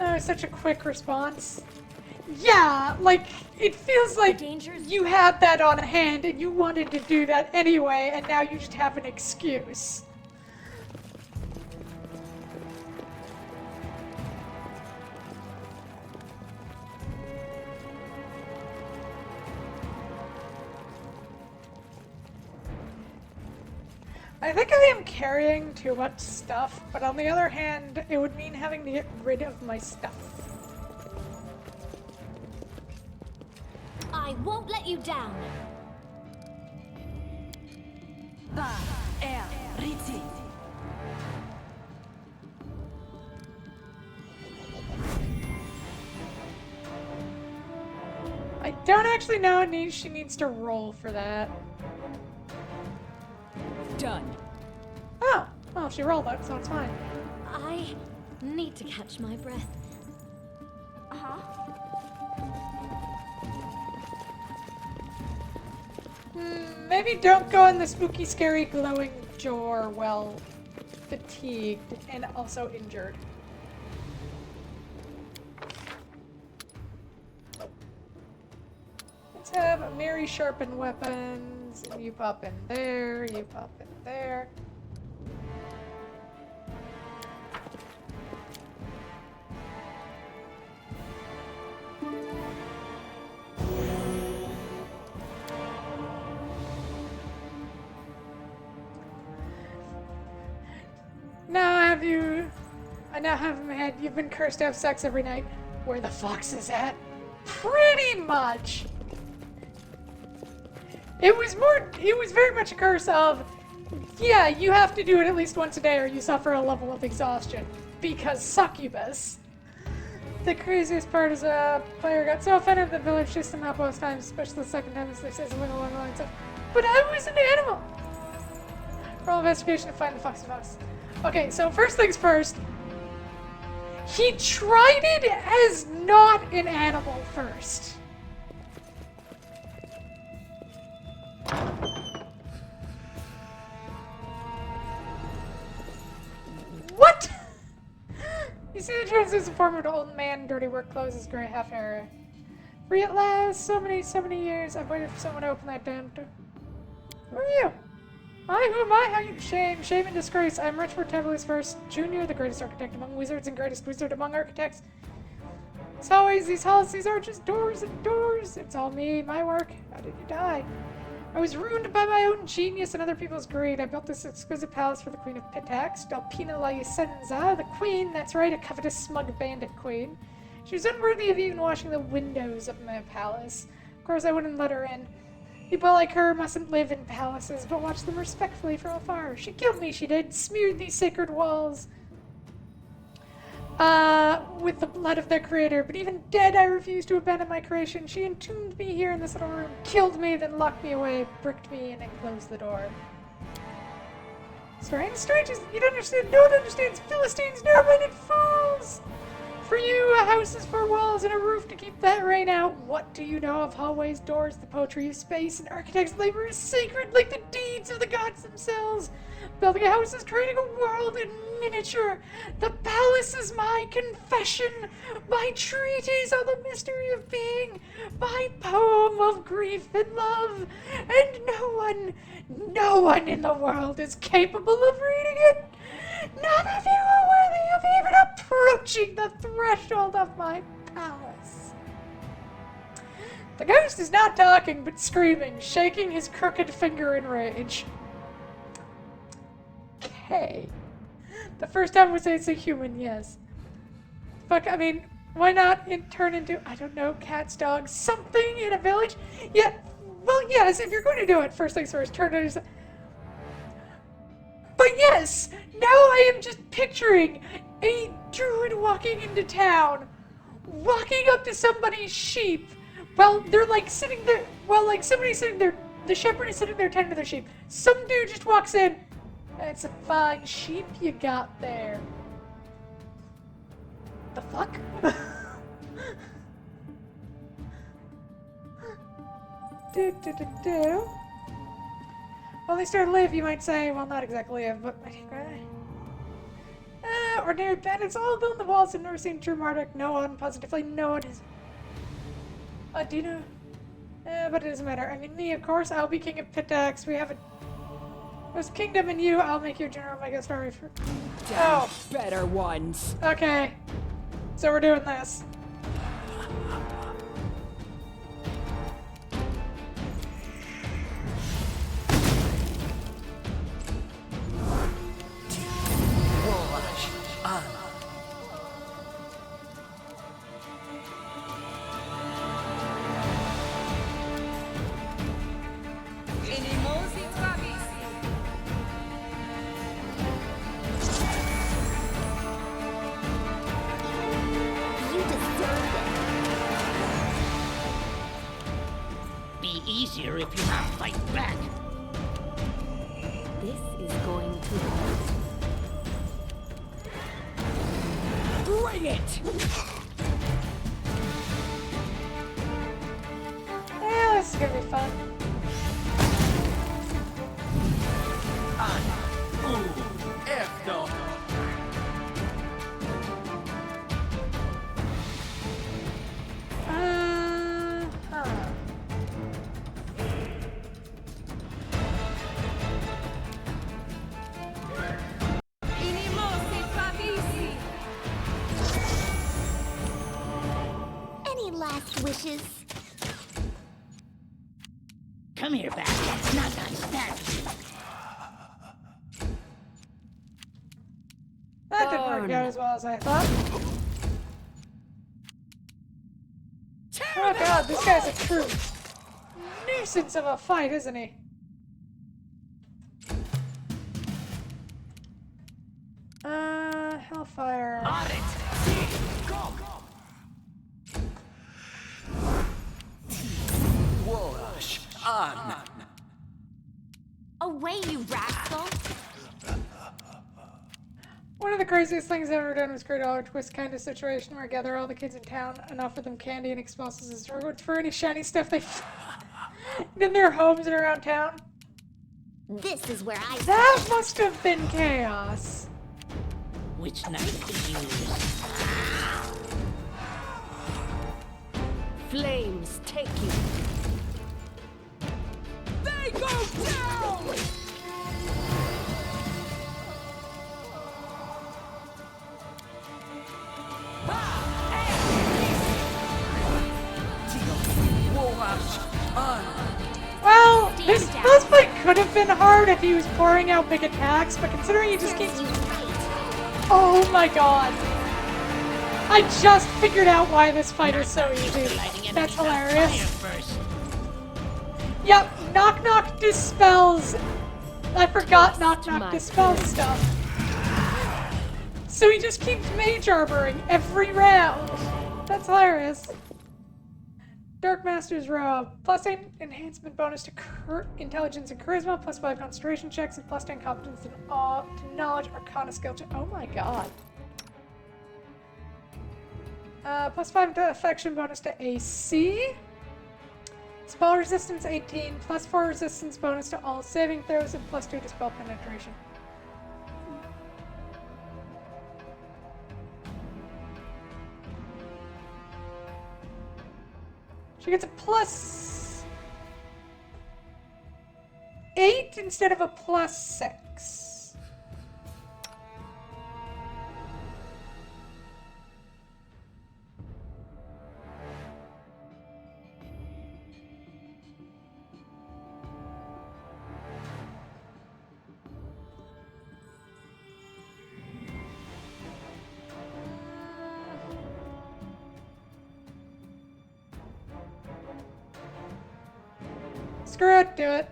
A: Oh, such a quick response. Yeah, like, it feels like you had that on hand and you wanted to do that anyway, and now you just have an excuse. I think I am carrying too much stuff, but on the other hand, it would mean having to get rid of my stuff.
B: I won't let you down.
L: Linzi.
A: I don't actually know she needs to roll for that.
L: Done.
A: Oh, well, she rolled it, so it's fine.
B: I need to catch my breath.
A: Maybe don't go in the spooky, scary, glowing door while fatigued and also injured. Let's have Mary sharpen weapons. You pop in there, you pop in there. I now have in my head, you've been cursed to have sex every night. Where the fox is at? Pretty much. It was very much a curse of, yeah, you have to do it at least once a day or you suffer a level of exhaustion. Because succubus. The craziest part is a player got so offended the village chased him out both times, especially the second time as they say something along the lines of, but I was an animal! Roll investigation to find the fox's mouse. Okay, so first things first. He tried it as not an animal first. What? You see the translucent form of an old man in dirty work clothes, his gray half hair. Free at last, so many years, I've waited for someone to open that damn door. Who are you? Who am I? How you shame and disgrace. I'm Richard Tabby's first junior, the greatest architect among wizards and greatest wizard among architects. As always, these halls, these arches, doors and doors. It's all me, my work. How did you die? I was ruined by my own genius and other people's greed. I built this exquisite palace for the Queen of Pitax, Dalpina La Yacenza, the queen, that's right, a covetous, smug bandit queen. She was unworthy of even washing the windows of my palace. Of course, I wouldn't let her in. People like her mustn't live in palaces, but watch them respectfully from afar. She killed me, she did. Smeared these sacred walls with the blood of their creator. But even dead, I refused to abandon my creation. She entombed me here in this little room, killed me, then locked me away, bricked me in, and closed the door. Strangers, you don't understand. No one understands. Philistines, narrow-minded fools! For you, a house is four walls and a roof to keep that rain out. What do you know of hallways, doors, the poetry of space? An architect's labor is sacred like the deeds of the gods themselves. Building a house is creating a world in miniature. The palace is my confession, my treatise on the mystery of being, my poem of grief and love. And no one in the world is capable of reading it. None of you are worthy of even approaching the threshold of my palace. The ghost is not talking, but screaming, shaking his crooked finger in rage. okay. The first time we say it's a human, yes. Fuck, I mean, why not turn into, I don't know, cats, dogs, something in a village? Yeah, well, yes, if you're going to do it, first things first, turn it into... But yes, now I am just picturing a druid walking into town, walking up to somebody's sheep, while they're like sitting there, while like somebody's sitting there, the shepherd is sitting there tending to their sheep. Some dude just walks in. That's a fine sheep you got there. The fuck? do. Well, they started to live, you might say. Well, not exactly live, but... ordinary bandits all built the walls and never seen true Marduk. No one, positively no one is... do you know? But it doesn't matter. I mean, me, of course, I'll be king of Pitax. We have a... There's kingdom in you. I'll make you general mega story for...
L: Damn better ones.
A: Okay. So we're doing this.
C: Easier if you not fight back.
D: This is going to hurt.
L: Bring it!
A: Yeah, this is gonna be fun.
G: Wishes.
C: Come here, Batman. Not nice, that.
A: That didn't work out as well as I thought. Oh god, this guy's a true nuisance of a fight, isn't he? Hellfire.
L: On it! Go!
E: Wash on.
G: Away, you rascal!
A: One of the craziest things I've ever done was create a dollar twist kind of situation where I gather all the kids in town and offer them candy and expulses for any shiny stuff they in their homes and around town.
G: This is where I...
A: That must have been chaos.
C: Which knife to use?
D: Flames take you.
L: They go down!
A: Well, this fight could have been hard if he was pouring out big attacks, but considering he just keeps... Oh my god. I just figured out why this fight is so easy. That's hilarious. Yep, Knock Knock dispels... I forgot Knock Knock dispels stuff. So he just keeps mage armoring every round. That's hilarious. Dark Master's Robe. +8 enhancement bonus to intelligence and charisma, +5 concentration checks, and +10 competence to knowledge, arcana skill check. Oh my god. +5 affection bonus to AC. Spell resistance 18, +4 resistance bonus to all saving throws, and +2 to spell penetration. She gets a +8 instead of a +6. Screw it, do it.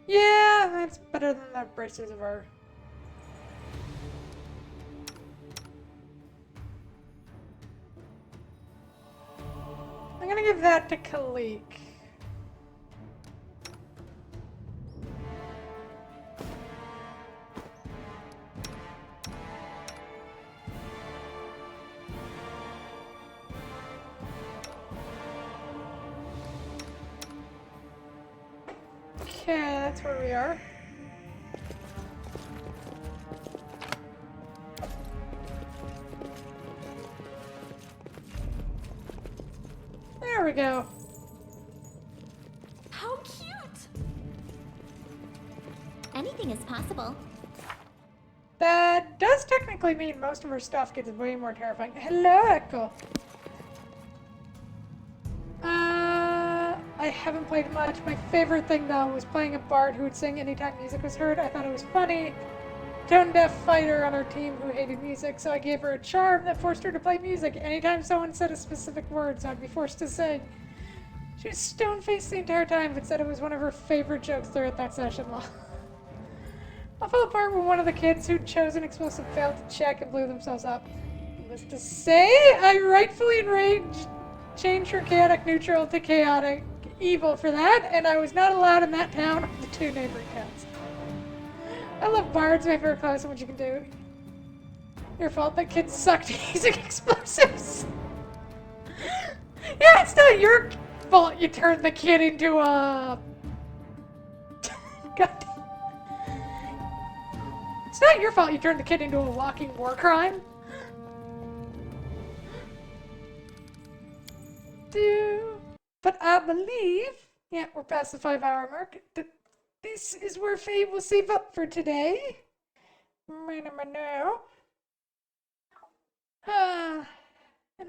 A: Yeah, that's better than the bracers of our... I'm gonna give that to Kalik. Okay, that's where we are. There we go.
G: How cute! Anything is possible.
A: That does technically mean most of our stuff gets way more terrifying. Hello, Echo. I haven't played much. My favorite thing, though, was playing a bard who would sing anytime music was heard. I thought it was funny. Tone-deaf fighter on our team who hated music, so I gave her a charm that forced her to play music. Anytime someone said a specific words, I'd be forced to sing. She was stone-faced the entire time, but said it was one of her favorite jokes throughout that session. I fell apart when one of the kids who'd chosen explosive failed to check and blew themselves up. Needless to say, I rightfully enraged, changed her chaotic neutral to chaotic evil for that, and I was not allowed in that town of the 2 neighboring towns. I love Bards, my favorite class, and what you can do. Your fault that kids sucked using explosives. Yeah, it's not your fault you turned the kid into a... God. It's not your fault you turned the kid into a walking war crime. But I believe, yeah, we're past the 5-hour mark. This is where Faye will save up for today. And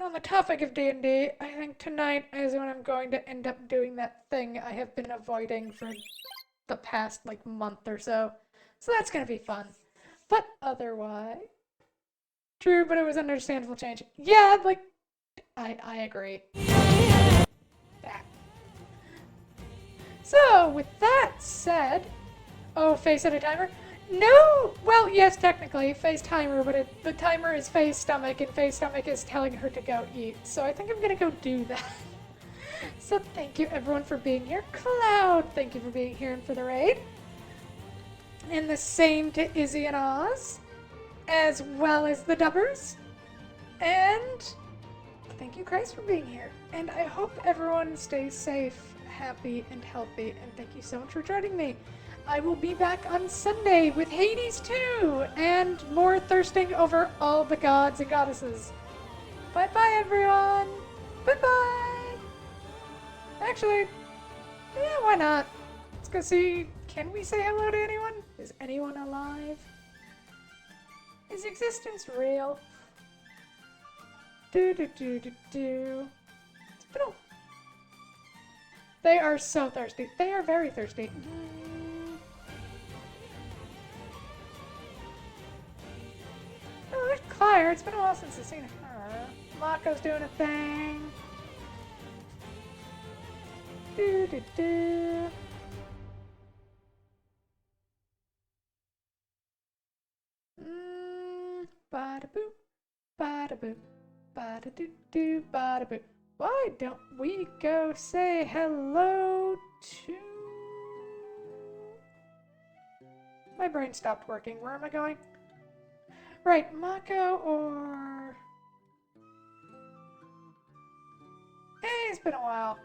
A: on the topic of D&D, I think tonight is when I'm going to end up doing that thing I have been avoiding for the past, like, month or so. So that's gonna be fun. But otherwise... True, but it was understandable change. Yeah, like, I agree. So, with that said... Oh, Faye set a timer? No! Well, yes, technically, Faye's timer, but the timer is Faye's stomach, and Faye's stomach is telling her to go eat. So I think I'm gonna go do that. So thank you, everyone, for being here. Cloud, thank you for being here and for the raid. And the same to Izzy and Oz, as well as the Dubbers. And thank you, Christ, for being here. And I hope everyone stays safe, happy, and healthy. And thank you so much for joining me. I will be back on Sunday with Hades 2 and more thirsting over all the gods and goddesses. Bye-bye, everyone. Bye-bye. Actually, yeah, why not? Let's go see. Can we say hello to anyone? Is anyone alive? Is existence real? Do. It's been a... They are so thirsty. They are very thirsty. Oh, there's Claire. It's been a while since I've seen her. Mako's doing a thing. Do. Bada-boo. Bada-boo. Bada-doo-doo. Bada-boo. Why don't we go say hello to... My brain stopped working. Where am I going? Right, Mako or... Hey, it's been a while.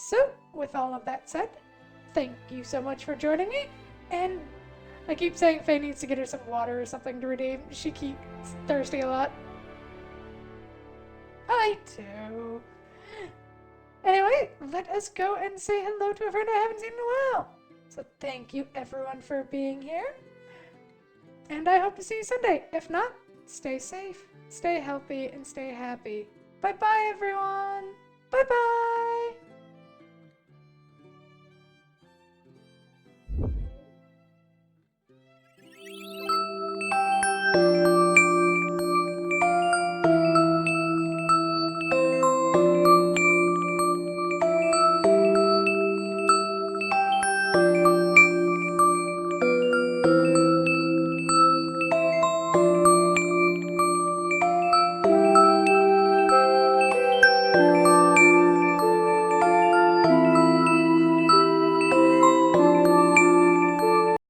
A: So, with all of that said, thank you so much for joining me, and I keep saying Faye needs to get her some water or something to redeem. She keeps thirsty a lot. I too. Anyway, let us go and say hello to a friend I haven't seen in a while. So thank you everyone for being here. And I hope to see you Sunday. If not, stay safe, stay healthy, and stay happy. Bye-bye, everyone. Bye-bye!